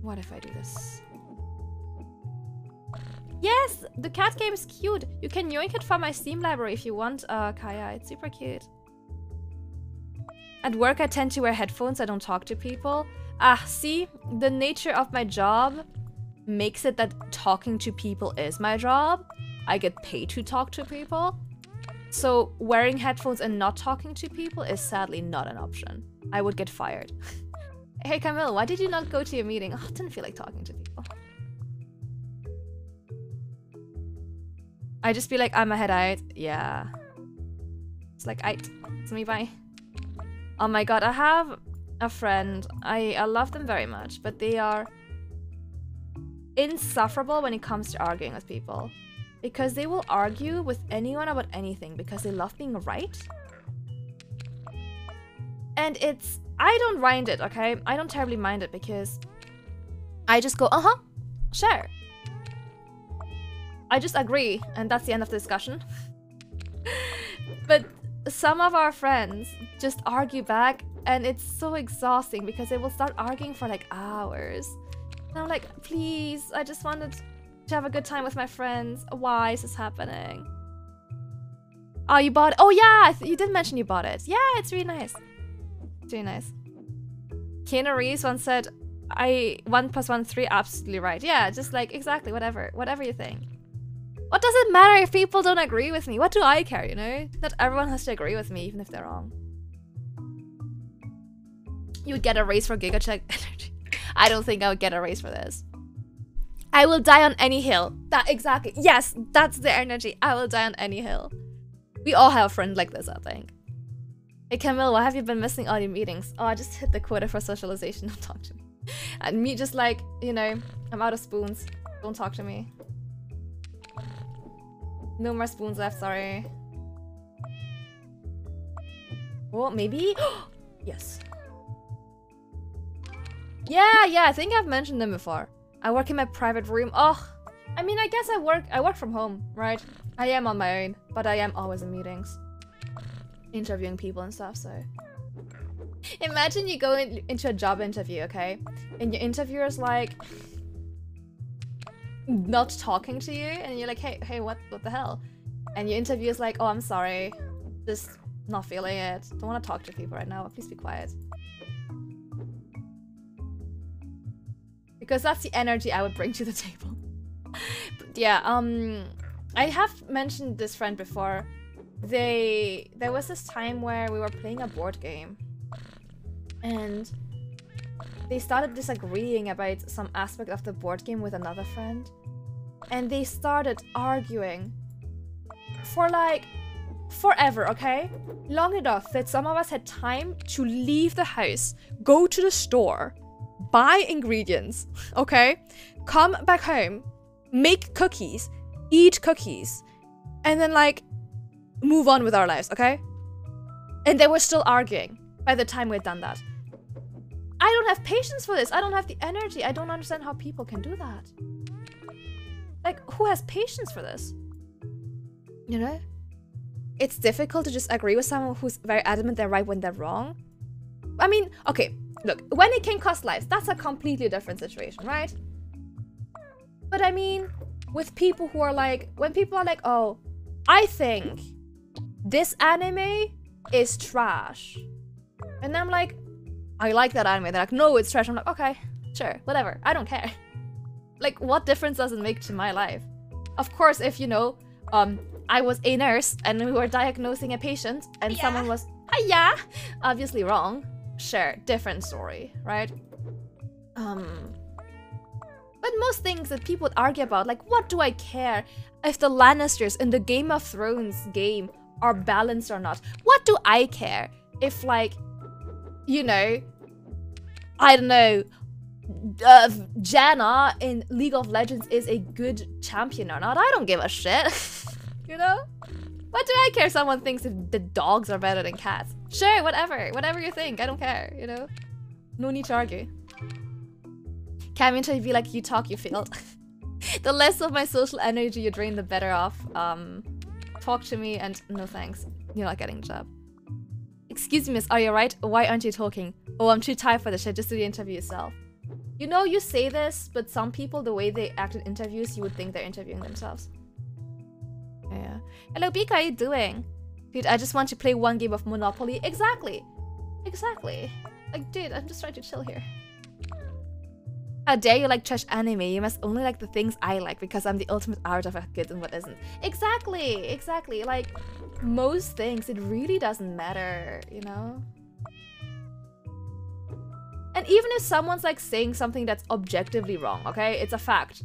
What if I do this? Yes! The cat game is cute! You can yoink it from my Steam library if you want, Kaya. It's super cute. At work, I tend to wear headphones. I don't talk to people. Ah, see? The nature of my job makes it that talking to people is my job. I get paid to talk to people. So wearing headphones and not talking to people is sadly not an option. I would get fired. Hey Camille, why did you not go to your meeting? Oh, I didn't feel like talking to people. I just be like, I'm a head out. Yeah. It's like, it's me, bye. Oh my god, I have a friend. I love them very much, but they are insufferable when it comes to arguing with people. Because they will argue with anyone about anything because they love being right. And I don't mind it, okay? I don't terribly mind it because I just go, sure. I just agree, and that's the end of the discussion. But some of our friends just argue back, and it's so exhausting because they will start arguing for like hours. And I'm like, please, I just wanted to have a good time with my friends. Why is this happening? Oh, you bought it? Oh yeah, you did mention you bought it. Yeah, it's really nice. It's really nice. Keanu Reeves once said, 1 + 1 3, absolutely right. Yeah, just like, exactly, whatever you think. What does it matter if people don't agree with me? What do I care, you know? Not everyone has to agree with me, even if they're wrong. You would get a raise for gigacheck energy. I don't think I would get a raise for this. I will die on any hill. That exactly. Yes, that's the energy. I will die on any hill. We all have a friend like this, I think. Hey Camille, why have you been missing all your meetings? Oh, I just hit the quota for socialization. Don't talk to me. And me just like, you know, I'm out of spoons. Don't talk to me. No more spoons left, sorry. Oh, maybe? Yes. Yeah, I think I've mentioned them before. I work in my private room. Oh, I mean, I guess I work from home, right? I am on my own, but I am always in meetings. Interviewing people and stuff, so. Imagine you go into a job interview, okay? And your interviewer's like not talking to you, and you're like, hey, what the hell? And your interviewer's like, oh, I'm sorry, just not feeling it. Don't want to talk to people right now. Please be quiet. Because that's the energy I would bring to the table. But yeah, I have mentioned this friend before. There was this time where we were playing a board game, and they started disagreeing about some aspect of the board game with another friend, and they started arguing for like forever, okay? Long enough that some of us had time to leave the house, go to the store, buy ingredients, okay? Come back home, make cookies, eat cookies, and then like move on with our lives, okay? And they were still arguing by the time we'd done that. I don't have patience for this. I don't have the energy. I don't understand how people can do that. Like, who has patience for this? You know? It's difficult to just agree with someone who's very adamant they're right when they're wrong. I mean, okay, look, when it can cost lives, that's a completely different situation, right? But I mean, with people who are like, when people are like, oh, I think this anime is trash. And I'm like, I like that anime. They're like, no, it's trash. I'm like, okay, sure, whatever. I don't care. Like, what difference does it make to my life? Of course, if, you know, I was a nurse and we were diagnosing a patient and someone was, yeah, obviously wrong. Sure, different story, right? But most things that people would argue about, like, what do I care if the Lannisters in the Game of Thrones game are balanced or not? What do I care if, like, you know, I don't know, Janna in League of Legends is a good champion or not? I don't give a shit. You know? What do I care if someone thinks if the dogs are better than cats? Sure, whatever you think, I don't care, you know? No need to argue. Cammy until you be like, you talk, you failed. The less of my social energy you drain, the better off. Talk to me and no thanks. You're not getting a job. Excuse me, miss, are you right? Why aren't you talking? Oh, I'm too tired for this shit, just do the interview yourself. You know, you say this, but some people, the way they act in interviews, you would think they're interviewing themselves. Yeah. Hello, Bika, how are you doing? Dude, I just want to play one game of Monopoly. Exactly. Exactly. Like, dude, I'm just trying to chill here. How dare you like trash anime? You must only like the things I like because I'm the ultimate art of what good and what isn't. Exactly, exactly. Like, most things, it really doesn't matter, you know? And even if someone's like saying something that's objectively wrong, okay? It's a fact.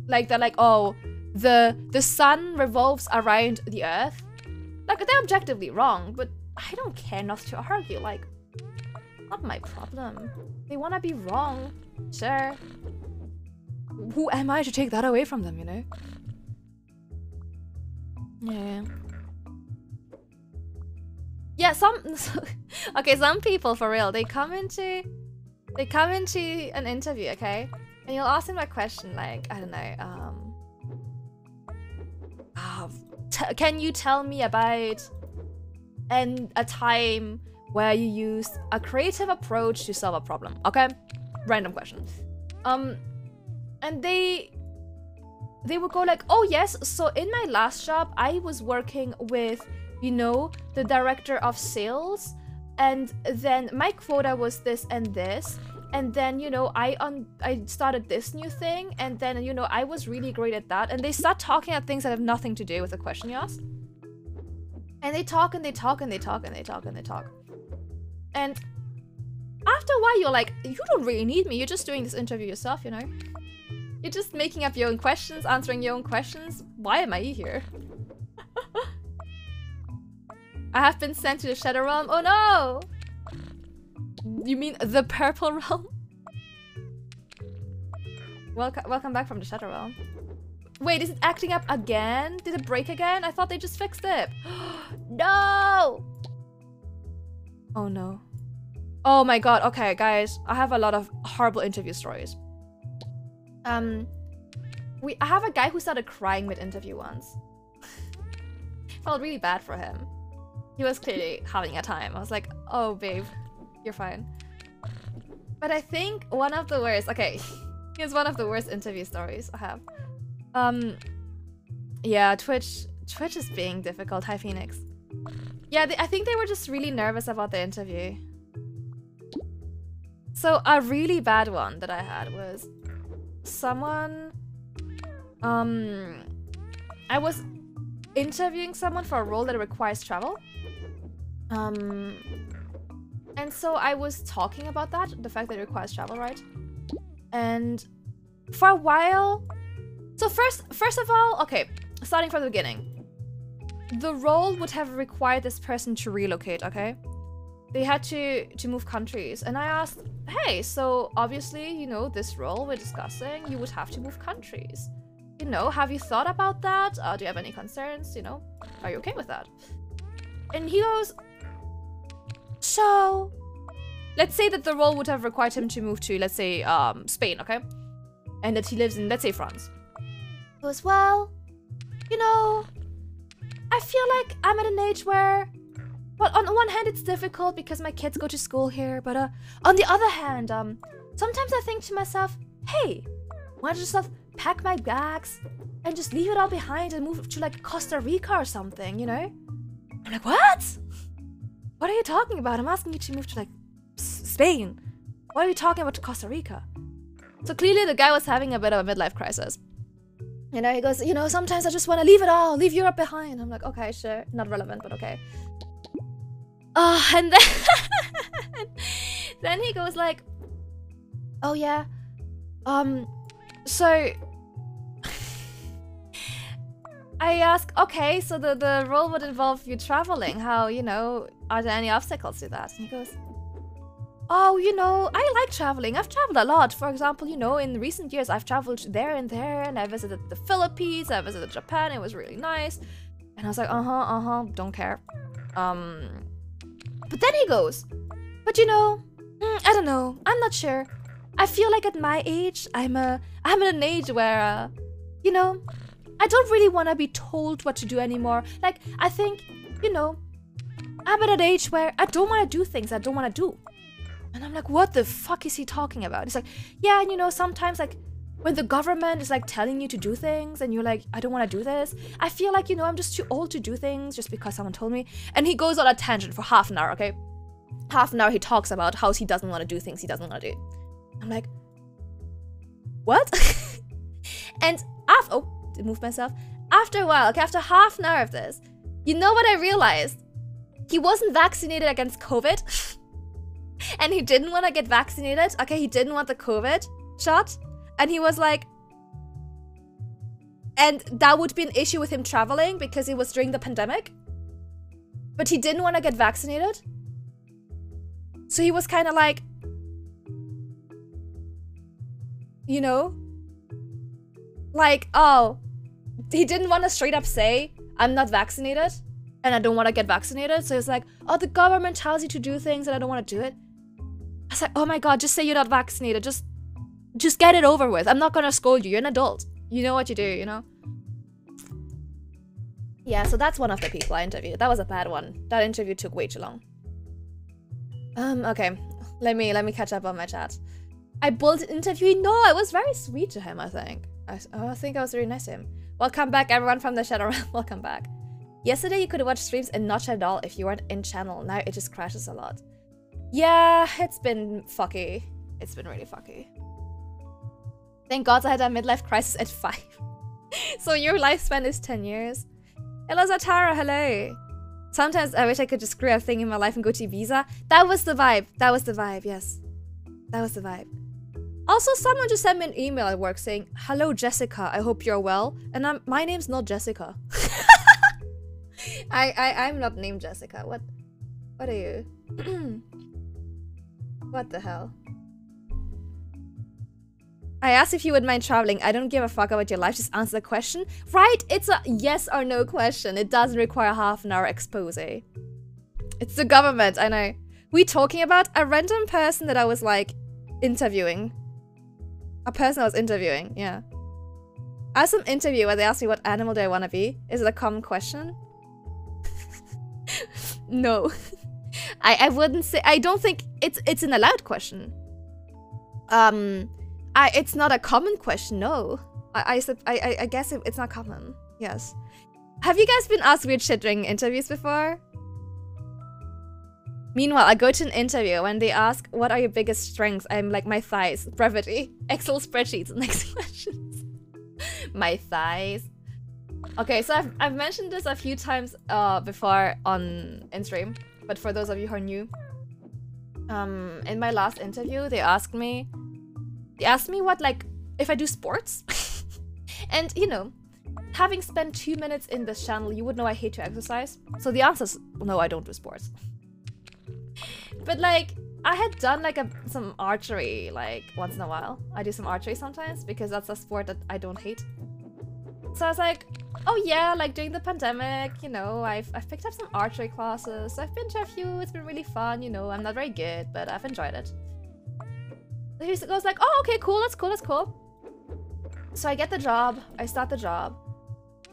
Like, they're like, oh, the sun revolves around the earth. Like, they're objectively wrong, but I don't care not to argue. Like, not my problem. They want to be wrong. Sure. Who am I to take that away from them, you know? Yeah. Yeah, okay, some people, for real, they come into an interview, okay? And you'll ask them a question like, I don't know, can you tell me about a time where you used a creative approach to solve a problem, okay? Random question. And they would go like, oh yes, so in my last job, I was working with, you know, the director of sales, and then my quota was this and this, and then, you know, I started this new thing, and then, you know, I was really great at that, and they start talking about things that have nothing to do with the question you asked. And they talk and they talk and they talk and they talk and they talk. And after a while, you're like, you don't really need me. You're just doing this interview yourself, you know? You're just making up your own questions, answering your own questions. Why am I here? I have been sent to the Shadow Realm. Oh no! You mean the Purple Realm? Welcome back from the Shadow Realm. Wait, is it acting up again? Did it break again? I thought they just fixed it. No! Oh no. Oh my god. Okay, guys. I have a lot of horrible interview stories. I have a guy who started crying mid-interview once. Felt really bad for him. He was clearly having a time. I was like, oh babe, you're fine. But I think one of the worst, okay, here's one of the worst interview stories I have. Yeah, Twitch is being difficult. Hi, Phoenix. Yeah, I think they were just really nervous about the interview. So a really bad one that I had was someone, I was interviewing someone for a role that requires travel. And so I was talking about that, the fact that it requires travel, right? And for a while, so first of all, okay, starting from the beginning, the role would have required this person to relocate, okay? They had to move countries, and I asked, hey, so obviously, you know, this role we're discussing, you would have to move countries. You know, have you thought about that? Do you have any concerns? You know, are you okay with that? And he goes, so let's say that the role would have required him to move to, let's say, Spain, okay? And that he lives in, let's say, France. He goes, well, you know, I feel like I'm at an age where, well, on the one hand, it's difficult because my kids go to school here, but on the other hand, sometimes I think to myself, hey, why don't I just pack my bags and just leave it all behind and move to like Costa Rica or something, you know? I'm like, what? What are you talking about? I'm asking you to move to like Spain. Why are you talking about Costa Rica? So clearly the guy was having a bit of a midlife crisis. You know, he goes, you know, sometimes I just want to leave it all, leave Europe behind. I'm like, okay, sure, not relevant, but okay. And then then he goes like, oh yeah, so I ask, okay, so the role would involve you traveling. How, you know, are there any obstacles to that? And he goes, oh, you know, I like traveling. I've traveled a lot. For example, you know, in recent years, I've traveled there and there, and I visited the Philippines, I visited Japan. It was really nice. And I was like, don't care. But then he goes, but you know, I don't know. I'm not sure. I feel like at my age, I'm at an age where, you know, I don't really want to be told what to do anymore. Like, I think, you know, I'm at an age where I don't want to do things I don't want to do. And I'm like, what the fuck is he talking about? He's like, yeah, and you know, sometimes like when the government is like telling you to do things and you're like, I don't want to do this. I feel like, you know, I'm just too old to do things just because someone told me. And he goes on a tangent for half an hour, okay? Half an hour he talks about how he doesn't want to do things he doesn't want to do. I'm like, what? And after, moved myself. After a while, okay, after half an hour of this, you know what I realized? He wasn't vaccinated against COVID. And he didn't want to get vaccinated. Okay, he didn't want the COVID shot. And he was like, and that would be an issue with him traveling because it was during the pandemic. But he didn't want to get vaccinated. So he was kind of like, you know, like, oh, he didn't want to straight up say, I'm not vaccinated and I don't want to get vaccinated. So it's like, oh, the government tells you to do things and I don't want to do it. I was like, oh my god, just say you're not vaccinated. Just get it over with. I'm not gonna scold you. You're an adult. You know what you do, you know? Yeah, so that's one of the people I interviewed. That was a bad one. That interview took way too long. Okay. Let me catch up on my chat. I bulled an interview. No, I was very sweet to him, I think. I think I was really nice to him. Welcome back, everyone from the Shadow Realm. Welcome back. Yesterday, you could watch streams and not chat at all if you weren't in channel. Now it just crashes a lot. Yeah, it's been fucky. It's been really fucky. Thank God I had a midlife crisis at 5. So your lifespan is 10 years. Hello, Zatara. Hello. Sometimes I wish I could just screw everything in my life and go to Ibiza. That was the vibe. That was the vibe, yes. That was the vibe. Also, someone just sent me an email at work saying, "Hello, Jessica. I hope you're well." And my name's not Jessica. I'm not named Jessica. What are you? What the hell? I asked if you would mind traveling. I don't give a fuck about your life. Just answer the question. Right? It's a yes or no question. It doesn't require half an hour expose. It's the government. I know. We talking about a random person that I was like interviewing. A person I was interviewing. Yeah. I had some interview where they asked me what animal do I want to be. Is it a common question? No. I wouldn't say. I don't think it's an allowed question. It's not a common question, no. I guess it's not common. Yes. Have you guys been asked weird shit during interviews before? Meanwhile, I go to an interview when they ask, "What are your biggest strengths?" I'm like, "My thighs, brevity, Excel spreadsheets." Next questions. My thighs. Okay, so I've mentioned this a few times before on stream, but for those of you who are new, in my last interview, they asked me what, like, if I do sports. And, you know, having spent 2 minutes in this channel, you would know I hate to exercise. So the answer is, no, I don't do sports. But, like, I had done, like, some archery, like, once in a while. I do some archery sometimes, because that's a sport that I don't hate. So I was like, oh yeah, like, during the pandemic, you know, I've picked up some archery classes. I've been to a few, it's been really fun, you know, I'm not very good, but I've enjoyed it. He goes like, "Oh, okay, cool, that's cool, that's cool." So I get the job, I start the job.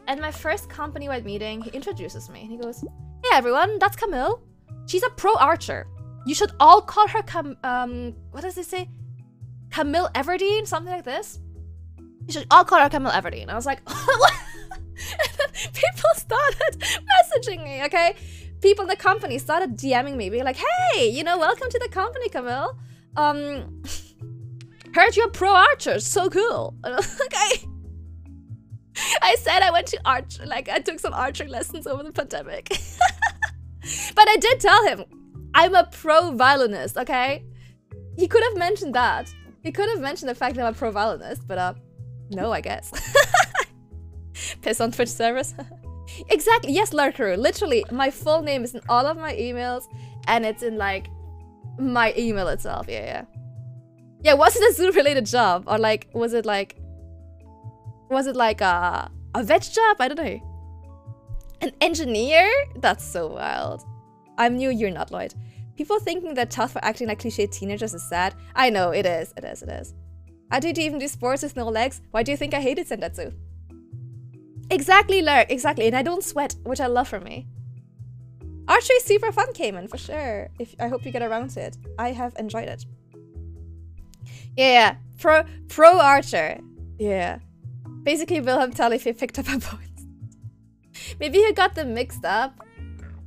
And my first company-wide meeting, he introduces me. And he goes, "Hey everyone, that's Camille. She's a pro archer. You should all call her what does it say? Camille Everdeen, something like this. You should all call her Camille Everdeen." I was like, what? And then people started messaging me, okay? People in the company started DMing me, being like, "Hey, you know, welcome to the company, Camille. Heard you're a pro archer, so cool." Okay. I said I went to archery, like I took some archery lessons over the pandemic. But I did tell him, I'm a pro violinist, okay? He could have mentioned that. He could have mentioned the fact that I'm a pro violinist, but no, I guess. Piss on Twitch service. Exactly, yes, Lurker. Literally, my full name is in all of my emails, and it's in like my email itself. Yeah. Yeah, was it a zoo-related job? Or like, was it like a vet job? I don't know. An engineer? That's so wild. I'm new, you're not, Lloyd. People thinking they're tough for acting like cliche teenagers is sad. I know, it is. How did you even do sports with no legs? Why do you think I hated Sendatsu? Exactly, Lurk, exactly. And I don't sweat, which I love for me. Archery is super fun, Cayman, for sure. I hope you get around to it. I have enjoyed it. Yeah. Pro archer. Yeah. Basically, Wilhelm Tell if he picked up a point. Maybe he got them mixed up.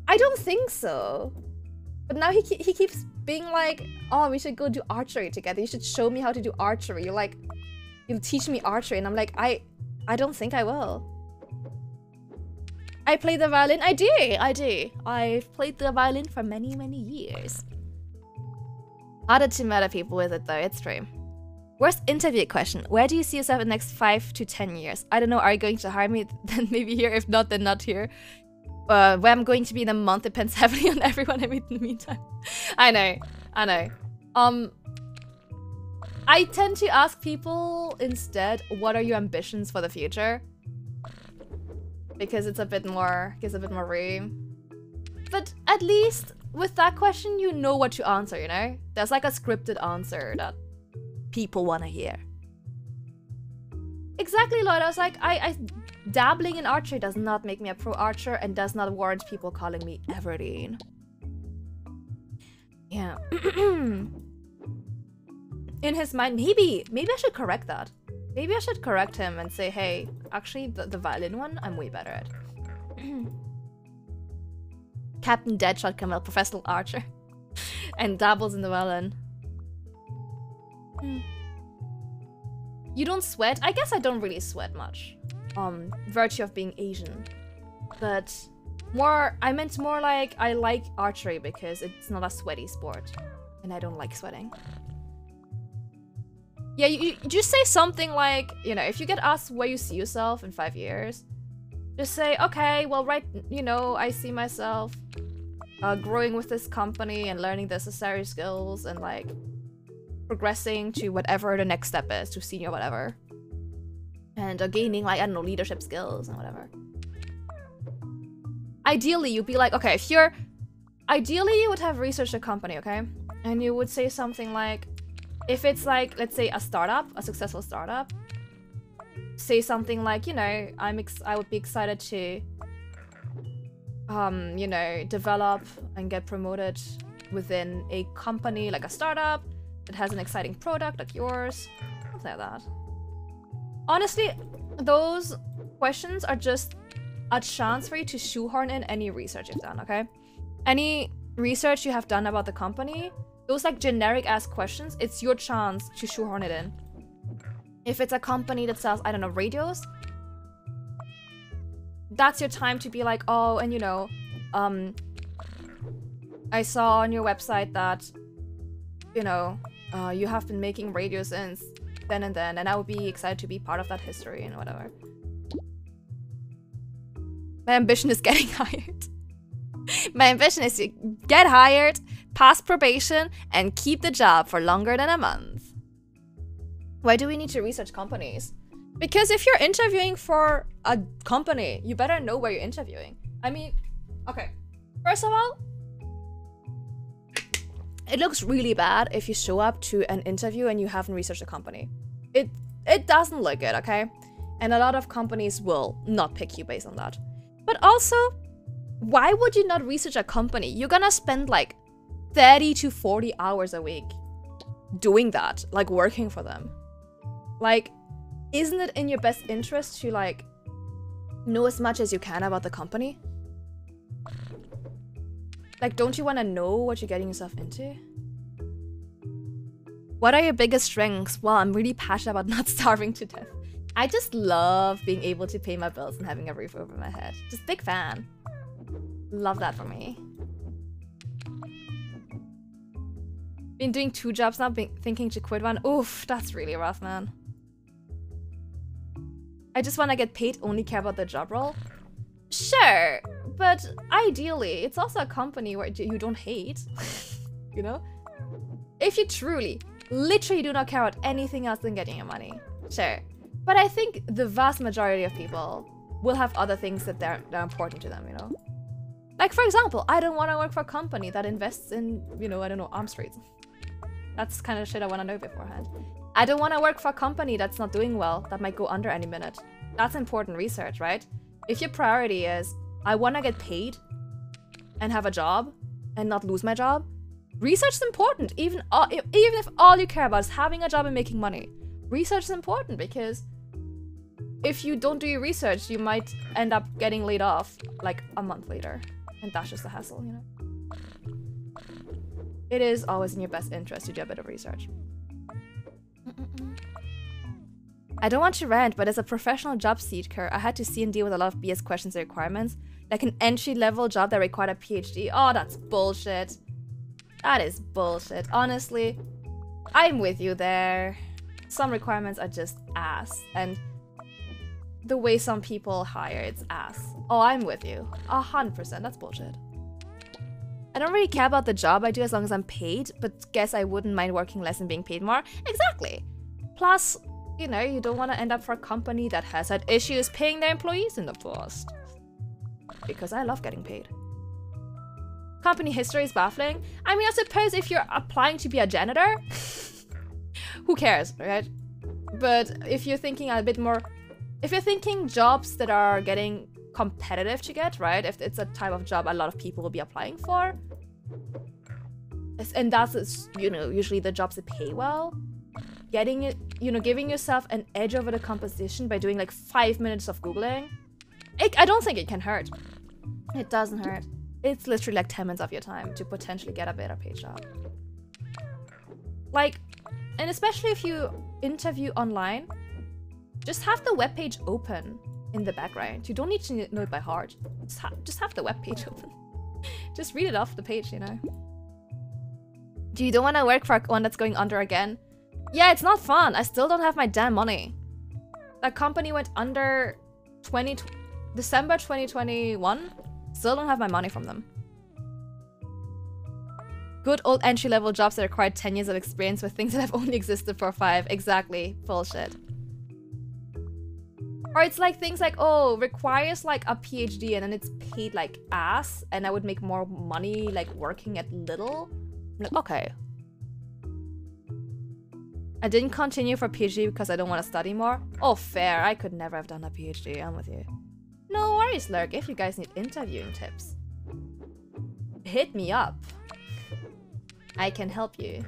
I don't think so. But now he keeps being like, "Oh, we should go do archery together. You should show me how to do archery. You'll teach me archery." And I'm like, I don't think I will. I play the violin. I do. I've played the violin for many, many years. Harder to murder people with it though, it's true. Worst interview question. Where do you see yourself in the next 5 to 10 years? I don't know, are you going to hire me? Then maybe here, if not, then not here. Where I'm going to be in a month depends heavily on everyone I meet in the meantime. I know. I tend to ask people instead, what are your ambitions for the future? Because it's gives a bit more room. But at least with that question, you know what to answer, you know? There's like a scripted answer that people want to hear. Exactly, Lloyd. I was like, dabbling in archery does not make me a pro archer and does not warrant people calling me Everdeen. Yeah. In his mind, maybe I should correct that. Maybe I should correct him and say, hey, actually, the violin one, I'm way better at. Captain Deadshot Camille, professional archer. And dabbles in the violin. You don't sweat? I guess I don't really sweat much. Virtue of being Asian. But I meant more like I like archery because it's not a sweaty sport. And I don't like sweating. Yeah, you just say something like, you know, if you get asked where you see yourself in 5 years, just say, okay, well, I see myself growing with this company and learning the necessary skills and like progressing to whatever the next step is, to senior whatever. And gaining like, I don't know, leadership skills and whatever. Ideally, you'd be like, okay, ideally you would have researched a company, okay? And you would say something like, if it's like, let's say a startup, a successful startup, say something like, you know, I would be excited to, you know, develop and get promoted within a company like a startup that has an exciting product like yours, something like that. Honestly, those questions are just a chance for you to shoehorn in any research you've done, okay? Any research you have done about the company, those like generic ass questions, it's your chance to shoehorn it in. If it's a company that sells, I don't know, radios, that's your time to be like, oh, and you know, I saw on your website that, you know, you have been making radios since then, and I would be excited to be part of that history and whatever. My ambition is getting hired. My ambition is to get hired, pass probation, and keep the job for longer than a month. Why do we need to research companies? Because if you're interviewing for a company, you better know where you're interviewing. I mean, okay. First of all, it looks really bad if you show up to an interview and you haven't researched a company. It doesn't look good, okay? And a lot of companies will not pick you based on that. But also, why would you not research a company? You're gonna spend like 30 to 40 hours a week doing that, like working for them. Like, isn't it in your best interest to like know as much as you can about the company? Like, don't you want to know what you're getting yourself into? What are your biggest strengths? Well, I'm really passionate about not starving to death. I just love being able to pay my bills and having a roof over my head. Just big fan. Love that for me. Been doing 2 jobs now, thinking to quit one. Oof, that's really rough, man. I just want to get paid, only care about the job role. Sure, but ideally, it's also a company where you don't hate, you know? If you truly, literally do not care about anything else than getting your money, sure. But I think the vast majority of people will have other things that they're important to them, you know? Like, for example, I don't want to work for a company that invests in, you know, I don't know, arms trades. That's kind of shit I want to know beforehand. I don't want to work for a company that's not doing well, that might go under any minute. That's important research, right? If your priority is, I want to get paid and have a job and not lose my job, research is important. Even if all you care about is having a job and making money, research is important because if you don't do your research, you might end up getting laid off like a month later. And that's just a hassle, you know? It is always in your best interest to do a bit of research. I don't want to rant, but as a professional job seeker, I had to see and deal with a lot of BS questions and requirements, like an entry-level job that required a PhD. Oh, that's bullshit. That is bullshit. Honestly, I'm with you there. Some requirements are just ass, and the way some people hire, it's ass. Oh, I'm with you. 100%, that's bullshit. I don't really care about the job I do as long as I'm paid, but guess I wouldn't mind working less and being paid more. Exactly. Plus, you know, you don't want to end up for a company that has had issues paying their employees in the past. Because I love getting paid. Company history is baffling. I mean, I suppose if you're applying to be a janitor, who cares, right? But if you're thinking a bit more, if you're thinking jobs that are getting competitive to get, right? If it's a type of job a lot of people will be applying for, and that's, you know, usually the jobs that pay well, getting it, you know, giving yourself an edge over the competition by doing like 5 minutes of Googling, I don't think it can hurt. It doesn't hurt. It's literally like 10 minutes of your time to potentially get a better paid job. Like, and especially if you interview online, just have the webpage open in the background. You don't need to know it by heart. Just have the web page open. Just read it off the page, you know. Do you don't want to work for one that's going under again? Yeah, it's not fun. I still don't have my damn money. That company went under December 2021. Still don't have my money from them. Good old entry-level jobs that require 10 years of experience with things that have only existed for 5. Exactly. Bullshit. Or it's like things like, oh, requires like a PhD and then it's paid like ass and I would make more money like working at little. I'm like, okay. I didn't continue for PhD because I don't want to study more. Oh, fair. I could never have done a PhD. I'm with you. No worries, Lurk. If you guys need interviewing tips, hit me up. I can help you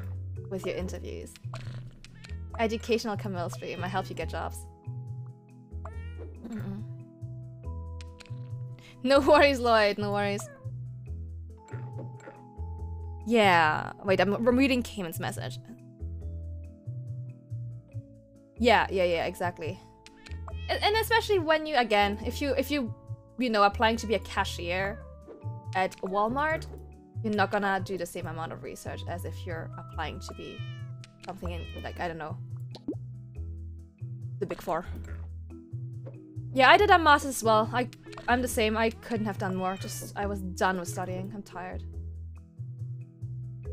with your interviews. Educational Camille stream. I help you get jobs. No worries, Lloyd. No worries. Yeah. Wait, I'm reading Cayman's message. Yeah, exactly. And especially when you, again, if you know, applying to be a cashier at Walmart, you're not gonna do the same amount of research as if you're applying to be something in, like, I don't know, the Big Four. Yeah, I did a master's as well. I'm the same. I couldn't have done more. Just, I was done with studying. I'm tired.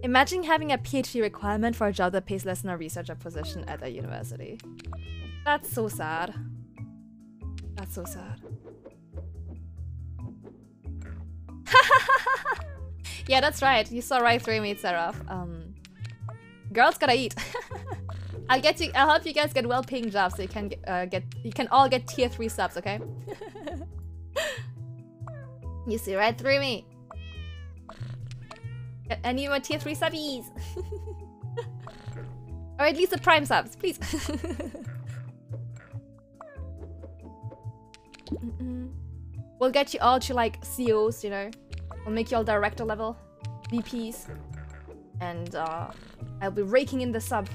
Imagine having a PhD requirement for a job that pays less than a researcher position at a university. That's so sad. That's so sad. Yeah, that's right. You saw right through me, Seraph. Girls gotta eat. I'll help you guys get well-paying jobs so you can you can all get tier 3 subs, okay? You see right through me. I need my tier 3 subbies. Or at least the prime subs, please. We'll get you all to like CEOs, you know. We'll make you all director level, VPs, and I'll be raking in the sub.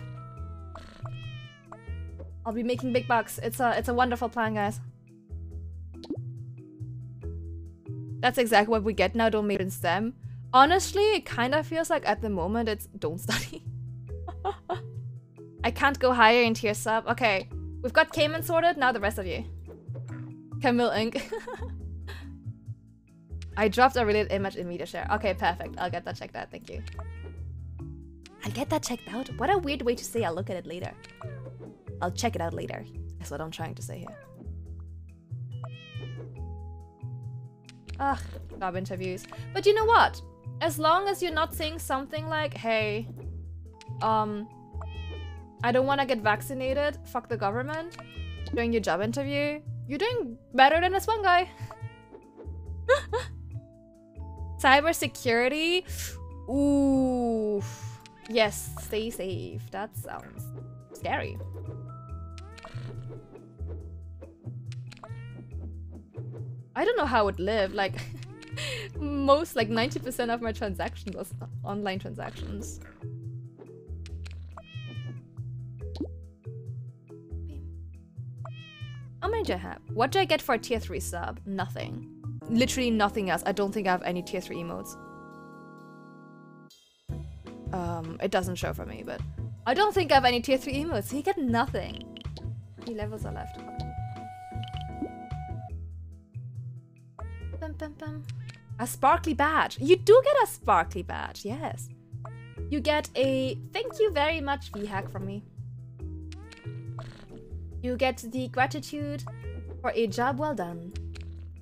I'll be making big bucks. It's a wonderful plan, guys. That's exactly what we get now. Don't make it in STEM. Honestly, it kind of feels like at the moment it's don't study. I can't go higher in tier sub. Okay, we've got Cayman sorted. Now the rest of you. Camille Inc. I dropped a related image in media share. Okay, perfect. I'll get that checked out. Thank you. I'll get that checked out? What a weird way to say I'll look at it later. I'll check it out later. That's what I'm trying to say here. Ugh, job interviews. But you know what? As long as you're not saying something like, hey, I don't want to get vaccinated, fuck the government, during your job interview, you're doing better than this one guy. Cybersecurity? Ooh. Yes, stay safe. That sounds scary. I don't know how I would live. Like, most, like 90% of my transactions was online transactions. How many do I have? What do I get for a tier 3 sub? Nothing. Literally nothing else. I don't think I have any tier 3 emotes. It doesn't show for me, but I don't think I have any tier 3 emotes. So you get nothing. 3 levels are left. Bum, bum, bum. A sparkly badge. You do get a sparkly badge, yes. You get a thank you very much VHack from me. You get the gratitude for a job well done.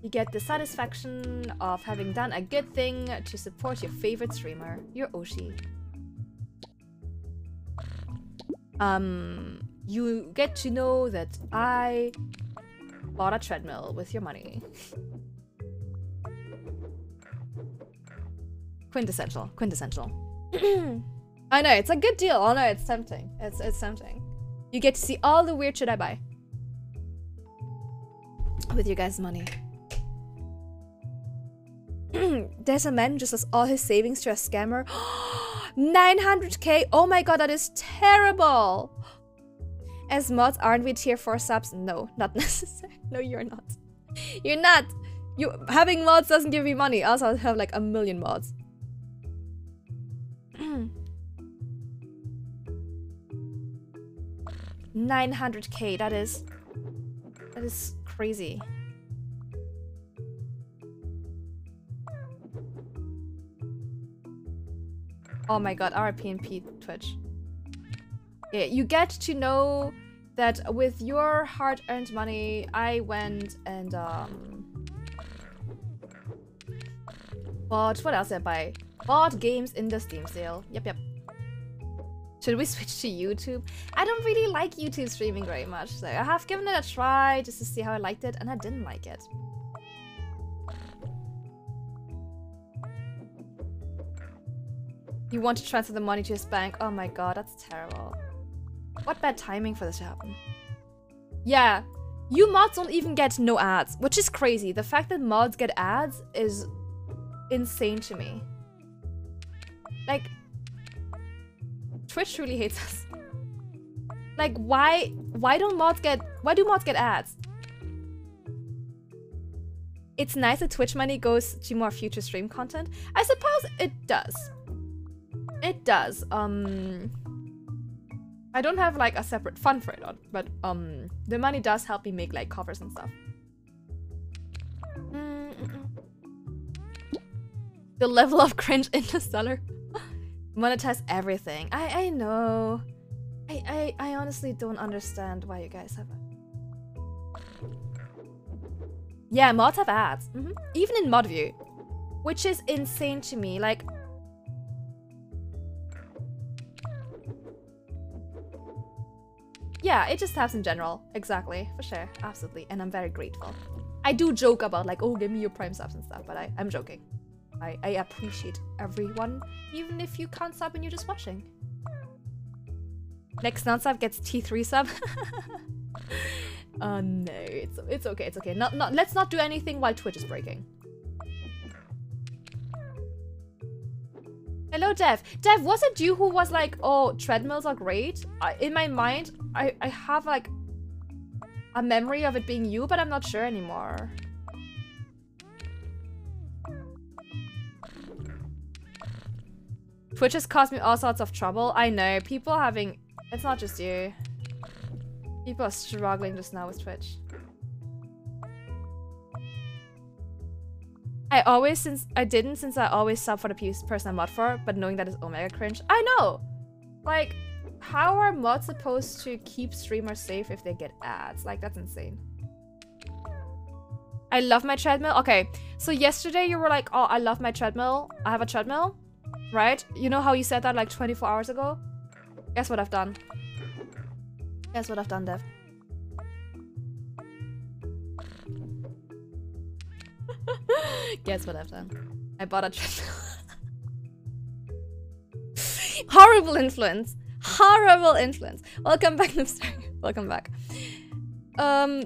You get the satisfaction of having done a good thing to support your favorite streamer, your Oshi. You get to know that I bought a treadmill with your money. Quintessential, quintessential. I know, it's a good deal. Oh no, it's tempting. It's tempting. You get to see all the weird shit I buy. With your guys' money. There's a man who just lost all his savings to a scammer. 900k! Oh my god, that is terrible! As mods, aren't we tier 4 subs? No, not necessary. No, you're not. You're not. You having mods doesn't give me money. Also, I have like 1,000,000 mods. 900k. That is crazy. Oh my god, RIP Twitch. Yeah, you get to know that with your hard-earned money, I went and bought, what else did I buy? Bought games in the Steam sale. Yep. Should we switch to YouTube? I don't really like YouTube streaming very much, so I have given it a try just to see how I liked it, and I didn't like it. You want to transfer the money to his bank? Oh my god, that's terrible. What bad timing for this to happen. Yeah, you mods don't even get no ads, which is crazy. The fact that mods get ads is insane to me. Like, Twitch truly hates us. Like, why do mods get ads? It's nice that Twitch money goes to more future stream content. I suppose it does. It does. I don't have like a separate fund for it, but the money does help me make like covers and stuff. The level of cringe Interstellar. Monetize everything. I know. I honestly don't understand why you guys have it. Yeah, mods have ads. Even in mod view, which is insane to me. Like, yeah, it just has in general. Exactly, for sure, absolutely, and I'm very grateful. I do joke about like, oh, give me your Prime subs and stuff, but I'm joking. I appreciate everyone, even if you can't sub and you're just watching. Next non-sub gets T3 sub. Oh no, it's okay, it's okay. Let's not do anything while Twitch is breaking. Hello, Dev. Dev, was it you who was like, oh, treadmills are great? In my mind, I have like a memory of it being you, but I'm not sure anymore. Twitch has caused me all sorts of trouble. I know, people having... It's not just you. People are struggling just now with Twitch. I always since I always sub for the person I mod for, but knowing that is omega cringe. I know! Like, how are mods supposed to keep streamers safe if they get ads? Like, that's insane. I love my treadmill. Okay, so yesterday you were like, oh, I love my treadmill. I have a treadmill. Right? You know how you said that like 24 hours ago? Guess what I've done? Guess what I've done, Dev? Guess what I've done? I bought a treadmill. Horrible influence. Horrible influence. Welcome back, Noobster. Welcome back. I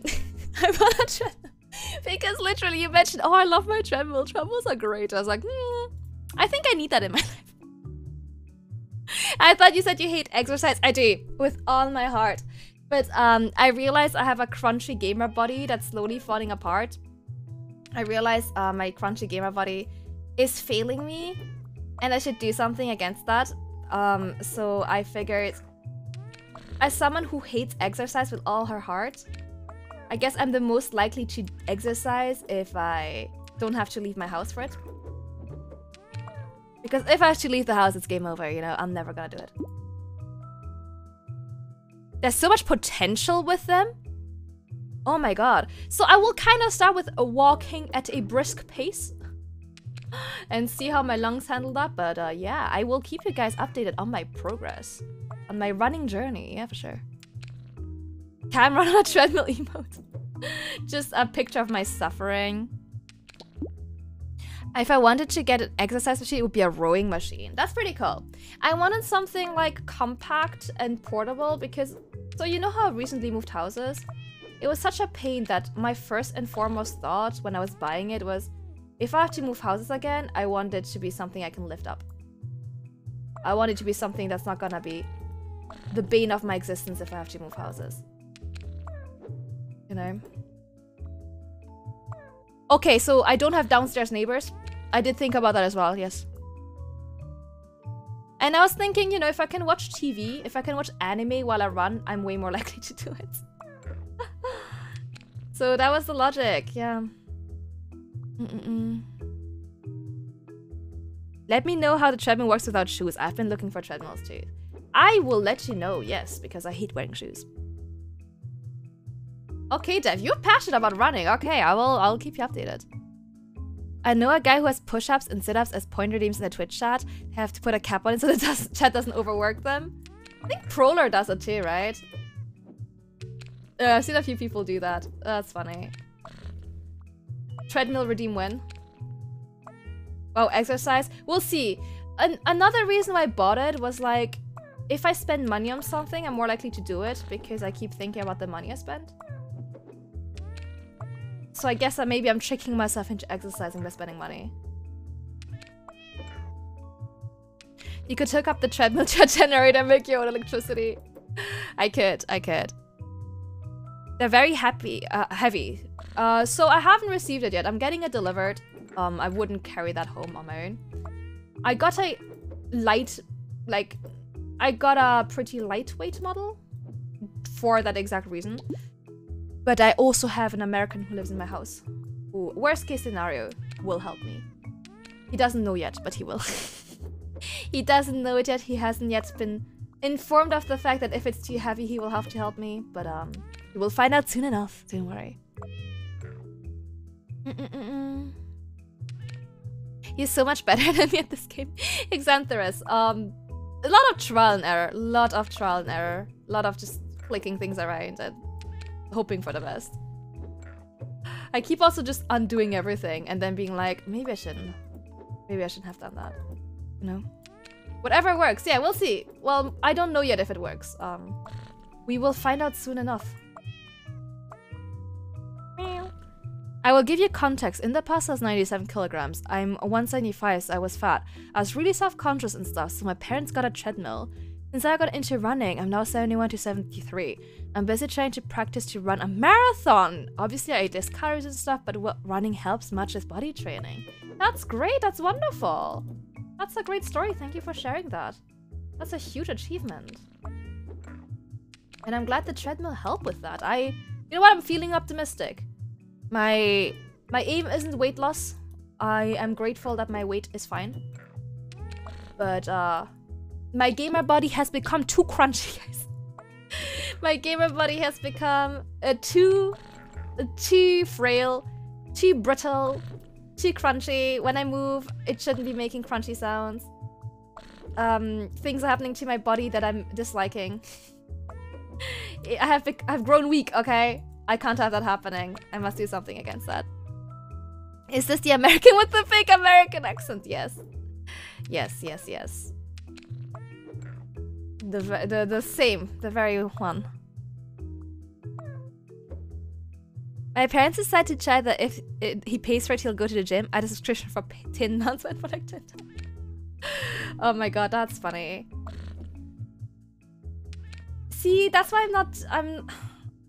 bought a treadmill. Because literally you mentioned, oh, I love my treadmill. Treadmills are great. I was like, I think I need that in my life. I thought you said you hate exercise. I do, with all my heart. But I realized I have a crunchy gamer body that's slowly falling apart. I realized my crunchy gamer body is failing me, and I should do something against that. So I figured, as someone who hates exercise with all her heart, I guess I'm the most likely to exercise if I don't have to leave my house for it. Because if I have to leave the house, it's game over, you know? I'm never gonna do it. There's so much potential with them. Oh my god. So I will kind of start with walking at a brisk pace. And see how my lungs handle that. But yeah, I will keep you guys updated on my progress. On my running journey, yeah, for sure. Can run on a treadmill emote. Just a picture of my suffering. If I wanted to get an exercise machine, it would be a rowing machine. That's pretty cool. I wanted something like compact and portable because... So you know how I recently moved houses? It was such a pain that my first and foremost thought when I was buying it was, if I have to move houses again, I want it to be something I can lift up. I want it to be something that's not gonna be the bane of my existence if I have to move houses. You know? Okay, so I don't have downstairs neighbors. I did think about that as well, yes. And I was thinking, you know, if I can watch TV, if I can watch anime while I run, I'm way more likely to do it. So that was the logic, yeah. Let me know how the treadmill works without shoes. I've been looking for treadmills too. I will let you know, yes, because I hate wearing shoes. Okay, Dev, you're passionate about running. Okay, I'll keep you updated. I know a guy who has push-ups and sit-ups as pointer teams in the Twitch chat. They have to put a cap on it so the chat doesn't overwork them. I think Proler does it too, right? I've seen a few people do that. That's funny. Treadmill redeem win. Oh, exercise? We'll see. Another reason why I bought it was like, if I spend money on something, I'm more likely to do it because I keep thinking about the money I spent. So I guess that maybe I'm tricking myself into exercising by spending money. You could hook up the treadmill to a generator and make your own electricity. I could. They're very heavy. So I haven't received it yet. I'm getting it delivered. I wouldn't carry that home on my own. I got a I got a pretty lightweight model for that exact reason. But I also have an American who lives in my house, who, worst case scenario, will help me. He doesn't know yet, but he will. He doesn't know it yet. He hasn't yet been informed of the fact that if it's too heavy, he will have to help me. But you will find out soon enough. Don't worry. He's so much better than me at this game. Xantherus. A lot of trial and error. A lot of just clicking things around and hoping for the best. I keep also just undoing everything and then being like, maybe I shouldn't have done that. You know? Whatever works. Yeah, we'll see. Well, I don't know yet if it works. We will find out soon enough. I will give you context. In the past, I was 97 kilograms. I'm 175, so I was fat. I was really self-conscious and stuff, so my parents got a treadmill. Since I got into running, I'm now 71 to 73. I'm busy trying to practice to run a marathon. Obviously, I eat less calories and stuff, but running helps much as body training. That's great. That's wonderful. That's a great story. Thank you for sharing that. That's a huge achievement. And I'm glad the treadmill helped with that. You know what? I'm feeling optimistic. My aim isn't weight loss. I am grateful that my weight is fine. But, my gamer body has become too crunchy, guys. My gamer body has become too frail, too brittle, too crunchy. When I move, it shouldn't be making crunchy sounds. Things are happening to my body that I'm disliking. I've grown weak, okay? I can't have that happening. I must do something against that. Is this the American with the fake American accent? Yes. Yes. The same, the very one. My parents decided to chat that if he pays for it, he'll go to the gym. I had a subscription for 10 months and for like 10 times. Oh my god, that's funny. See, that's why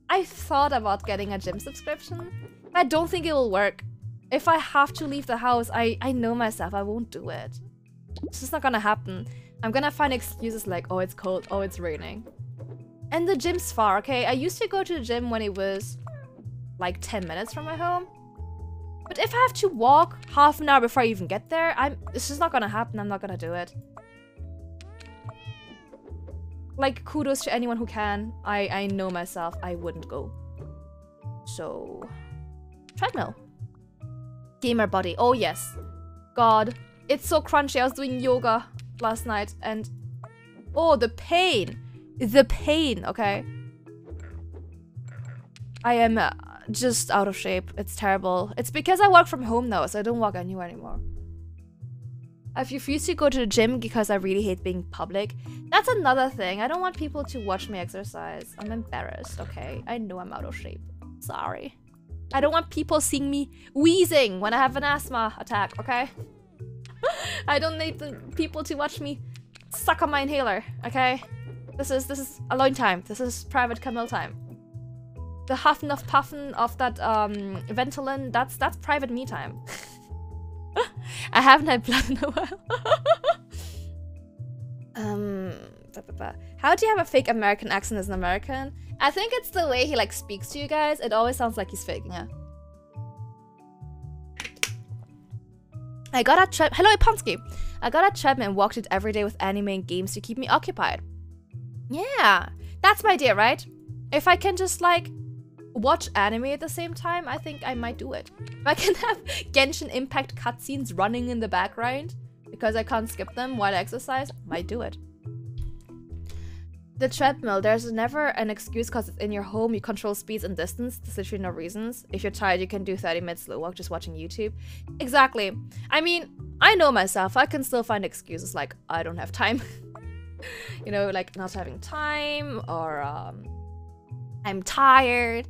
I've thought about getting a gym subscription, but I don't think it will work. If I have to leave the house, I know myself, I won't do it. It's just not gonna happen. I'm gonna find excuses like, oh, it's cold, oh, it's raining. And the gym's far, okay? I used to go to the gym when it was like 10 minutes from my home. But if I have to walk half an hour before I even get there, it's just not gonna happen. I'm not gonna do it. Like, kudos to anyone who can. I know myself, I wouldn't go. So, treadmill. Gamer body, oh yes. God, it's so crunchy. I was doing yoga last night and oh, the pain, okay? I am just out of shape. It's terrible. It's because I work from home now, so I don't walk anywhere anymore. I've refused to go to the gym because I really hate being public. That's another thing. I don't want people to watch me exercise. I'm embarrassed, okay? I know I'm out of shape. Sorry. I don't want people seeing me wheezing when I have an asthma attack, okay? I don't need people to watch me suck on my inhaler, okay? This is alone time. This is private Camille time. the huffing of puffing of that Ventolin, that's private me time. I haven't had blood in a while. How do you have a fake American accent as an American? I think it's the way he like speaks to you guys. It always sounds like he's faking it. I got a trap. Hello, Iponsky. I got a treadmill and walked it every day with anime and games to keep me occupied. Yeah, that's my idea, right? If I can just like watch anime at the same time, I think I might do it. If I can have Genshin Impact cutscenes running in the background because I can't skip them while I exercise, might do it. The treadmill, there's never an excuse because it's in your home, you control speeds and distance, there's literally no reasons. If you're tired, you can do 30 minutes slow walk just watching YouTube. Exactly. I mean, I know myself, I can still find excuses like, I don't have time. You know, like not having time, or I'm tired.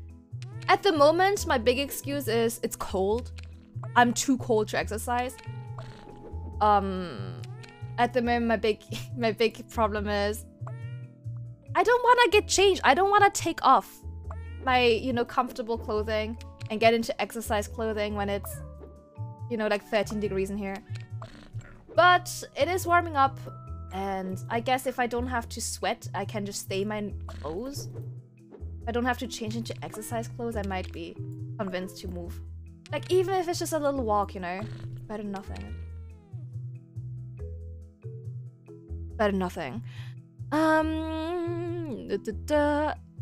At the moment, my big excuse is it's cold. I'm too cold to exercise. At the moment, my big problem is I don't want to get changed. I don't want to take off my, you know, comfortable clothing and get into exercise clothing when it's, you know, like 13 degrees in here. But it is warming up, and I guess if I don't have to sweat, I can just stay in my clothes. If I don't have to change into exercise clothes, I might be convinced to move. Like, even if it's just a little walk, you know? Better than nothing. Better than nothing.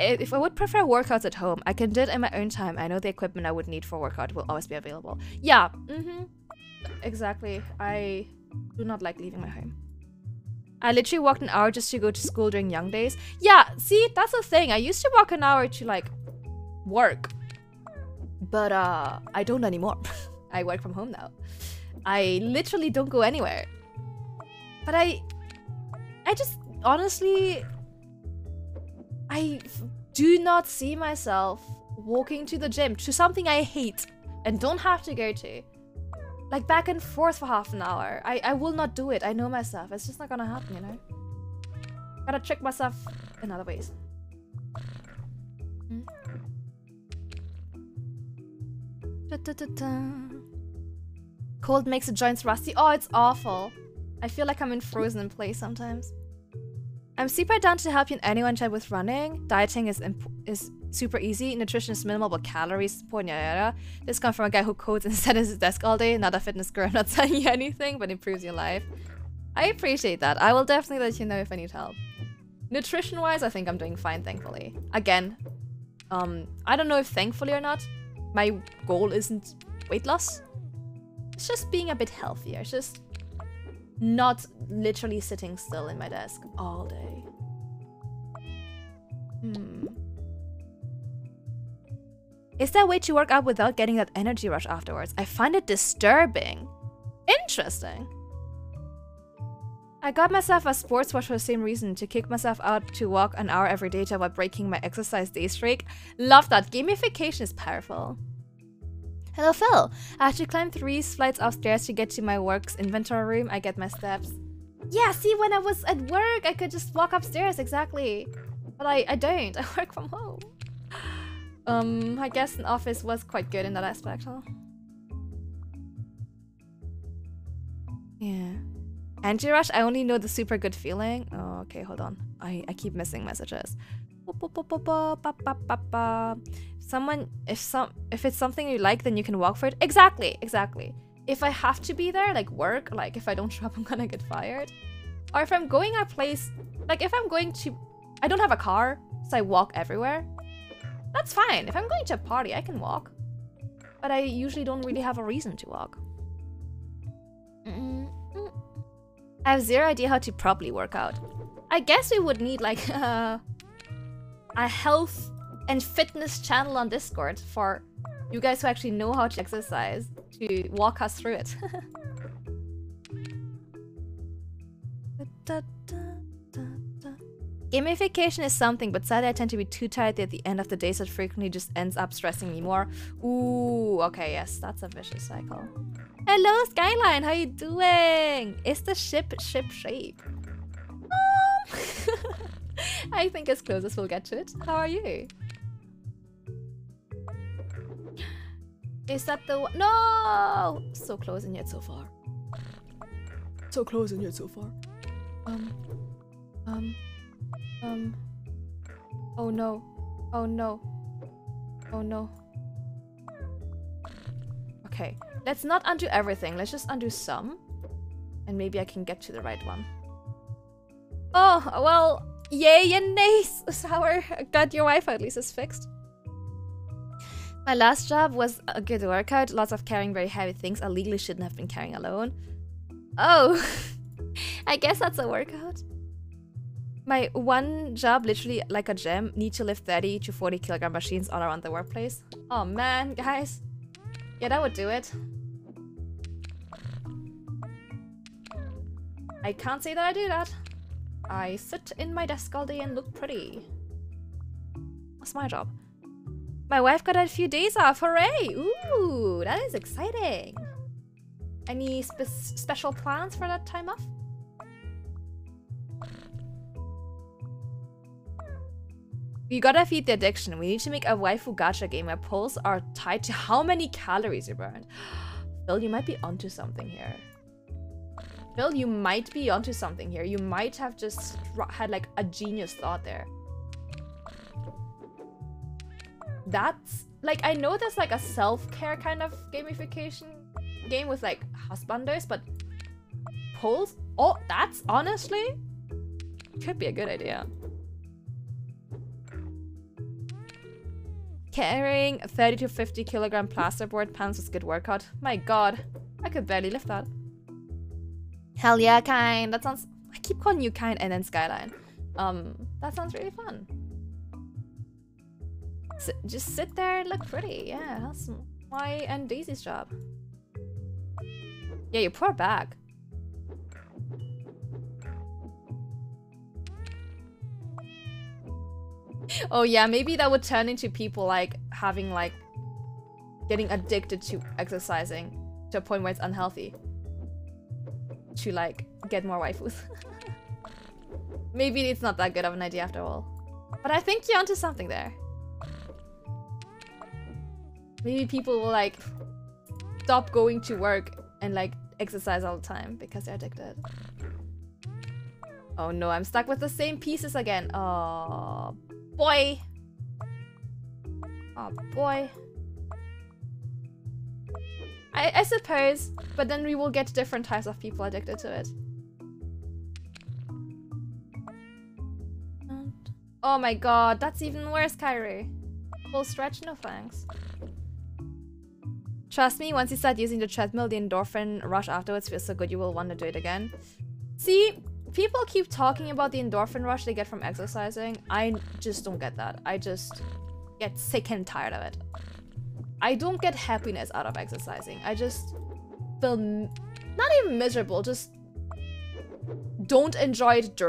If I would prefer workouts at home, I can do it in my own time. I know the equipment I would need for workout will always be available. Yeah, exactly. I do not like leaving my home. I literally walked an hour just to go to school during young days. Yeah, see, that's the thing. I used to walk an hour to like work, but I don't anymore. I work from home now. I literally don't go anywhere. But I just honestly, I do not see myself walking to the gym, to something I hate and don't have to go to. Like back and forth for half an hour. I will not do it. I know myself. It's just not gonna happen, you know? Gotta trick myself in other ways. Cold makes the joints rusty. Oh, it's awful. I feel like I'm in frozen in place sometimes. I'm super down to help you in any one chat with running. Dieting is super easy. Nutrition is minimal, but calories important. Yada. This comes from a guy who codes and sits at his desk all day. Not a fitness guru. I'm not telling you anything, but improves your life. I appreciate that. I will definitely let you know if I need help. Nutrition-wise, I think I'm doing fine, thankfully. Again, I don't know if thankfully or not. My goal isn't weight loss. It's just being a bit healthier. It's just not literally sitting still in my desk all day. Is there a way to work out without getting that energy rush afterwards? I find it disturbing. Interesting. I got myself a sports watch for the same reason, to kick myself out to walk an hour every day to avoid breaking my exercise day streak. Love that. Gamification is powerful. Hello, Phil. I have to climb 3 flights upstairs to get to my work's inventory room. I get my steps. Yeah, see, when I was at work, I could just walk upstairs, exactly. But I don't. I work from home. I guess an office was quite good in that aspect, huh? Yeah. Anti-rush, I only know the super good feeling. Oh, okay, hold on. I keep missing messages. If it's something you like, then you can walk for it. Exactly. If I have to be there, like work, like if I don't show up, I'm gonna get fired. Or if I'm going a place, like if I'm going to, I don't have a car, so I walk everywhere. That's fine. If I'm going to a party, I can walk. But I usually don't really have a reason to walk. I have zero idea how to properly work out. I guess we would need like a health and fitness channel on Discord for you guys who actually know how to exercise to walk us through it. Gamification is something, but sadly I tend to be too tired at the end of the day, so it frequently just ends up stressing me more. Ooh, okay, yes, that's a vicious cycle. Hello, Skyline, how you doing? Is the ship shape? I think as close as we'll get to it. How are you? Is that the one? No! So close and yet so far. So close and yet so far. Oh no. Oh no. Oh no. Okay. Let's not undo everything. Let's just undo some. And maybe I can get to the right one. Oh, well, yay and nay, Sour. Glad your Wi-Fi at least is fixed. My last job was a good workout. Lots of carrying very heavy things I legally shouldn't have been carrying alone. Oh, I guess that's a workout. My one job, literally like a gym, need to lift 30 to 40 kilogram machines all around the workplace. Oh man, guys. Yeah, that would do it. I can't say that I do that. I sit in my desk all day and look pretty. What's my job? My wife got a few days off. Hooray! Ooh, that is exciting. Any special plans for that time off? You gotta feed the addiction. We need to make a waifu gacha game where polls are tied to how many calories you burned. Phil, you might be onto something here. Phil, you might be onto something here. You might have just had like a genius thought there. That's like, I know there's like a self-care kind of gamification game with like husbanders, but polls? Oh, that's honestly could be a good idea. Carrying 30 to 50 kilogram plasterboard pans was good workout. My god, I could barely lift that. Hell yeah, Kind. That sounds... I keep calling you Kind and then Skyline. That sounds really fun. Just sit there and look pretty. Yeah, that's my and Daisy's job. Yeah, your poor back. Oh yeah, maybe that would turn into people like having like getting addicted to exercising to a point where it's unhealthy. To like get more waifus. Maybe it's not that good of an idea after all. But I think you're onto something there. Maybe people will like stop going to work and like exercise all the time because they're addicted. Oh no, I'm stuck with the same pieces again. Oh boy. Oh boy. I suppose, but then we will get different types of people addicted to it. Oh my god, that's even worse, Kyrie. Full stretch, no thanks. Trust me, once you start using the treadmill, the endorphin rush afterwards feels so good you will want to do it again. See, people keep talking about the endorphin rush they get from exercising. I just don't get that. I just get sick and tired of it. I don't get happiness out of exercising. I just feel not even miserable, just don't enjoy it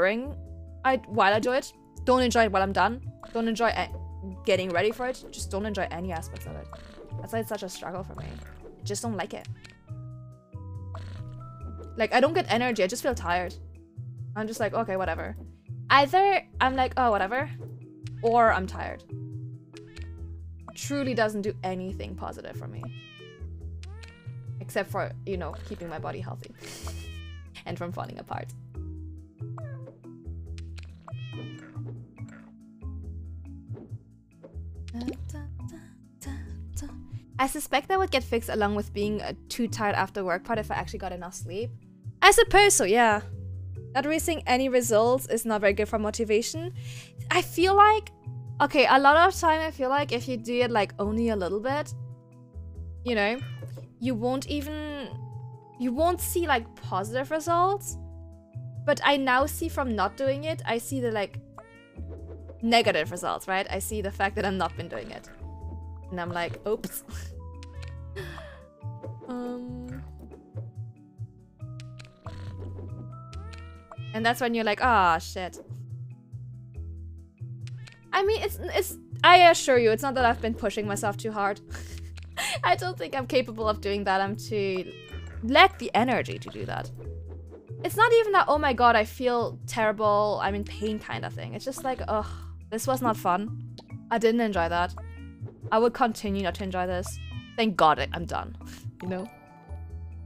while I do it. Don't enjoy it while I'm done. Don't enjoy getting ready for it. Just don't enjoy any aspects of it. That's why it's such a struggle for me. I just don't like it. Like, I don't get energy. I just feel tired. I'm just like, okay, whatever. Either I'm like, oh, whatever, or I'm tired. Truly doesn't do anything positive for me. Except for, you know, keeping my body healthy. And from falling apart. I suspect that would get fixed along with being too tired after work part if I actually got enough sleep. I suppose so, yeah. Not releasing any results is not very good for motivation. I feel like, okay, a lot of time I feel like if you do it like only a little bit, you know, you won't see like positive results. But I now see from not doing it, I see the like negative results, right? I see the fact that I've not been doing it. And I'm like, oops. And that's when you're like, ah, shit. I mean, I assure you, it's not that I've been pushing myself too hard. I don't think I'm capable of doing that. I'm too lack the energy to do that. It's not even that, oh my god, I feel terrible, I'm in pain kind of thing. It's just like, ugh, this was not fun. I didn't enjoy that. I would continue not to enjoy this. Thank God I'm done. You know?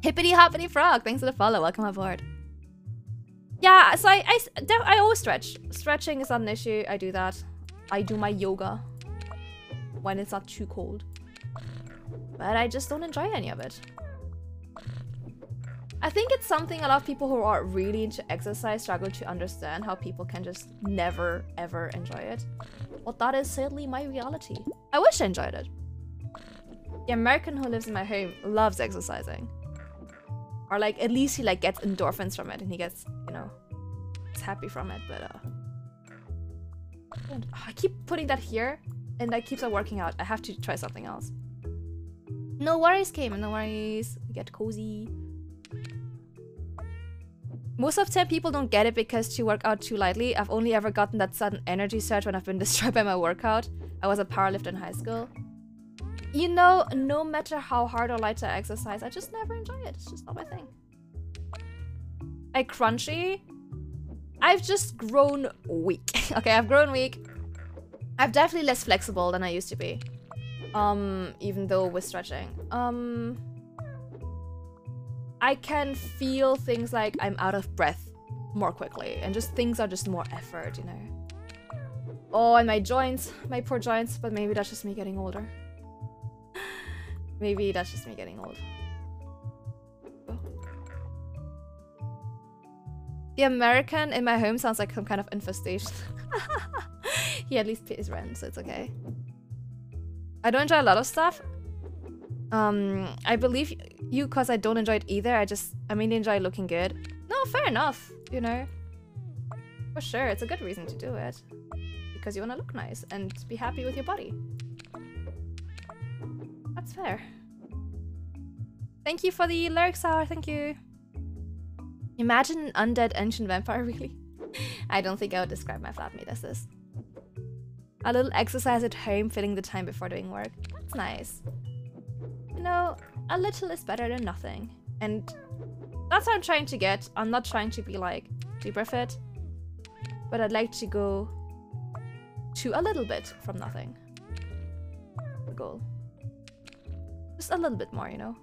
Hippity hoppity frog, thanks for the follow. Welcome aboard. Yeah, so I always stretch. Stretching is not an issue. I do that. I do my yoga when it's not too cold. But I just don't enjoy any of it. I think it's something a lot of people who are really into exercise struggle to understand, how people can just never ever enjoy it. Well, that is certainly my reality. I wish I enjoyed it. The American who lives in my home loves exercising. Or like, at least he like gets endorphins from it and he gets, you know, he's happy from it, but I keep putting that here and that keeps on working out. I have to try something else. No worries, Cayman, no worries. Get cozy. Most of the time people don't get it because to work out too lightly. I've only ever gotten that sudden energy surge when I've been destroyed by my workout. I was a powerlifter in high school. You know, no matter how hard or light I exercise, I just never enjoy it. It's just not my thing. Crunchy? I've just grown weak. Okay, I've grown weak. I'm definitely less flexible than I used to be. Even though with stretching. I can feel things like I'm out of breath more quickly. And just things are just more effort, you know. Oh, and my joints. My poor joints. But maybe that's just me getting older. Maybe that's just me getting old. Oh. The American in my home sounds like some kind of infestation. He at least pays rent, so it's okay. I don't enjoy a lot of stuff. I believe you because I don't enjoy it either. I mainly enjoy looking good. No, fair enough, you know. For sure, it's a good reason to do it. Because you want to look nice and be happy with your body. That's fair. Thank you for the lyrics hour, thank you. Imagine an undead ancient vampire, really? I don't think I would describe my flatmate as this. A little exercise at home, filling the time before doing work. That's nice. You know, a little is better than nothing. And that's what I'm trying to get. I'm not trying to be like super fit, but I'd like to go to a little bit from nothing. The goal. Just a little bit more, you know?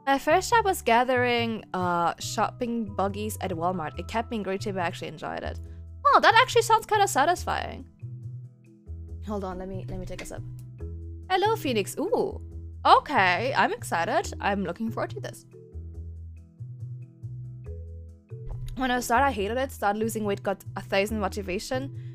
My first job was gathering shopping buggies at Walmart. It kept me in great shape. I actually enjoyed it. Oh, that actually sounds kind of satisfying. Hold on, let me take a sip. Hello, Phoenix. Ooh, okay. I'm excited. I'm looking forward to this. When I started, I hated it. Started losing weight, got 1,000 motivation.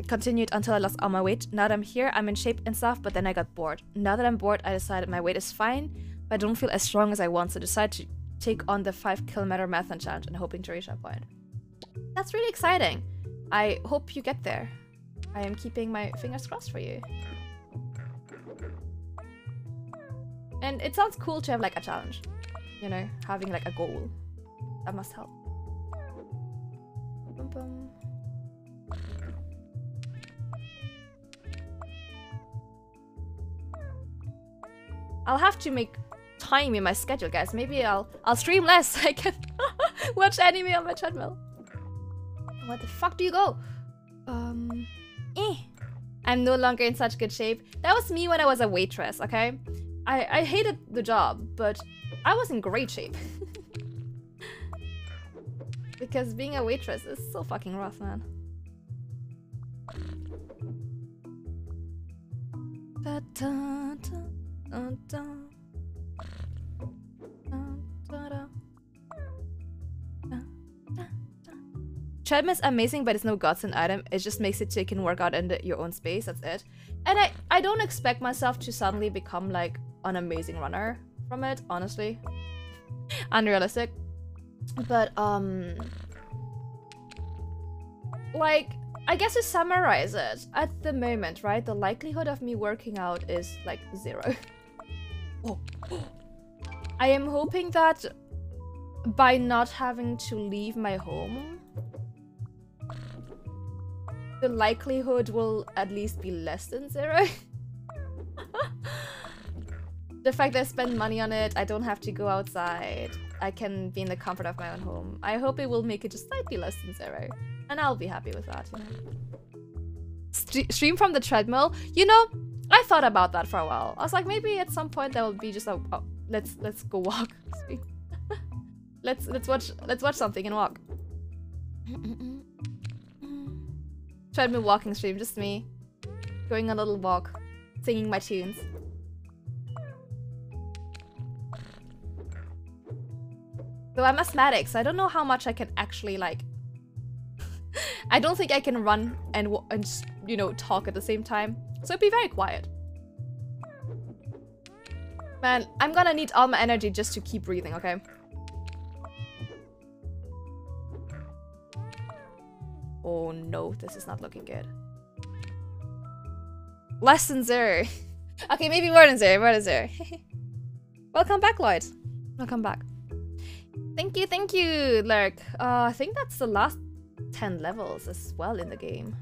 Continued until I lost all my weight. Now that I'm here, I'm in shape and stuff, but then I got bored. Now that I'm bored, I decided my weight is fine, but I don't feel as strong as I want, so I decided to take on the 5-kilometer marathon challenge and hoping to reach that point. That's really exciting. I hope you get there. I am keeping my fingers crossed for you. And it sounds cool to have like a challenge, you know, having like a goal. That must help. Bum, bum. I'll have to make time in my schedule, guys. Maybe I'll stream less so I can watch anime on my treadmill. Where the fuck do you go? I'm no longer in such good shape. That was me when I was a waitress, okay? I hated the job, but I was in great shape. Because being a waitress is so fucking rough, man. Treadmill is amazing, but it's no godsend item. It just makes it so you can work out in your own space. That's it. And I don't expect myself to suddenly become like an amazing runner from it, honestly. Unrealistic. But like, I guess to summarize it, at the moment, right, the likelihood of me working out is like 0. Oh. I am hoping that by not having to leave my home, the likelihood will at least be less than 0. The fact that I spend money on it, I don't have to go outside, I can be in the comfort of my own home. I hope it will make it just slightly less than 0. And I'll be happy with that, you know. Stream from the treadmill. You know, I thought about that for a while. I was like, maybe at some point there will be just a let's go walk. let's watch something and walk. Treadmill walking stream, just me going a little walk, singing my tunes. So I'm asthmatic, so I don't know how much I can actually like. I don't think I can run and you know, talk at the same time. So it'd be very quiet. Man, I'm gonna need all my energy just to keep breathing, okay? Oh no, this is not looking good. Less than 0. Okay, maybe more than 0, more than 0. Welcome back, Lloyd. Welcome back. Thank you, Lurk. I think that's the last 10 levels as well in the game.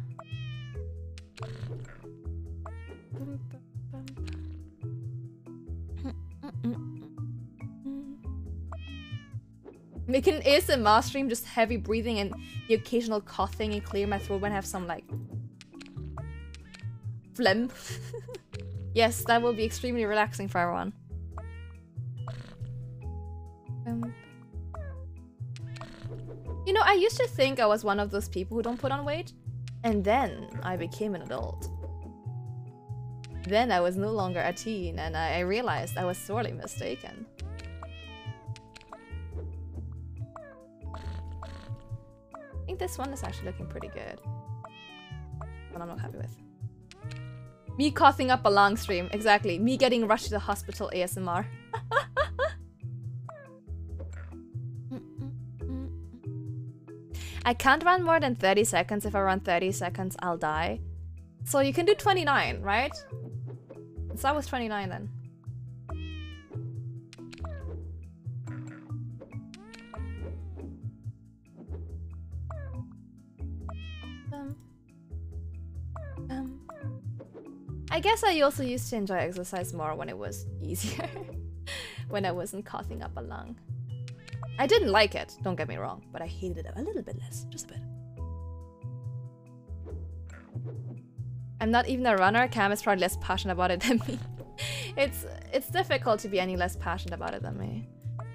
Make an ASMR stream, just heavy breathing and the occasional coughing and clear my throat when I have some like phlegm. Yes, that will be extremely relaxing for everyone. You know, I used to think I was one of those people who don't put on weight, and then I became an adult. Then I was no longer a teen, and I realized I was sorely mistaken. I think this one is actually looking pretty good. But I'm not happy with. Me coughing up a long stream. Exactly. Me getting rushed to the hospital ASMR. I can't run more than 30 seconds. If I run 30 seconds, I'll die. So you can do 29, right? So that was 29 then. I guess I also used to enjoy exercise more when it was easier. When I wasn't coughing up a lung. I didn't like it, don't get me wrong, but I hated it a little bit less, just a bit. I'm not even a runner. Cam is probably less passionate about it than me. It's difficult to be any less passionate about it than me.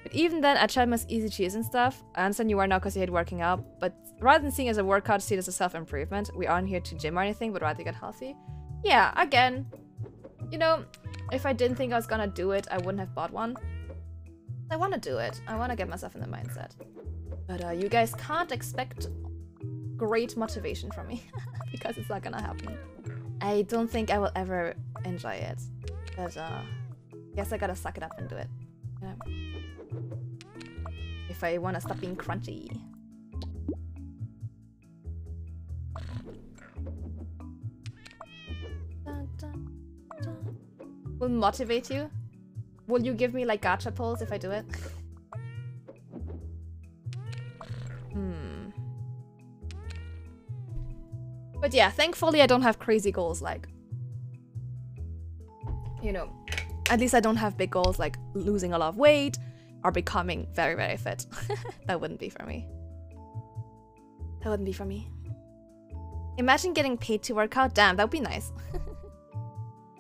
But even then, at treadmill is easy to use and stuff. I understand you are now because you hate working out, but rather than seeing it as a workout, see it as a self-improvement. We aren't here to gym or anything, but rather get healthy. Yeah, again, you know, if I didn't think I was gonna do it, I wouldn't have bought one. I want to do it. I want to get myself in the mindset. But you guys can't expect great motivation from me because it's not gonna happen. I don't think I will ever enjoy it. But guess I gotta suck it up and do it. Yeah. If I want to stop being crunchy. Will motivate you? Will you give me like gacha pulls if I do it? But yeah, thankfully I don't have crazy goals like, you know, at least I don't have big goals like losing a lot of weight or becoming very, very fit. That wouldn't be for me. That wouldn't be for me. Imagine getting paid to work out. Damn, that would be nice.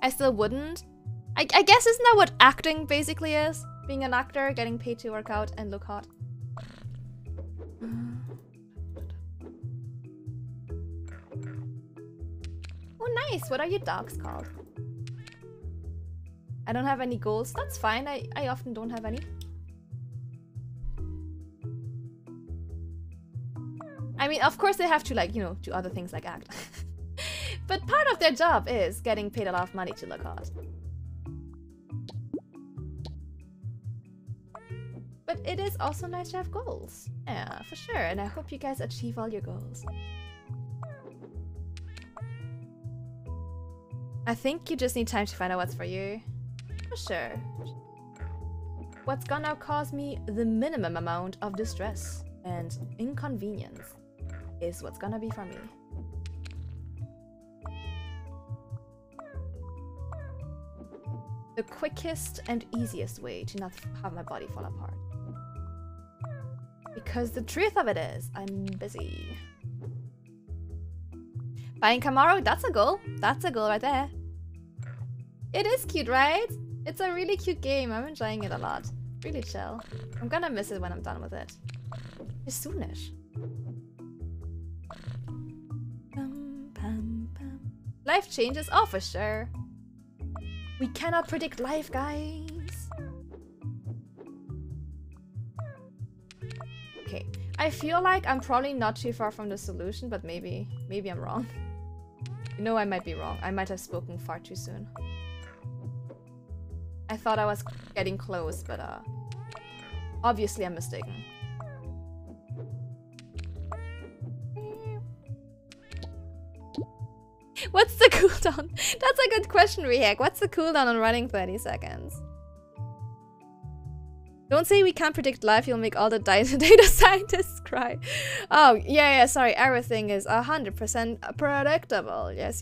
I still wouldn't. I guess isn't that what acting basically is? Being an actor, getting paid to work out and look hot. Oh nice, what are your dogs called? I don't have any goals, that's fine, I often don't have any. I mean, of course they have to like, you know, do other things like act. But part of their job is getting paid a lot of money to look hot. But it is also nice to have goals. Yeah, for sure. And I hope you guys achieve all your goals. I think you just need time to find out what's for you. For sure. What's gonna cause me the minimum amount of distress and inconvenience is what's gonna be for me. The quickest and easiest way to not have my body fall apart. Because the truth of it is, I'm busy. Buying Camaro, that's a goal. That's a goal right there. It is cute, right? It's a really cute game. I'm enjoying it a lot. Really chill. I'm gonna miss it when I'm done with it. It's soonish. Life changes? Oh, for sure. We cannot predict life, guys. Okay. I feel like I'm probably not too far from the solution, but maybe I'm wrong. You know, I might be wrong. I might have spoken far too soon. I thought I was getting close, but obviously I'm mistaken. What's the cooldown? That's a good question, Rehak. What's the cooldown on running 30 seconds? Don't say we can't predict life, you'll make all the data scientists cry. Oh, yeah, sorry. Everything is 100% predictable. Yes.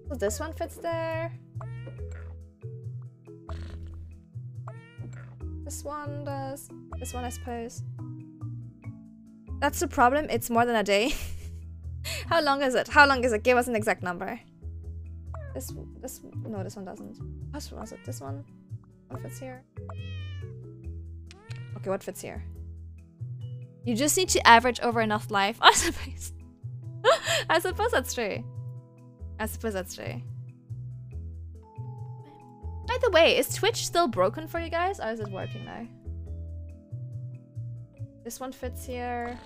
So this one fits there. This one does. This one, I suppose. That's the problem. It's more than a day. How long is it? How long is it? Give us an exact number. No, this one doesn't. What was it? This one? What fits here? Okay, what fits here? You just need to average over enough life. I suppose. I suppose that's true. By the way, is Twitch still broken for you guys, or is it working now? This one fits here.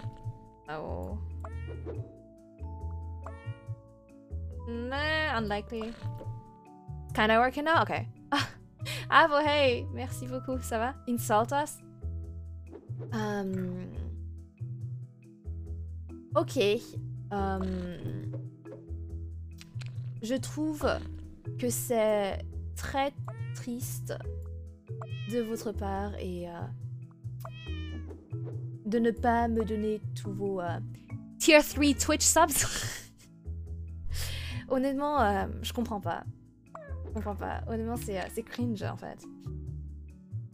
Oh. Nah, unlikely. Kinda working now? Okay. Avo, hey! Merci beaucoup, ça va? Insult us? Ok. Je trouve que c'est très triste de votre part et de ne pas me donner tous vos tier 3 Twitch subs. Honnêtement, je comprends pas. Honnêtement, c'est cringe en fait.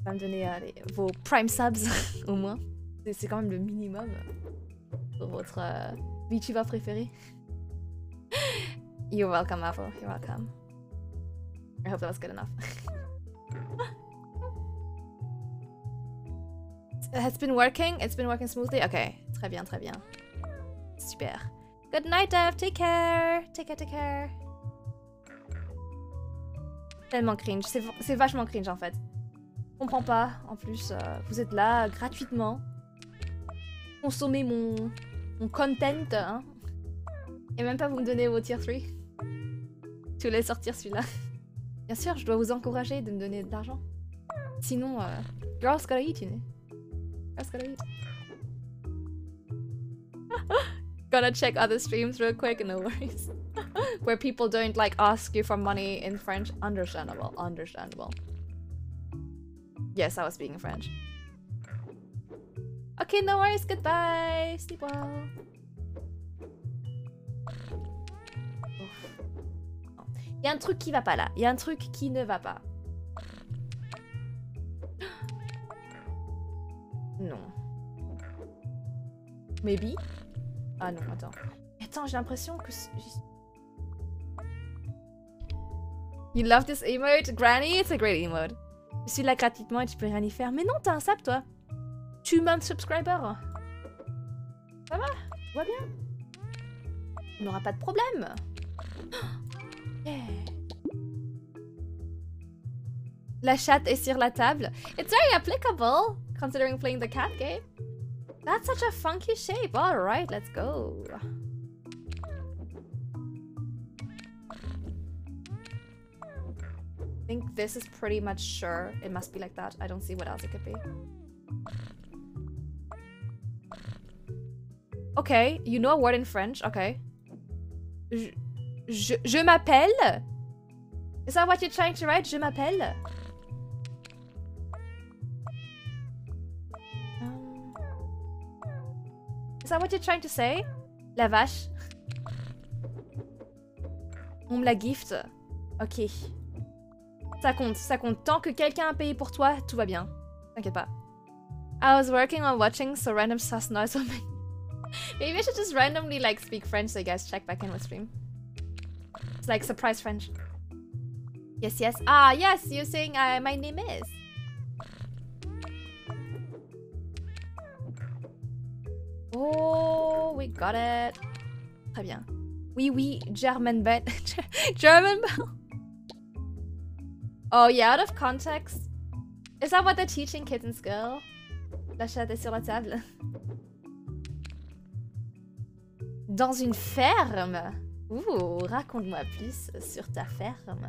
Pas me donner vos prime subs au moins. C'est quand même le minimum pour votre VTuber préféré. You're welcome, Avo. You're welcome. I hope that was good enough. It's been working? It's been working smoothly? Okay. Très bien. Super. Good night, Dev. Take care. Take care. Tellement cringe. C'est vachement cringe, en fait. Je comprends pas. En plus, vous êtes là gratuitement. Consommez mon content, hein. Et même pas vous me donnez vos tier 3. Je voulais sortir celui-là. Bien sûr, je dois vous encourager de me donner de l'argent. Sinon, girls gotta eat, you know. Girls gotta eat. Gonna check other streams real quick, no worries. Where people don't like ask you for money in French. Understandable. Yes, I was speaking French. Okay, no worries, goodbye. Sleep well. Il y a un truc qui va pas là. Il y a un truc qui ne va pas. Non. Maybe? Ah non, attends. Attends, j'ai l'impression que... You love this emote? Granny, it's a great emote. Je suis là gratuitement et tu peux rien y faire. Mais non, t'as un sub, toi. Tu m'as un subscriber. Ça va? Tout va bien? On n'aura pas de problème. Yeah. La chatte est sur la table. It's very applicable, considering playing the cat game. That's such a funky shape. Alright, let's go. I think this is pretty much sure. It must be like that. I don't see what else it could be. Okay, you know a word in French. Okay. Je m'appelle? Is that what you're trying to write? Je m'appelle? Is that what you're trying to say? La vache. On me la gift. Ok. Ça compte, ça compte. Tant que quelqu'un a payé pour toi, tout va bien. T'inquiète pas. I was working on watching so random sus noise on my... Maybe I should just randomly like speak French so you guys check back in with stream. It's like surprise French. Yes, yes. Ah, yes, you're saying my name is. Oh, we got it. Très bien. Oui, oui, German bell. German bell. Oh, yeah, out of context. Is that what they're teaching kids in school? La chatte est sur la table. Dans une ferme? Ouh, raconte-moi plus sur ta ferme.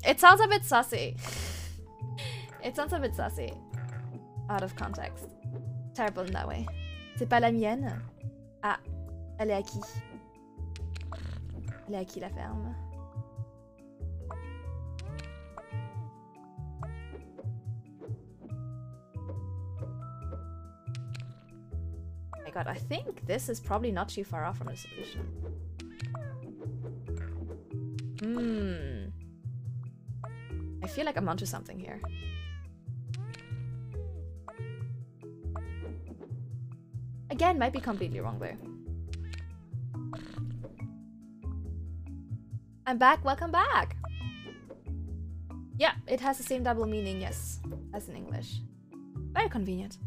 It sounds a bit sassy. It sounds a bit sassy. Out of context. Terrible in that way. C'est pas la mienne? Ah, elle est à qui? Elle est à qui la ferme? Oh my god, I think this is probably not too far off from the solution. I feel like I'm onto something here. Again, might be completely wrong though. I'm back, welcome back! Yeah, it has the same double meaning, yes, as in English. Very convenient.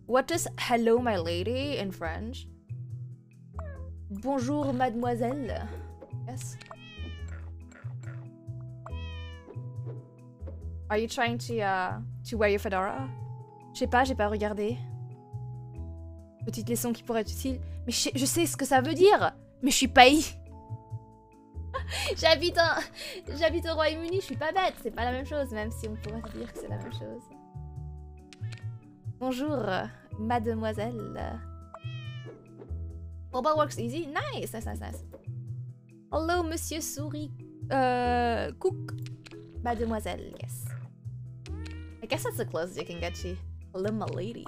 What does hello my lady in French? Bonjour mademoiselle. Yes. Are you trying to wear your fedora? Je sais pas, j'ai pas regardé. Petite leçon qui pourrait être utile. Mais je sais ce que ça veut dire. Mais je suis pas... J'habite au Royaume-Uni, je suis pas bête. C'est pas la même chose, même si on pourrait se dire que c'est la même chose. Bonjour, mademoiselle. Mobile works easy. Nice, nice, nice, nice. Hello, monsieur souris. Cook. Mademoiselle, yes. I guess that's the closest you can get to. Hello, my lady.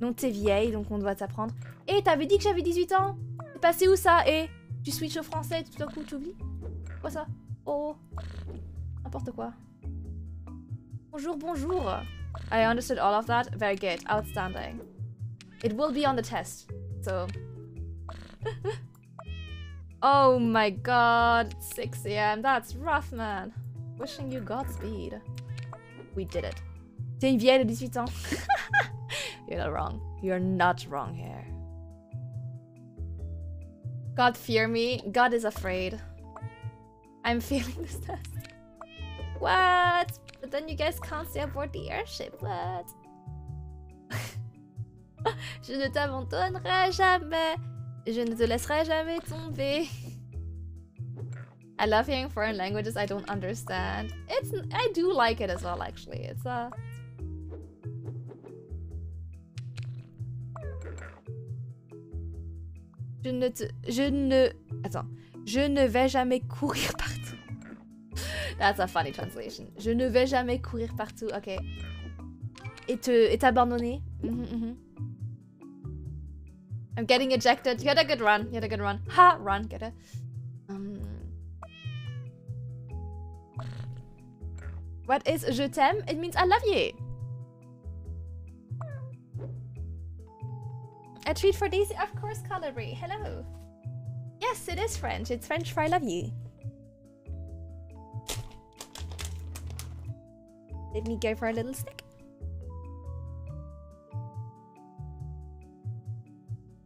Non, t'es vieille, donc on doit t'apprendre. Eh, t'avais dit que j'avais 18 ans? T'es passé où ça? Eh, tu switches au français et tout d'un coup t'oublies? Quoi ça? Oh, n'importe quoi. Bonjour, bonjour. I understood all of that. Very good. Outstanding. It will be on the test. So... Oh my god. 6 AM. That's rough, man. Wishing you Godspeed. We did it. T'es une vieille de 18 ans. You're not wrong. You're not wrong here. God fear me. God is afraid. I'm failing this test. What? But then you guys can't stay aboard the airship. What? Je ne t'abandonnerai jamais. Je ne te laisserai jamais tomber. I love hearing foreign languages I don't understand. I do like it as well, actually. It's Je ne vais jamais courir partout. That's a funny translation. Je ne vais jamais courir partout. Okay. Et t'abandonner. I'm getting ejected. You had a good run. You had a good run. Ha! Run. Get it. What is je t'aime? It means I love you. A treat for Daisy? Of course, Calibri. Hello. Yes, it is French. It's French for I love you. Let me go for a little snack.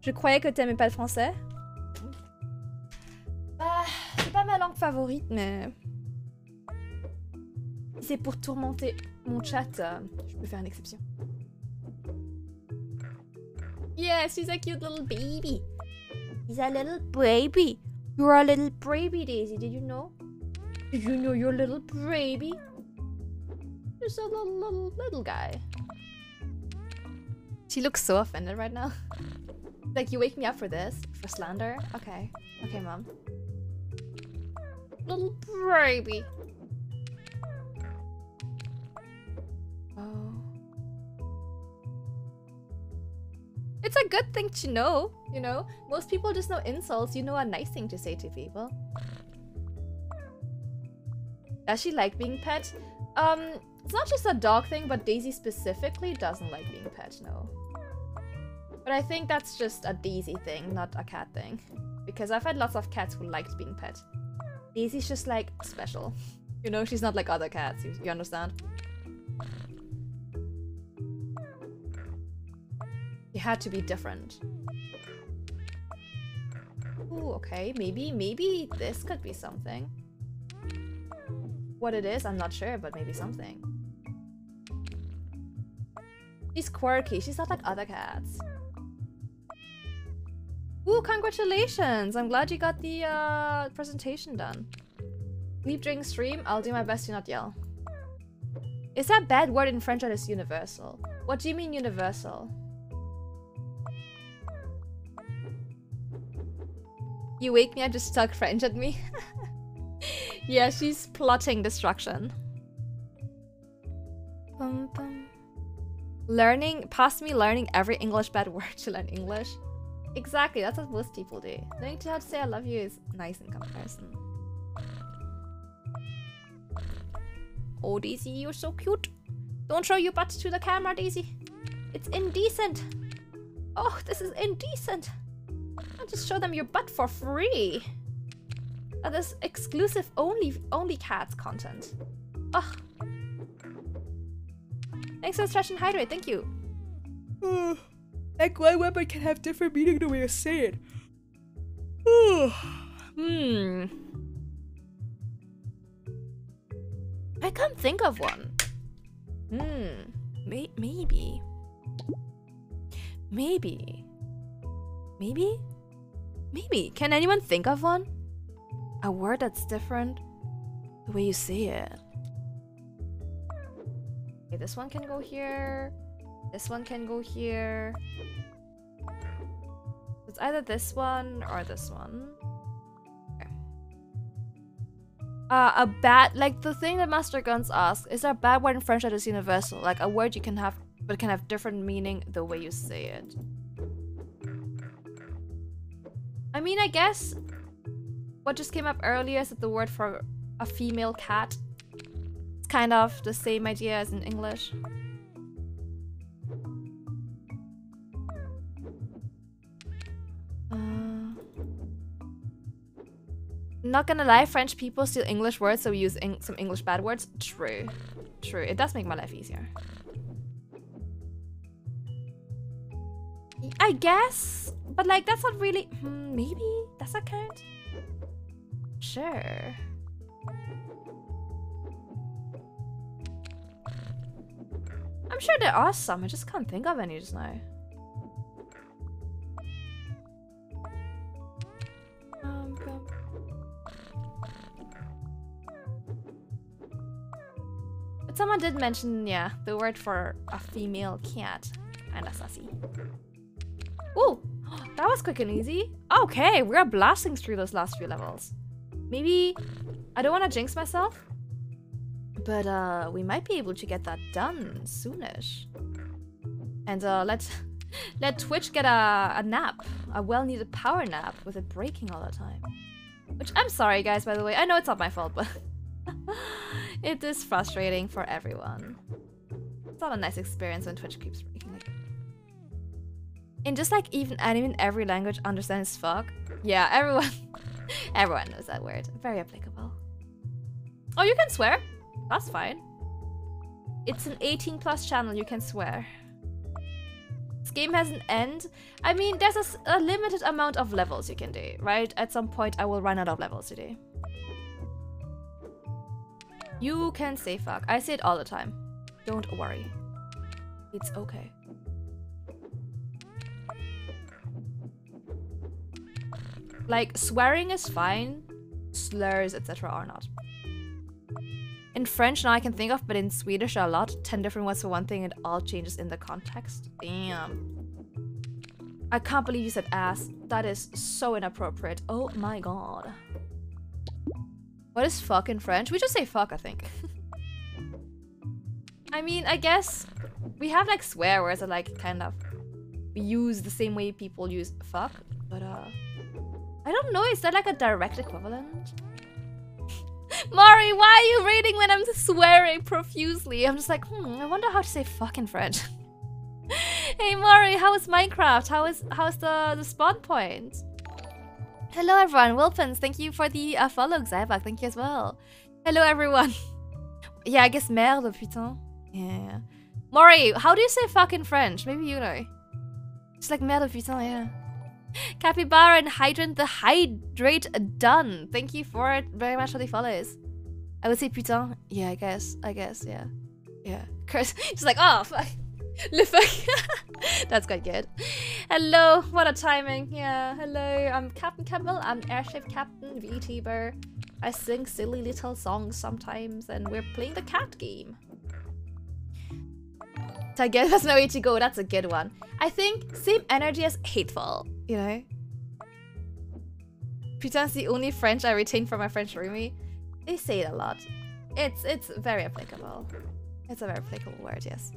Je croyais que t'aimais pas le français. Bah, c'est pas ma langue favorite, mais... Si c'est pour tourmenter mon chat, je peux faire une exception. Yeah, she's a cute little baby. He's a little baby. You're a little baby, Daisy. Did you know? Did you know you're a little baby? Just a little guy. She looks so offended right now. Like, you wake me up for this? For slander? Okay. Okay, mom. Little baby. Oh. It's a good thing to know, you know? Most people just know insults. You know a nice thing to say to people. Does she like being pet? It's not just a dog thing, but Daisy specifically doesn't like being pet, no. But I think that's just a Daisy thing, not a cat thing. Because I've had lots of cats who liked being pet. Daisy's just like special. You know, she's not like other cats, you understand? You had to be different. Ooh, okay, maybe this could be something. What it is, I'm not sure, but maybe something. She's quirky, she's not like other cats. Ooh, congratulations! I'm glad you got the presentation done. Sleep during stream, I'll do my best to not yell. Is that bad word in French that is universal? What do you mean universal? You wake me up, just talk French at me. Yeah, she's plotting destruction. Bum, bum. Learning, past me learning every English bad word to learn English. Exactly, that's what most people do. Knowing how to say I love you is nice in comparison. Oh, Daisy, you're so cute. Don't show your butt to the camera, Daisy. It's indecent. Oh, this is indecent. I'll just show them your butt for free. That is exclusive only cats content. Ugh. Thanks for the stretch and hydrate, thank you. Like one weapon can have different meaning the way you say it. I can't think of one. Maybe. Can anyone think of one? A word that's different the way you say it. Okay, this one can go here. This one can go here. It's either this one or this one. Okay. A bad, like the thing that Master Guns asks, is there a bad word in French that is universal? Like a word you can have, but can have different meaning the way you say it. I mean, I guess what just came up earlier is that the word for a female cat. It's kind of the same idea as in English. Not gonna lie, French people steal English words, so we use some English bad words. True. True. It does make my life easier. I guess, but like that's not really. Maybe does that count? Sure. I'm sure there are some. I just can't think of any just now. But someone did mention, yeah, the word for a female cat. Kinda sassy. Ooh, that was quick and easy. Okay, we're blasting through those last few levels. Maybe, I don't want to jinx myself, but we might be able to get that done soonish. And let Twitch get a nap, a well-needed power nap with it breaking all the time. Which, I'm sorry guys, by the way, I know it's not my fault, but it is frustrating for everyone. It's not a nice experience when Twitch keeps breaking. In just like even every language understands fuck. Yeah, everyone knows that word. Very applicable. Oh, you can swear? That's fine. It's an 18+ channel, you can swear. This game has an end. I mean, there's a limited amount of levels you can do, right? At some point, I will run out of levels to do. You can say fuck. I say it all the time. Don't worry. It's okay. Like, swearing is fine. Slurs, etc. are not. In French, now I can think of, but in Swedish a lot. 10 different words for one thing and all changes in the context. Damn. I can't believe you said ass. That is so inappropriate. Oh my god. What is fuck in French? We just say fuck, I think. I mean, I guess we have like swear words that like kind of use the same way people use fuck, but I don't know, is that like a direct equivalent? Mari, why are you reading when I'm swearing profusely? I'm just like, I wonder how to say fuck in French. Hey Mari, how is Minecraft? How's the spawn point? Hello everyone, Wilpins, thank you for the follow, Xybak, thank you as well. Hello everyone. Yeah, I guess merde, putain. Yeah. Mari, how do you say fuck in French? Maybe you know. It's like merde, putain, yeah. Capybara and Hydrant the Hydrate done. Thank you for it very much for the follows. I would say putain. Yeah, I guess, yeah. Yeah. Curse. She's like, oh, fuck. Le fuck. That's quite good. Hello, what a timing. Yeah, hello, I'm Captain Camille, I'm Airship Captain, VTuber. I sing silly little songs sometimes, and we're playing the cat game. So I guess there's no way to go, that's a good one. I think same energy as hateful, you know? Putin's the only French I retain from my French roomie. They say it a lot. It's very applicable. It's a very applicable word, yes.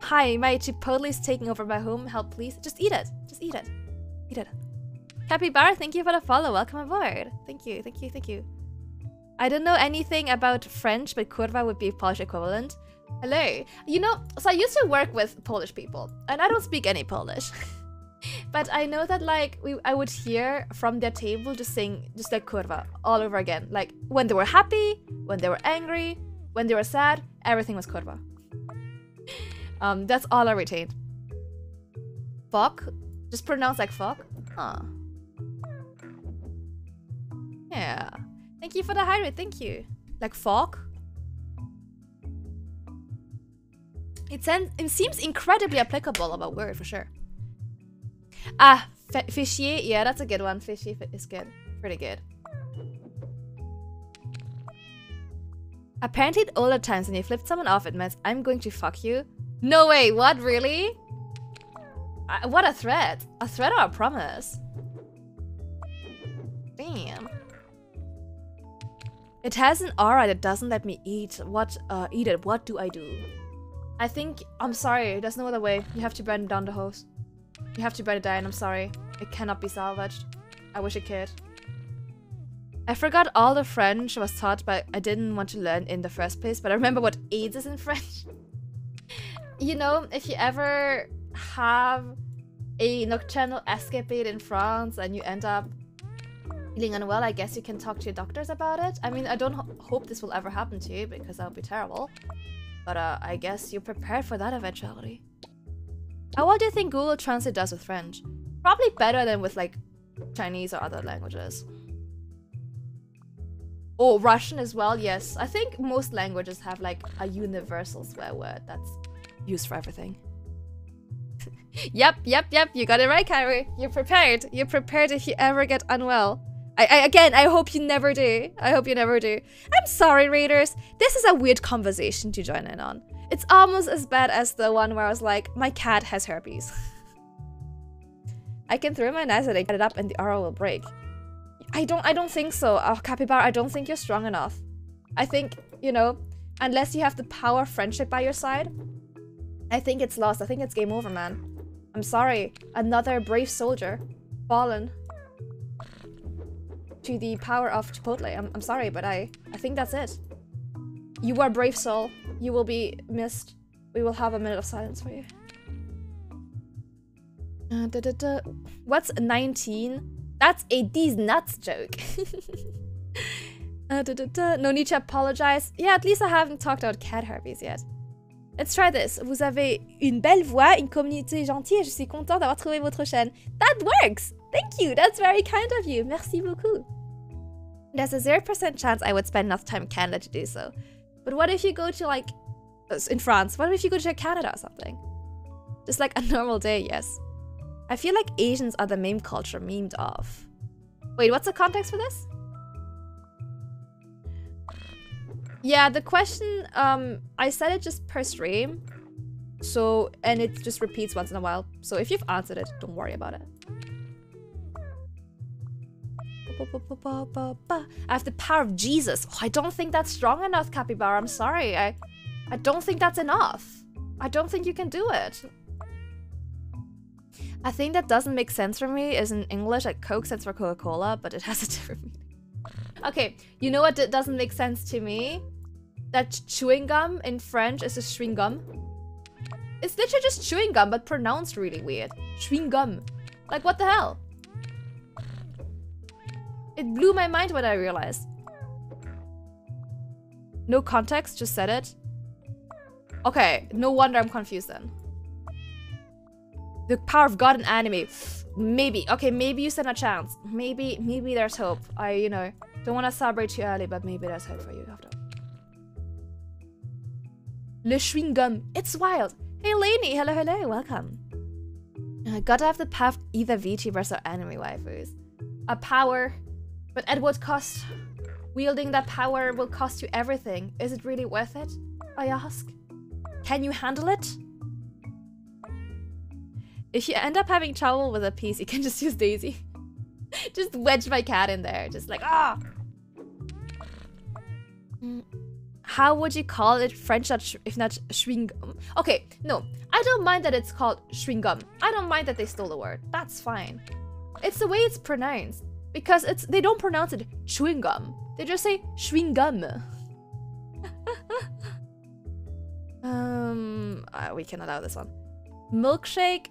Hi, my Chipotle is taking over my home. Help, please. Just eat it. Just eat it. Eat it. Capybara, thank you for the follow. Welcome aboard. Thank you, thank you, thank you. I don't know anything about French, but kurwa would be a Polish equivalent. Hello. You know, so I used to work with Polish people, and I don't speak any Polish. But I know that, like, I would hear from their table just saying, just like kurwa, all over again. Like, when they were happy, when they were angry, when they were sad, everything was kurwa. That's all I retained. Fuck? Just pronounce like fuck? Huh. Yeah. Thank you for the hydrate, thank you. Like fuck? It seems incredibly applicable of a word for sure. Ah, fichier, yeah, that's a good one. Fichier is good. Pretty good. Apparently at older times when you flipped someone off, it meant I'm going to fuck you. No way, what, really? What a threat. A threat or a promise? Damn. It has an aura that doesn't let me eat. Eat it. What do I do? I think, I'm sorry, there's no other way. You have to burn down the house. You have to burn it down, I'm sorry. It cannot be salvaged. I wish it could. I forgot all the French I was taught, but I didn't want to learn in the first place, but I remember what AIDS is in French. You know, if you ever have a nocturnal escapade in France and you end up feeling unwell, I guess you can talk to your doctors about it. I mean, I don't hope this will ever happen to you because that would be terrible. But I guess you're prepared for that eventuality. How well do you think Google Translate does with French? Probably better than with like Chinese or other languages. Oh, Russian as well, yes. I think most languages have like a universal swear word that's used for everything. Yep, you got it right, Kyrie. You're prepared. You're prepared if you ever get unwell. Again, I hope you never do. I hope you never do. I'm sorry, Raiders. This is a weird conversation to join in on. It's almost as bad as the one where I was like, my cat has herpes. I can throw my knife and I get it up and the aura will break. I don't think so. Oh, Capybara, I don't think you're strong enough. I think, you know, unless you have the power of friendship by your side, I think it's lost. I think it's game over, man. I'm sorry. Another brave soldier. Fallen. To the power of Chipotle. I'm sorry, but I think that's it. You are a brave soul. You will be missed. We will have a minute of silence for you. What's 19? That's a these nuts joke. No need to apologize. Yeah, at least I haven't talked about cat herpes yet. Let's try this. Vous avez une belle voix, une communauté gentille, et je suis content d'avoir trouvé votre chaîne. That works! Thank you! That's very kind of you. Merci beaucoup. There's a 0% chance I would spend enough time in Canada to do so. But what if you go to like... in France, what if you go to Canada or something? Just like a normal day, yes. I feel like Asians are the meme culture memed off. Wait, what's the context for this? Yeah, the question, I said it just per stream. So, and it just repeats once in a while. So if you've answered it, don't worry about it. I have the power of Jesus. Oh, I don't think that's strong enough, Capybara. I'm sorry. I don't think that's enough. I don't think you can do it. A thing that doesn't make sense for me is in English, like Coke stands for Coca-Cola, but it has a different meaning. Okay, you know what doesn't make sense to me? That chewing gum in French is a chewing gum. It's literally just chewing gum, but pronounced really weird. Chewing gum. Like, what the hell? It blew my mind when I realized. No context, just said it. Okay, no wonder I'm confused then. The power of God in anime. Maybe. Okay, maybe you stand a chance. Maybe there's hope. I, you know, don't want to celebrate too early, but maybe there's hope for you after. Le chewing gum. It's wild. Hey, Lainey. Hello, hello. Welcome. Gotta have the path either VTubers or anime waifus. A power, but at what cost? Wielding that power will cost you everything. Is it really worth it? I ask. Can you handle it? If you end up having trouble with a piece, you can just use Daisy. Just wedge my cat in there. Just like, ah! How would you call it French if not chewing gum? Okay, no. I don't mind that it's called chewing gum. I don't mind that they stole the word. That's fine. It's the way it's pronounced. Because they don't pronounce it chewing gum. They just say chewing gum. We can allow this one. Milkshake.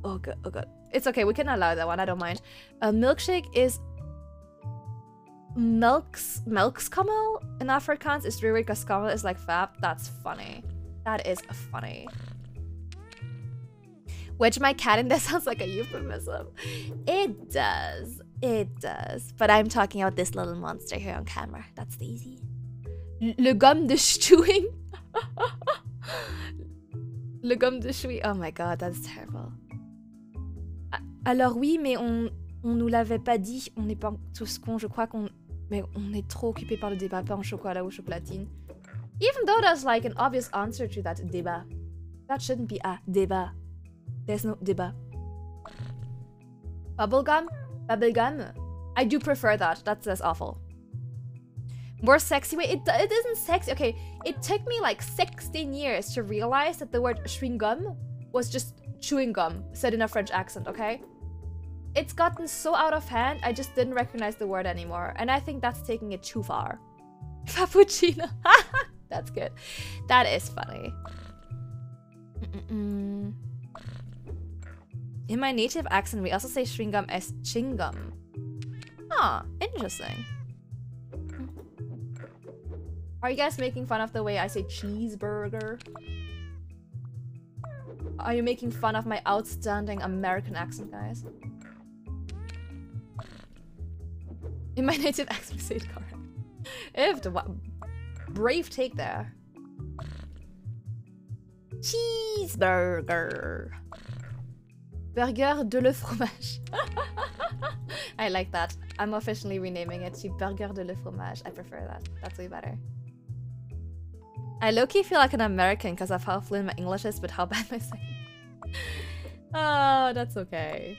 Oh god, oh god. It's okay, we can allow that one, I don't mind. A milkshake is melkskammel in Afrikaans. Is really because skammel is like fab. That's funny. That is funny. Wedge my cat in there sounds like a euphemism. It does. It does. But I'm talking about this little monster here on camera. That's easy. Le gomme de chewing. Le gomme de chewing. Oh my god, that's terrible. Alors oui, mais on nous l'avait pas dit. On n'est pas tous cons. Je crois qu'on est trop occupé par le débat pain au chocolat ou chocolatine. Even though there's like an obvious answer to that débat. That shouldn't be a débat. There's no débat. Bubblegum? Bubblegum? I do prefer that. That's awful. More sexy way? It isn't sexy. Okay, it took me like 16 years to realize that the word chewing gum was just chewing gum said in a French accent, okay? It's gotten so out of hand, I just didn't recognize the word anymore. And I think that's taking it too far. Cappuccino. That's good. That is funny. In my native accent, we also say chewing gum as ching gum. Ah, interesting. Are you guys making fun of the way I say cheeseburger? Are you making fun of my outstanding American accent, guys? In my native accent, say it correct. If the brave take there. Cheeseburger. Burger de le fromage. I like that. I'm officially renaming it to Burger de le fromage. I prefer that. That's way better. I low-key feel like an American because of how fluent my English is, but how bad my second. Oh, that's okay.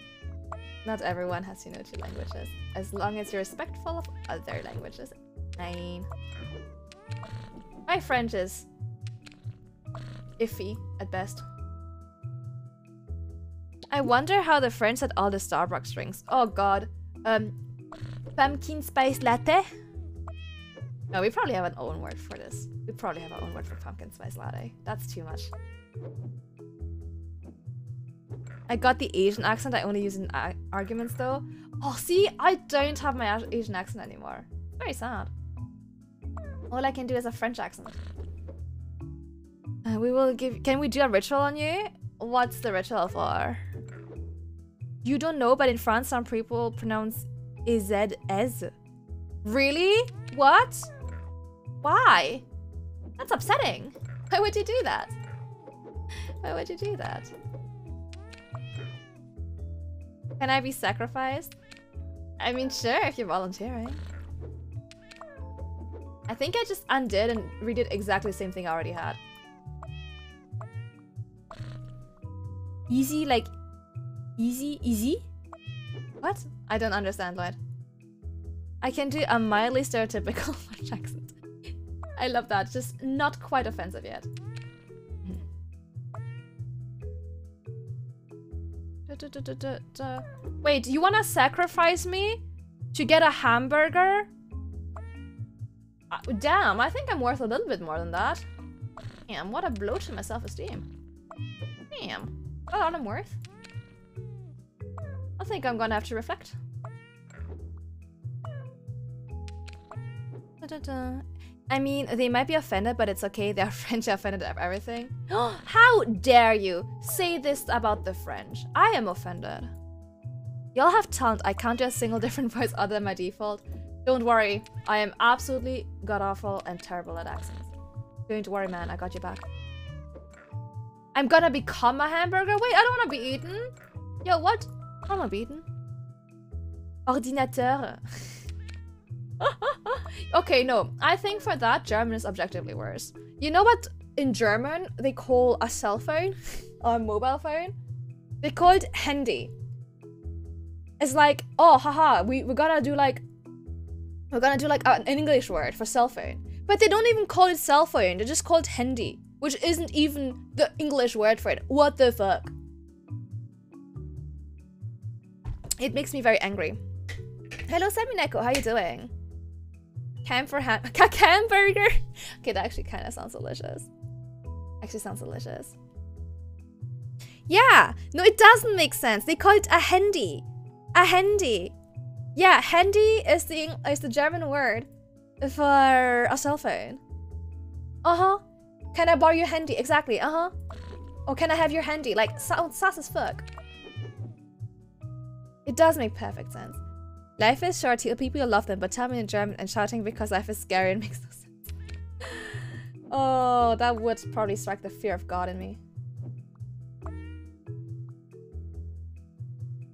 Not everyone has to know 2 languages. As long as you're respectful of other languages. Fine. My French is iffy at best. I wonder how the French said all the Starbucks drinks. Oh god. Pumpkin spice latte? No, we probably have an own word for this. We probably have our own word for pumpkin spice latte. That's too much. I got the Asian accent I only use in arguments though. Oh, see? I don't have my Asian accent anymore. Very sad. All I can do is a French accent. We will give... Can we do a ritual on you? What's the ritual for? You don't know, but in France some people pronounce EZ as. Really? What? Why? That's upsetting. Why would you do that? Why would you do that? Can I be sacrificed? I mean, sure, if you're volunteering. I think I just undid and redid exactly the same thing I already had. Easy, like... Easy? What? I don't understand, Lloyd. I can do a mildly stereotypical French accent. I love that. Just not quite offensive yet. Wait, you wanna sacrifice me to get a hamburger? Damn, I think I'm worth a little bit more than that. Damn, what a blow to my self-esteem. Damn, what all I'm worth? I think I'm gonna have to reflect. Da-da-da. I mean, they might be offended, but it's okay. They're French, they're offended at everything. How dare you say this about the French? I am offended. Y'all have talent. I can't do a single different voice other than my default. Don't worry. I am absolutely god-awful and terrible at accents. Don't worry, man. I got you back. I'm gonna become a hamburger? Wait, I don't want to be eaten. Yo, what? I don't want to be eaten. Ordinateur. Okay, no. I think for that, German is objectively worse. You know what in German they call a cell phone? Or a mobile phone? They call it Handy. It's like, oh, haha, we're gonna do like an English word for cell phone. But they don't even call it cell phone, they just call it Handy, which isn't even the English word for it. What the fuck? It makes me very angry. Hello, Semineko, how you doing? Hamburger. Okay, that actually kind of sounds delicious. Actually sounds delicious. Yeah, no, it doesn't make sense. They call it a Handy. A Handy. Yeah, Handy is the German word for a cell phone. Uh-huh. Can I borrow your Handy? Exactly, uh-huh. Or can I have your Handy? Like, sounds sus as fuck. It does make perfect sense. Life is short, people love them, but tell me in German and shouting because life is scary and makes no sense. Oh, that would probably strike the fear of God in me.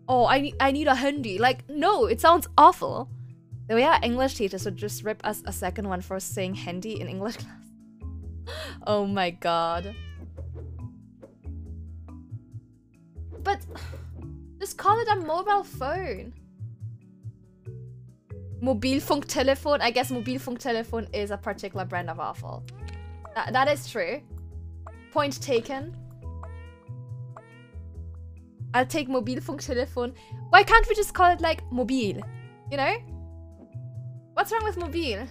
Oh, I need a Handy. Like, no, it sounds awful. The way our English teachers would just rip us a second one for saying Handy in English class. Oh my god. But just call it a mobile phone. Mobilfunktelefon. I guess Mobilfunktelefon is a particular brand of awful. That is true. Point taken. I'll take Mobilfunktelefon. Why can't we just call it like Mobil? You know? What's wrong with Mobil?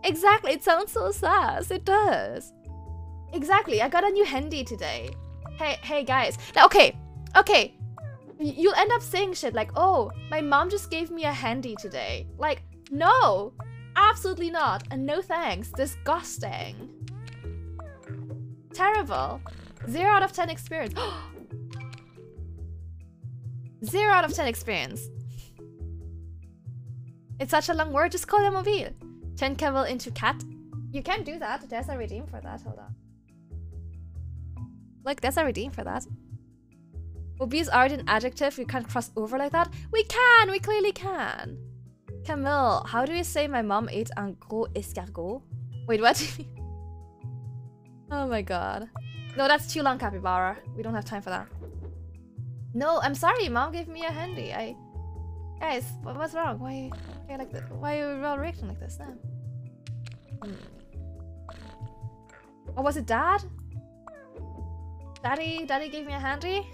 Exactly, it sounds so sass. It does. Exactly, I got a new Handy today. Hey guys. Now, okay. You'll end up saying shit like, oh, my mom just gave me a Handy today. Like, no. Absolutely not. And no thanks. Disgusting. Terrible. 0 out of 10 experience. 0 out of 10 experience. It's such a long word. Just call it Mobile. Turn Camille into cat. You can't do that. There's a redeem for that. Hold on. Look, there's a redeem for that. Mobile is already an adjective. You can't cross over like that. We can. We clearly can. Camille, how do you say my mom ate un gros escargot? Wait, what? Oh my god. No, that's too long, Capybara. We don't have time for that. No, I'm sorry. Mom gave me a Handy. Guys, what's wrong? Why are you all reacting like this now? Or was it Dad? Daddy gave me a Handy?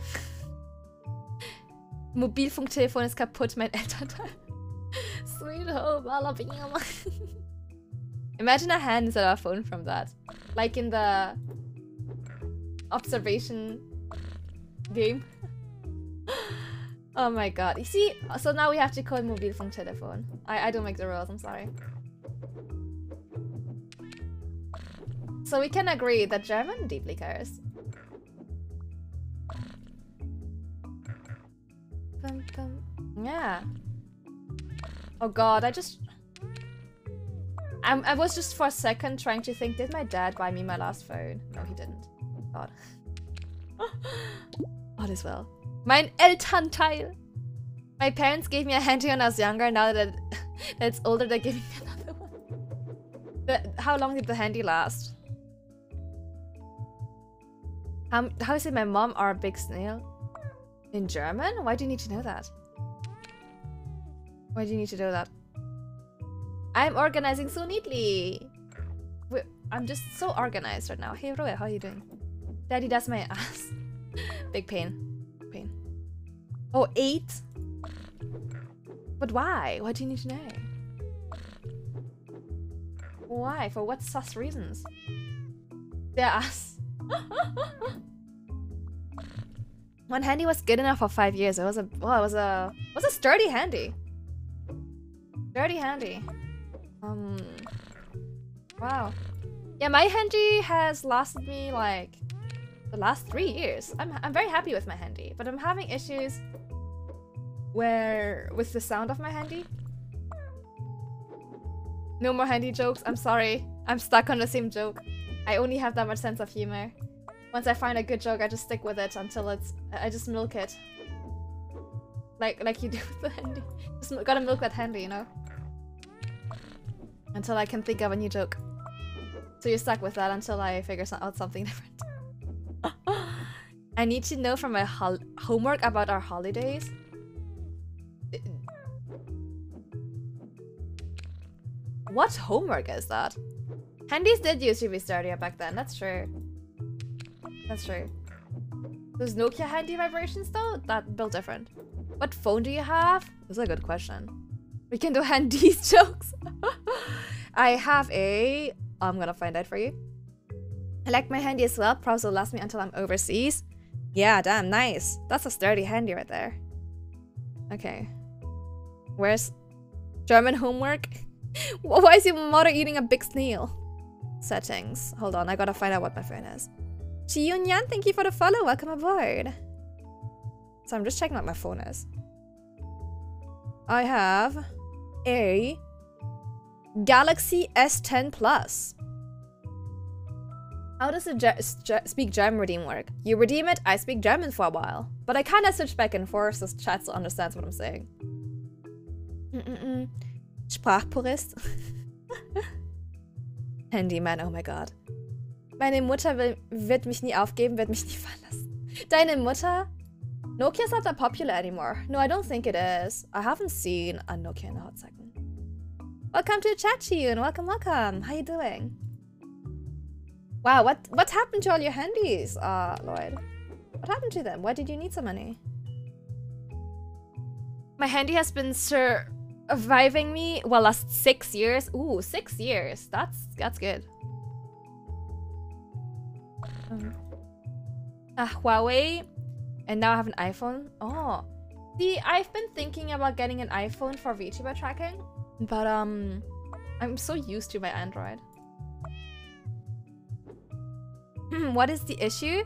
Mobilfunktelefon ist kaputt, mein Elternteil. Sweet home, Alabama. Imagine a hand instead of a phone from that. Like in the observation game. Oh my god. You see, so now we have to call Mobilfunktelefon. I don't make the rules, I'm sorry. So we can agree that German deeply cares. Yeah. Oh god, I was just for a second trying to think, did my dad buy me my last phone? No, he didn't. God. All is well. Mein Elternteil. My parents gave me a Handy when I was younger. Now that it's older, they're giving me another one. How long did the Handy last? How is it my mom or a big snail? In German? Why do you need to know that? Why do you need to know that? I'm organizing so neatly. I'm just so organized right now. Hey, Roy, how are you doing? Daddy does my ass. Big pain. Pain. Oh, 8? But why? Why do you need to know? Why? For what sus reasons? Yes. One handy was good enough for 5 years. It was a sturdy handy. Sturdy handy. Wow. Yeah, my handy has lasted me like the last 3 years. I'm very happy with my handy, but I'm having issues with the sound of my handy. No more handy jokes. I'm sorry. I'm stuck on the same joke. I only have that much sense of humor. Once I find a good joke, I just stick with it until I just milk it. Like you do with the handy. Just gotta milk that handy, you know? Until I can think of a new joke. So you're stuck with that until I figure out something different. I need to know from my homework about our holidays. What homework is that? Handies did used to be sturdier back then, that's true. That's true. Those Nokia handy vibrations though? That built different. What phone do you have? That's a good question. We can do handies jokes. I have a... I'm gonna find out for you. I like my handy as well. Probably will last me until I'm overseas. Yeah, damn, nice. That's a sturdy handy right there. Okay. Where's German homework? Why is your mother eating a big snail? Settings. Hold on, I gotta find out what my phone is. Chiyunyan, thank you for the follow. Welcome aboard. So I'm just checking what my phone is. I have a Galaxy S10 Plus. How does the speak German redeem work? You redeem it, I speak German for a while. But I kind of switch back and forth so chat still understands what I'm saying. Sprachpurist. Handyman, oh my god. Meine Mutter wird mich nie aufgeben, wird mich nie verlassen. Deine Mutter? Nokia's not that popular anymore. No, I don't think it is. I haven't seen a Nokia in a hot second. Welcome to the chat, Chiyun. Welcome, welcome. How you doing? Wow, what happened to all your handies, Lloyd? What happened to them? Why did you need so many? My handy has been surviving me, well, last 6 years. Ooh, 6 years. That's good. Huawei, and now I have an iPhone. Oh, see, I've been thinking about getting an iPhone for VTuber tracking, but I'm so used to my Android. What is the issue?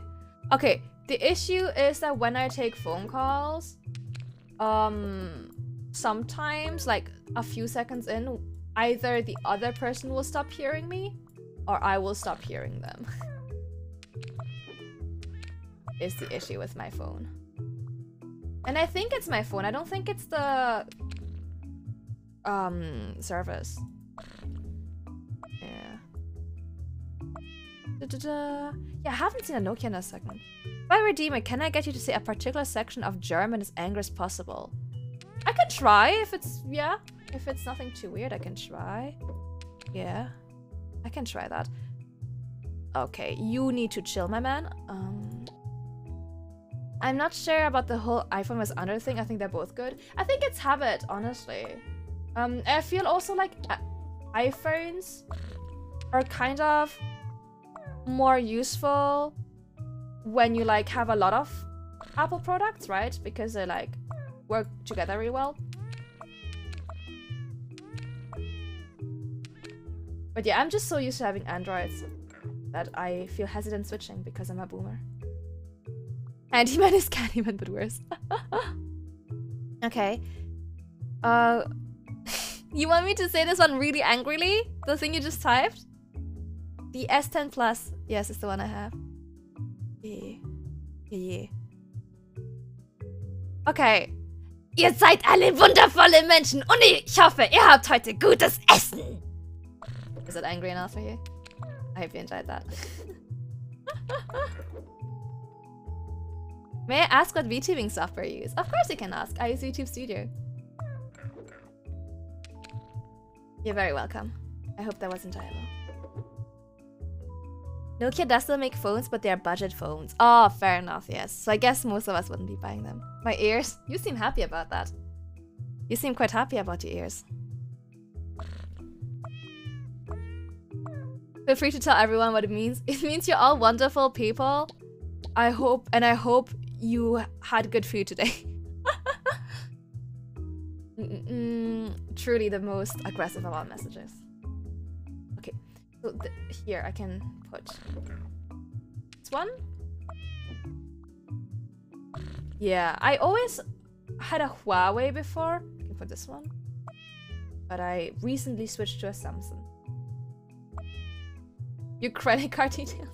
Okay, the issue is that when I take phone calls, sometimes, like a few seconds in, either the other person will stop hearing me, or I will stop hearing them. Is the issue with my phone. And I think it's my phone. I don't think it's the service. Yeah. Yeah, I haven't seen a Nokia in a second. If I redeem it, can I get you to say a particular section of German as angry as possible? I can try if it's, yeah. If it's nothing too weird, I can try. Yeah. I can try that. Okay, you need to chill, my man. I'm not sure about the whole iPhone as under thing. I think they're both good. I think it's habit, honestly. I feel also like iPhones are kind of more useful when you like have a lot of Apple products, right? Because they like work together really well. But yeah, I'm just so used to having Androids that I feel hesitant switching because I'm a boomer. Handyman is Candyman, but worse. Okay. You want me to say this one really angrily? The thing you just typed? The S10 Plus. Yes, it's the one I have. Yeah. Okay. Ihr seid alle wundervolle Menschen und ich hoffe, ihr habt heute gutes Essen. Is that angry enough for you? I hope you enjoyed that. May I ask what VTubing software you use? Of course you can ask. I use YouTube Studio. You're very welcome. I hope that was enjoyable. Nokia does still make phones, but they are budget phones. Oh, fair enough, yes. So I guess most of us wouldn't be buying them. My ears? You seem happy about that. You seem quite happy about your ears. Feel free to tell everyone what it means. It means you're all wonderful people. I hope you had good food today. Truly the most aggressive of all messages. Okay, so here I can put this one. Yeah, I always had a Huawei before. I can put this one. But I recently switched to a Samsung. Your credit card details.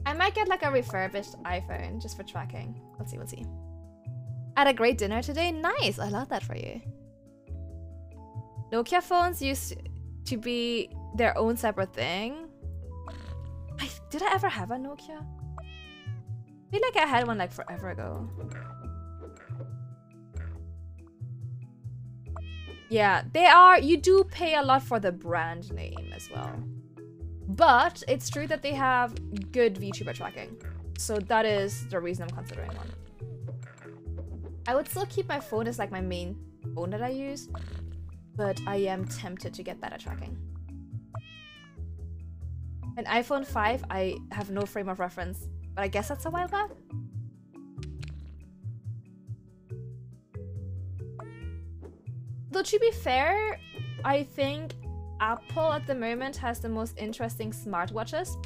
I might get like a refurbished iPhone just for tracking. Let's see, we'll see. Had a great dinner today. Nice, I love that for you. Nokia phones used to be their own separate thing. Did I ever have a Nokia? I feel like I had one like forever ago. Yeah, they are. You do pay a lot for the brand name as well. But it's true that they have good VTuber tracking. So that is the reason I'm considering one. I would still keep my phone as like my main phone that I use. But I am tempted to get better tracking. An iPhone 5, I have no frame of reference. But I guess that's a while back. Though to be fair, I think Apple at the moment has the most interesting smartwatches.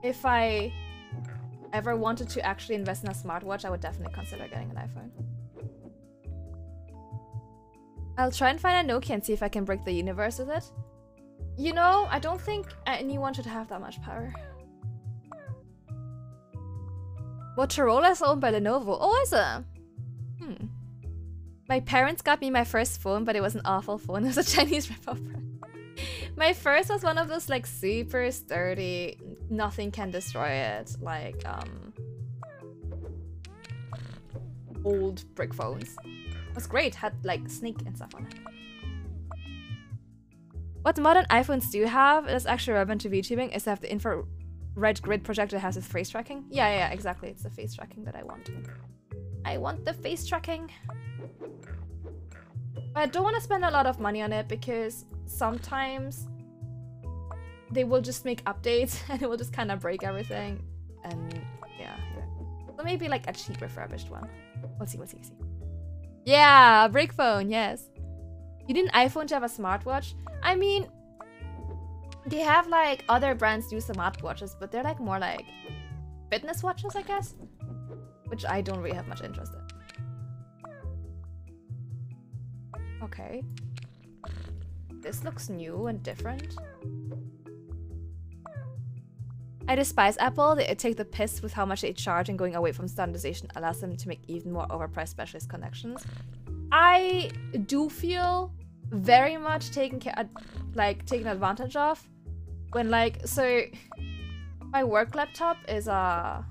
If I ever wanted to actually invest in a smartwatch, I would definitely consider getting an iPhone. I'll try and find a Nokia and see if I can break the universe with it. You know, I don't think anyone should have that much power. Motorola is owned by Lenovo. Oh, is it? My parents got me my first phone, but it was an awful phone. It was a Chinese rip-off brand. My first was one of those like super sturdy, nothing can destroy it, like old brick phones. It was great, had like Snake and stuff on it. What modern iPhones do have that's actually relevant to VTubing is to have the infrared grid projector that has its face tracking. Yeah, exactly. It's the face tracking that I want. I want the face tracking. But I don't want to spend a lot of money on it because sometimes they will just make updates and it will just kind of break everything. And yeah. So maybe like a cheap refurbished one. We'll see. Yeah, a brick phone, yes. You need an iPhone to have a smartwatch? I mean, they have like other brands do smartwatches, but they're like more like fitness watches, I guess. Which I don't really have much interest in. Okay. This looks new and different. I despise Apple. They take the piss with how much they charge, and going away from standardization allows them to make even more overpriced specialist connections. I do feel very much taken advantage of when so my work laptop is a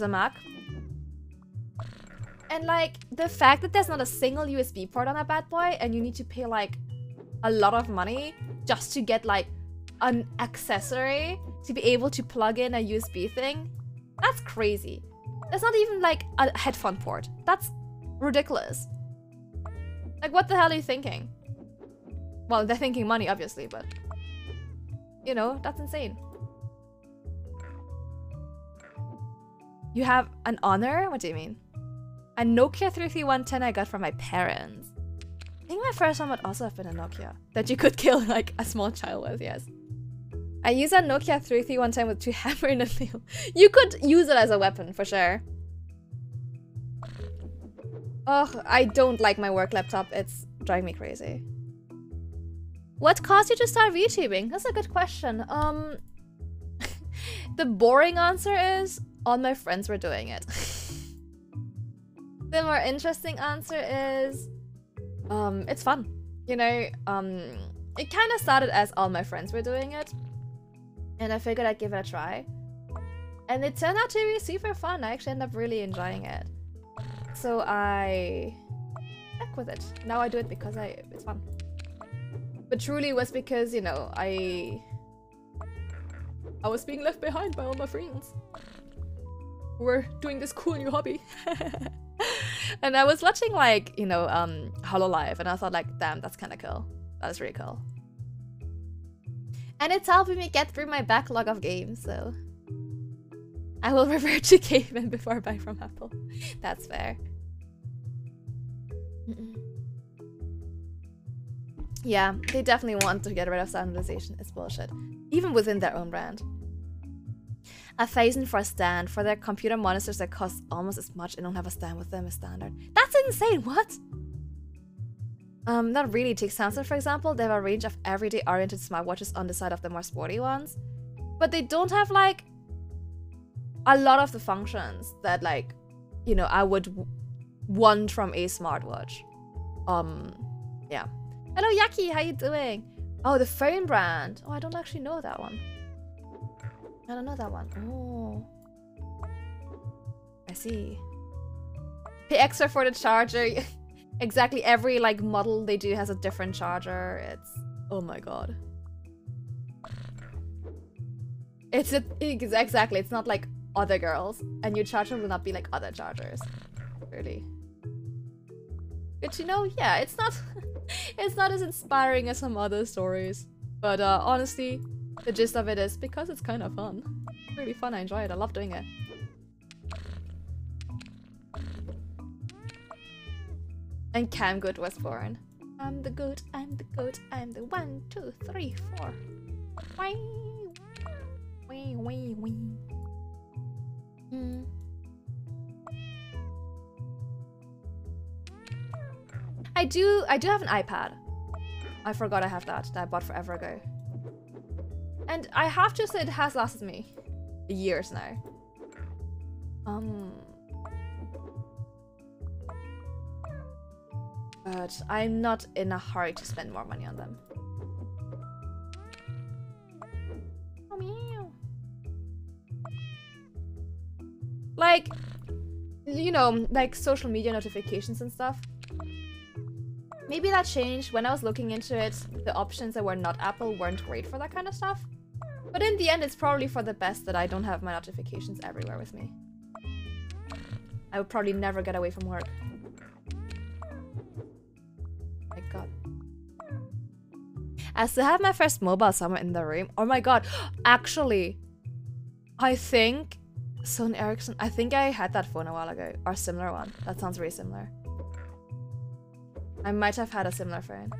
Mac, and like the fact that there's not a single USB port on that bad boy and you need to pay like a lot of money just to get like an accessory to be able to plug in a USB thing, that's crazy. There's not even like a headphone port. That's ridiculous. Like, what the hell are you thinking? Well, they're thinking money, obviously, but you know, that's insane. You have an Honor? What do you mean? A Nokia 3310 I got from my parents. I think my first one would also have been a Nokia that you could kill like a small child with, yes. I use a Nokia 3310 with 2 hammer and a nail. You could use it as a weapon, for sure. Oh, I don't like my work laptop. It's driving me crazy. What caused you to start VTubing? That's a good question. The boring answer is all my friends were doing it. The more interesting answer is it's fun. You know, it kind of started as all my friends were doing it, and I figured I'd give it a try. And it turned out to be super fun. I actually ended up really enjoying it. So I stuck with it. Now I do it because it's fun. But truly it was because, you know, I was being left behind by all my friends who were doing this cool new hobby. And I was watching like, you know, Hololive, and I thought like, damn, that's kind of cool. That is really cool. And it's helping me get through my backlog of games, so I will revert to Caveman before buying from Apple. That's fair. Yeah, they definitely want to get rid of standardization. It's bullshit. Even within their own brand. 1,000 for a stand. For their computer monitors that cost almost as much and don't have a stand with them as standard. That's insane, what? Not really. Take Samsung, for example. They have a range of everyday-oriented smartwatches on the side of the more sporty ones. But they don't have, like, a lot of the functions that, like, you know, I would want from a smartwatch. Yeah. Hello, Yaki. How you doing? Oh, the phone brand. Oh, I don't actually know that one. I don't know that one. Oh. I see. Pay extra for the charger. Exactly. Every, like, model they do has a different charger. It's... Oh my god. It's exactly. It's not like other girls. And your charger will not be like other chargers. Really. But you know, yeah, it's not... It's not as inspiring as some other stories. But honestly, the gist of it is because it's kind of fun. It's really fun, I enjoy it, I love doing it. And Cam Good was born. I'm the good, I'm the good, I'm the 1, 2, 3, 4. Wee, wee, wee, wee. I do have an iPad. I forgot I have that I bought forever ago. And I have to say it has lasted me years now. But I'm not in a hurry to spend more money on them. Like, you know, like social media notifications and stuff. Maybe that changed. When I was looking into it, the options that were not Apple weren't great for that kind of stuff. But in the end, it's probably for the best that I don't have my notifications everywhere with me. I would probably never get away from work. My god. I still have my first mobile somewhere in the room. Oh my god. Actually, I think Sony Ericsson, I think I had that phone a while ago. Or a similar one. That sounds very similar. I might have had a similar phone.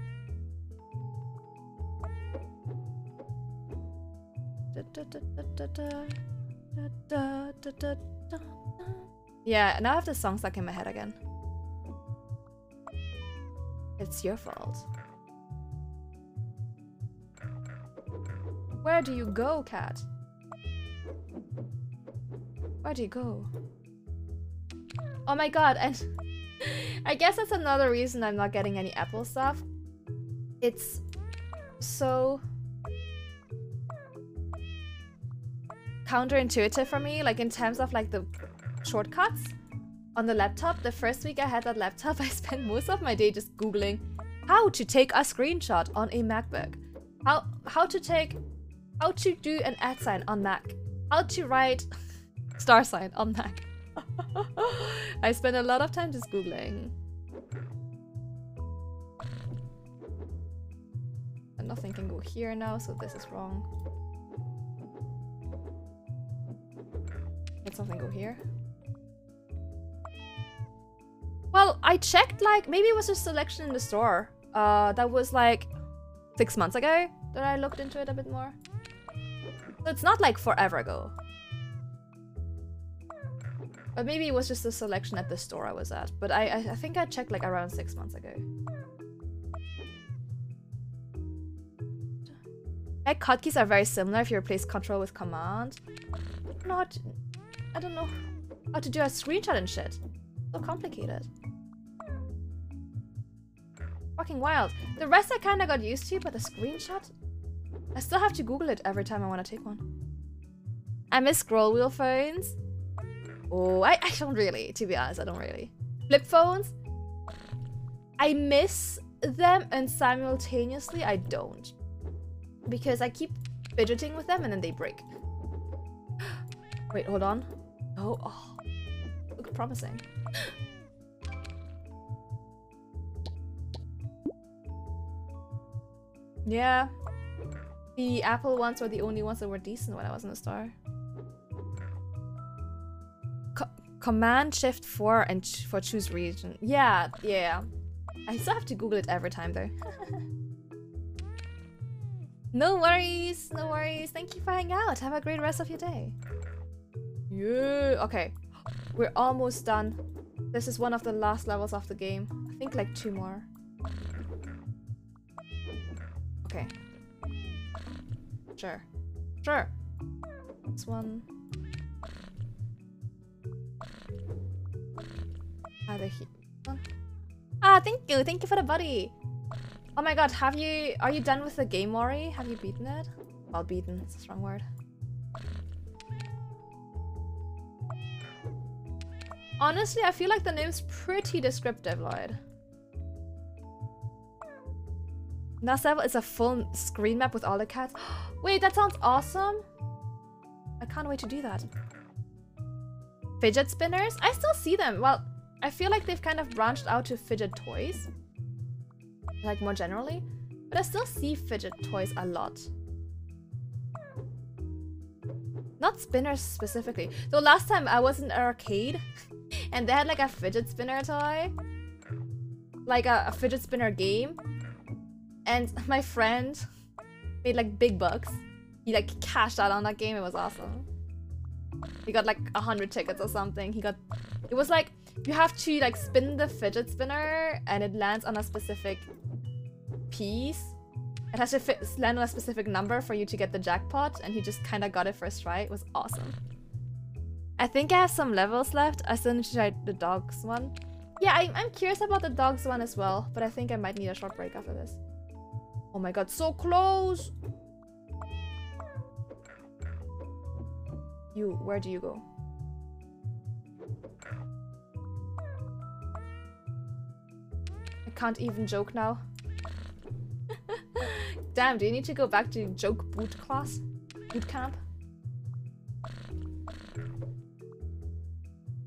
Yeah, now I have the song stuck in my head again. It's your fault. Where do you go, cat? Where do you go? Oh my god, and I guess that's another reason I'm not getting any Apple stuff. It's so counterintuitive for me, like in terms of like the shortcuts on the laptop. The first week I had that laptop, I spent most of my day just Googling how to take a screenshot on a MacBook, how to do an @ sign on Mac, how to write star sign on Mac. I spent a lot of time just Googling. And nothing can go here now, so this is wrong. Can something go here? Well, I checked, like, maybe it was a selection in the store. That was like 6 months ago that I looked into it a bit more. So it's not like forever ago. But maybe it was just a selection at the store I was at. But I think I checked like around 6 months ago. Like hotkeys are very similar if you replace control with command. I don't know how to do a screenshot and shit. So complicated. Fucking wild. The rest I kinda got used to, but the screenshot? I still have to Google it every time I want to take one. I miss scroll wheel phones. Oh, I don't really, to be honest, I don't really. Flip phones? I miss them and simultaneously I don't. Because I keep fidgeting with them and then they break. Wait, hold on. Oh, look promising. Yeah. The Apple ones were the only ones that were decent when I was in the store. Command Shift 4 and for choose region. Yeah, yeah. I still have to Google it every time though. No worries, no worries. Thank you for hanging out. Have a great rest of your day. Yeah. Okay, we're almost done. This is one of the last levels of the game. I think like 2 more. Okay. Sure. Sure. This one. Ah, thank you. Thank you for the buddy. Oh my god, are you done with the game, Mori? Have you beaten it? Well, beaten, it's a strong word. Honestly, I feel like the name's pretty descriptive, Lloyd. Last level is a full screen map with all the cats. Wait, that sounds awesome. I can't wait to do that. Fidget spinners? I still see them. Well, I feel like they've kind of branched out to fidget toys. Like more generally. But I still see fidget toys a lot. Not spinners specifically. Though last time I was in an arcade and they had like a fidget spinner toy. Like a fidget spinner game. And my friend made like big bucks. He like cashed out on that game. It was awesome. He got like 100 tickets or something. It was like you have to like spin the fidget spinner and it lands on a specific piece. It has to land on a specific number for you to get the jackpot, and he just kind of got it first try. It was awesome. I think I have some levels left. I still need to try the dogs one. Yeah, I'm curious about the dogs one as well, but I think I might need a short break after this. Oh my god, so close! Where do you go? I can't even joke now. Damn, do you need to go back to joke boot class? Boot camp?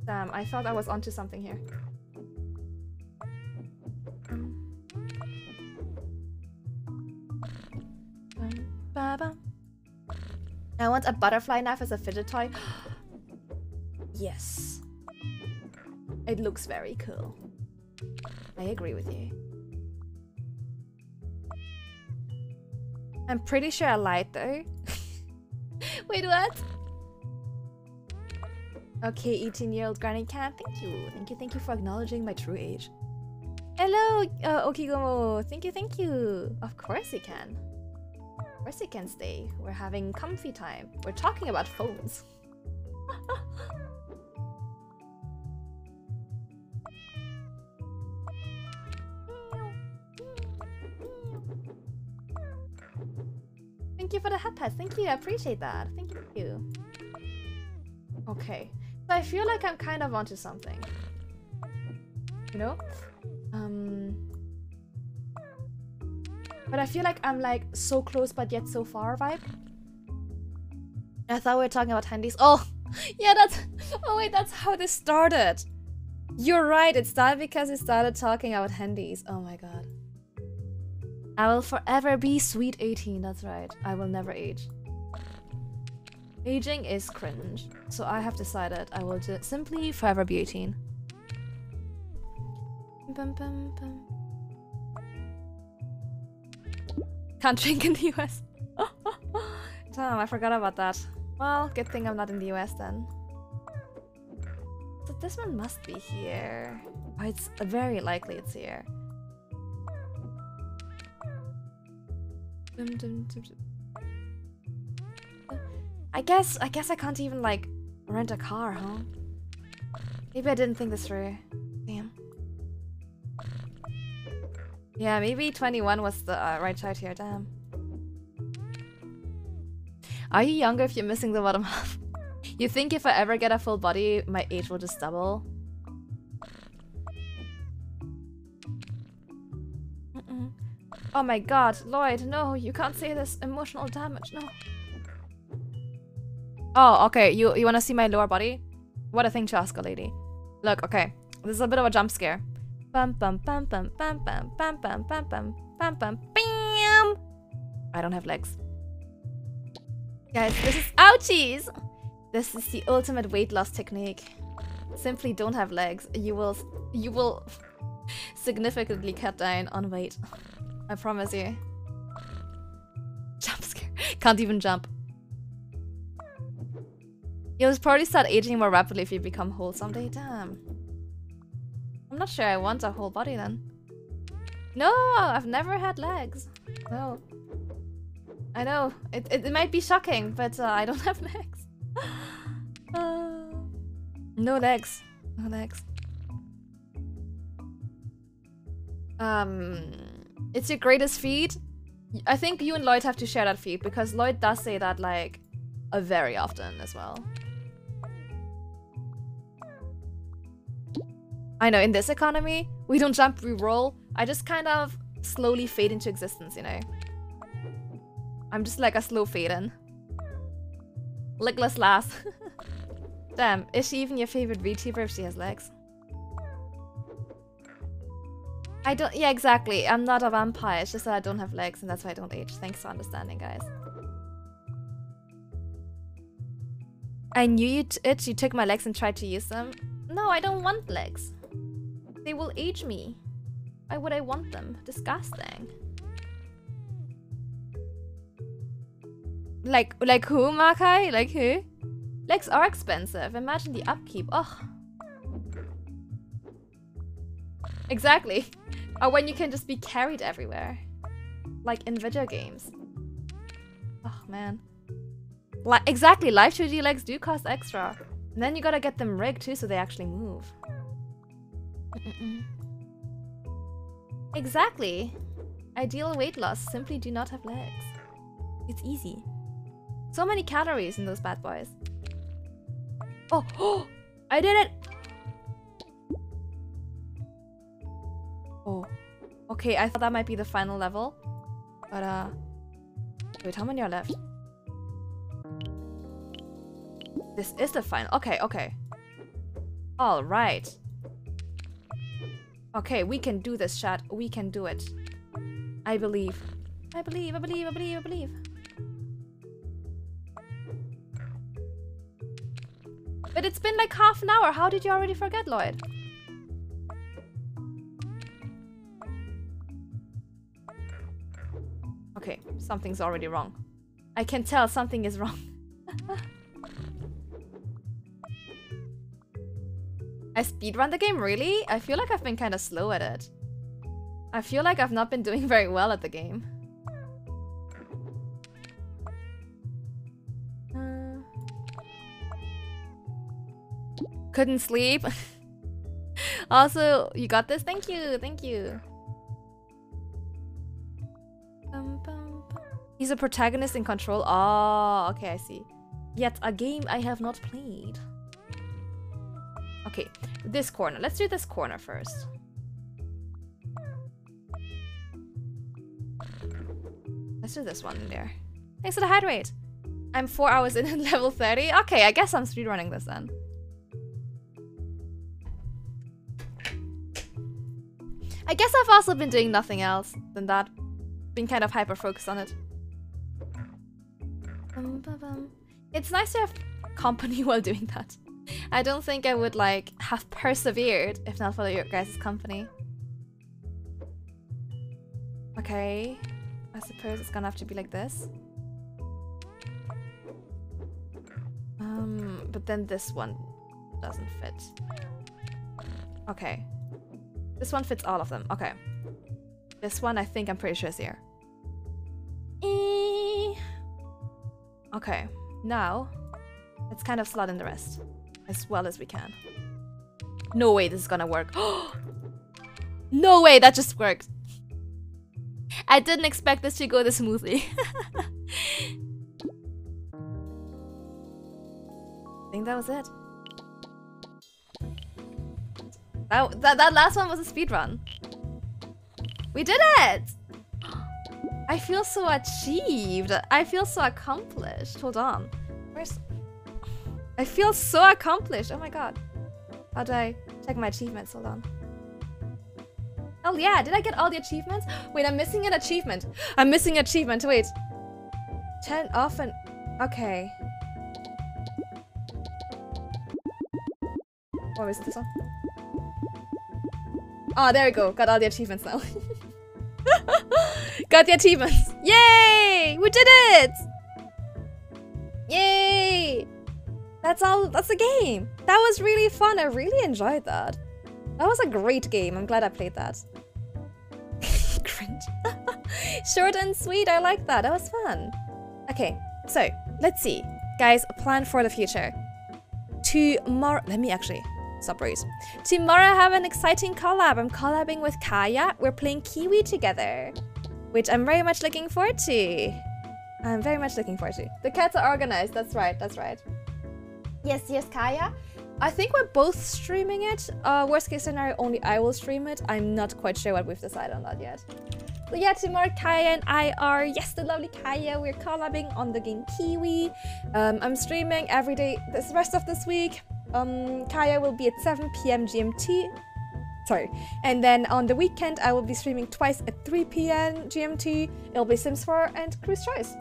Damn, I thought I was onto something here. I want a butterfly knife as a fidget toy. Yes. It looks very cool. I agree with you. I'm pretty sure I lied though. Wait, what? Okay, 18-year-old granny cat. Thank you. Thank you for acknowledging my true age. Hello, Okigomo. Thank you. Of course you can. Of course you can stay. We're having comfy time. We're talking about phones. Thank you for the hat pads. Thank you. I appreciate that. Thank you. Okay. So I feel like I'm kind of onto something. You know? But I feel like I'm like so close but yet so far vibe. I thought we were talking about handies. Oh, yeah, oh wait, that's how this started. You're right, it started because we started talking about handies. Oh my god. I will forever be sweet 18, that's right. I will never age. Aging is cringe, so I have decided I will just simply forever be 18. Bum, bum, bum. Can't drink in the US. Damn, I forgot about that. Well, good thing I'm not in the US then. So this one must be here. Oh, it's very likely it's here. I guess I can't even like rent a car, huh? Maybe I didn't think this through. Damn. Yeah, maybe 21 was the right side here, damn. Are you younger if you're missing the bottom half? You think if I ever get a full body, my age will just double? Oh my god, Lloyd, no, you can't say this. Emotional damage, no. Oh, okay, you wanna see my lower body? What a thing to ask a lady. Look, okay, this is a bit of a jump scare. Bum bum bum bum bum bum bum bum bum bum bum bum bam. I don't have legs. Guys, this is ouchies! This is the ultimate weight loss technique. Simply don't have legs. You will significantly cut down on weight. I promise you. Jump scare. Can't even jump. You'll probably start aging more rapidly if you become whole someday. Damn. I'm not sure I want a whole body then. No, I've never had legs. No. I know. It might be shocking, but I don't have legs. No legs. No legs. It's your greatest feat? I think you and Lloyd have to share that feat, because Lloyd does say that, like, very often as well. I know, in this economy, we don't jump, we roll. I just kind of slowly fade into existence, you know? I'm just like a slow fade in. Legless lass. Damn, is she even your favorite VTuber if she has legs? I don't- yeah, exactly. I'm not a vampire, it's just that I don't have legs and that's why I don't age. Thanks for understanding, guys. I knew you took my legs and tried to use them. No, I don't want legs. They will age me. Why would I want them? Disgusting. Like who, Makai? Like who? Legs are expensive. Imagine the upkeep. Ugh. Exactly. Or when you can just be carried everywhere. Like in video games. Oh man. Exactly, live 2D legs do cost extra. And then you gotta get them rigged too so they actually move. Exactly. Ideal weight loss, simply do not have legs. It's easy. So many calories in those bad boys. Oh, I did it! Oh, okay, I thought that might be the final level. But, wait, how many are left? This is the final. Okay, okay. Alright. Okay, we can do this, chat. We can do it. I believe. I believe, I believe, I believe, I believe. But it's been like half an hour. How did you already forget, Lloyd? Okay, something's already wrong. I can tell something is wrong. I speedrun the game, really? I feel like I've been kind of slow at it. I feel like I've not been doing very well at the game. Couldn't sleep. Also, you got this? Thank you, thank you. He's a protagonist in Control. Oh, okay, I see. Yet a game I have not played. Okay, this corner. Let's do this corner first. Let's do this one in there. Thanks for the hydrate. I'm 4 hours in at level 30. Okay, I guess I'm speedrunning this then. I guess I've also been doing nothing else than that. Been kind of hyper-focused on it. It's nice to have company while doing that. I don't think I would, like, have persevered if not for your guys' company. Okay. I suppose it's gonna have to be like this. But then this one doesn't fit. Okay. This one fits all of them. Okay. This one, I think I'm pretty sure is here. Okay. Now, let's kind of slot in the rest as well as we can. No way this is gonna work. No way that just worked. I didn't expect this to go this smoothly. I think that was it. That last one was a speedrun. We did it! I feel so achieved. I feel so accomplished. Hold on. Where's... I feel so accomplished. Oh my god. How do I check my achievements? Hold on. Oh yeah, did I get all the achievements? Wait, I'm missing an achievement. I'm missing an achievement. Wait. 10 off and... Okay. What was this one? Oh, there we go. Got all the achievements now. Got the achievements. Yay! We did it! Yay! That's all. That's the game. That was really fun. I really enjoyed that. That was a great game. I'm glad I played that. Cringe. Short and sweet. I like that. That was fun. Okay, so let's see. Guys, a plan for the future. Tomorrow... Let me actually... Stop read. Tomorrow I have an exciting collab. I'm collabing with Kaya. We're playing Kiwi together, which I'm very much looking forward to. I'm very much looking forward to. The cats are organized. That's right. That's right. Yes, yes, Kaya. I think we're both streaming it. Worst case scenario, only I will stream it. I'm not quite sure what we've decided on that yet. So yeah, tomorrow Kaya and I are, yes, the lovely Kaya. We're collabing on the game Kiwi. I'm streaming every day this rest of this week. Kaya will be at 7 PM GMT. Sorry. And then on the weekend, I will be streaming twice at 3 PM GMT. It'll be Sims 4 and Cruise Choice.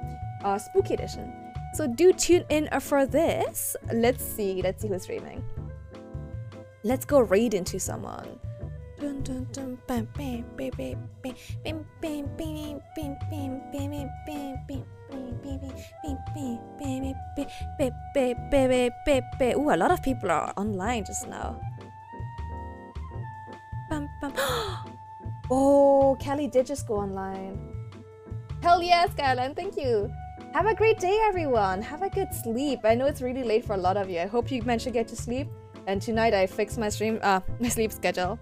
Spooky Edition. So do tune in for this. Let's see who's streaming. Let's go raid into someone. Dun, dun, dun, bam, bam, bam, bam, bam, bam, bam, bam, bam, bam, bam, bam. Ooh, a lot of people are online just now. Oh, Kelly did just go online. Hell yes, Skyline, thank you. Have a great day, everyone. Have a good sleep. I know it's really late for a lot of you. I hope you managed to get to sleep. And tonight I fixed my my sleep schedule.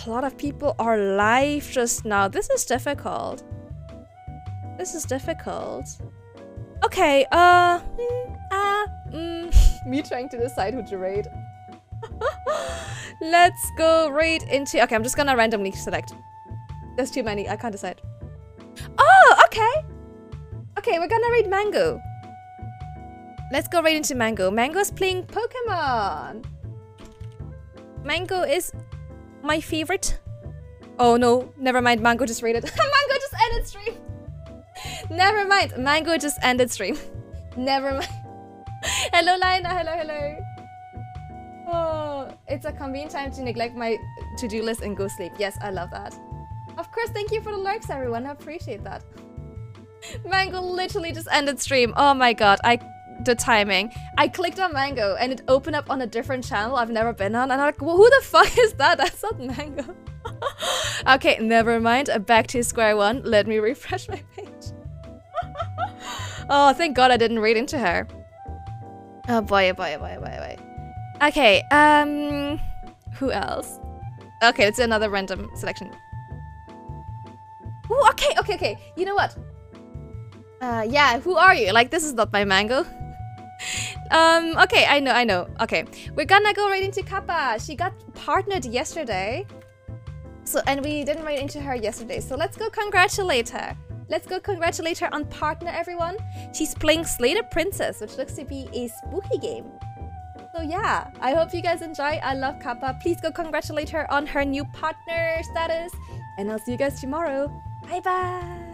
A lot of people are live just now. This is difficult. This is difficult. Okay, me trying to decide who to raid. Let's go raid into... Okay, I'm just gonna randomly select. There's too many, I can't decide. Oh, okay. Okay, we're gonna raid Mango. Let's go raid into Mango. Mango's playing Pokemon. Mango is my favorite. Oh no, never mind, Mango just raided. Mango just ended stream. Never mind, Mango just ended stream. Never mind. Hello, Lina. Hello, hello. Oh, it's a convenient time to neglect my to-do list and go sleep. Yes, I love that. Of course, thank you for the likes, everyone. I appreciate that. Mango literally just ended stream. Oh my god, the timing. I clicked on Mango and it opened up on a different channel I've never been on. And I'm like, well, who the fuck is that? That's not Mango. Okay, never mind. Back to square one. Let me refresh my page. Oh, thank god I didn't read into her. Oh boy, oh boy, oh boy, oh boy, oh boy. Okay, who else? Okay, let's do another random selection. Ooh, okay. You know what? Yeah, who are you? Like, this is not my Mango. Okay, I know. Okay, we're gonna go right into Kappa. She got partnered yesterday. So, and we didn't write into her yesterday. So let's go congratulate her. Let's go congratulate her on partner, everyone. She's playing Slay the Princess, which looks to be a spooky game. So yeah, I hope you guys enjoy. I love Kappa. Please go congratulate her on her new partner status. And I'll see you guys tomorrow. Bye bye.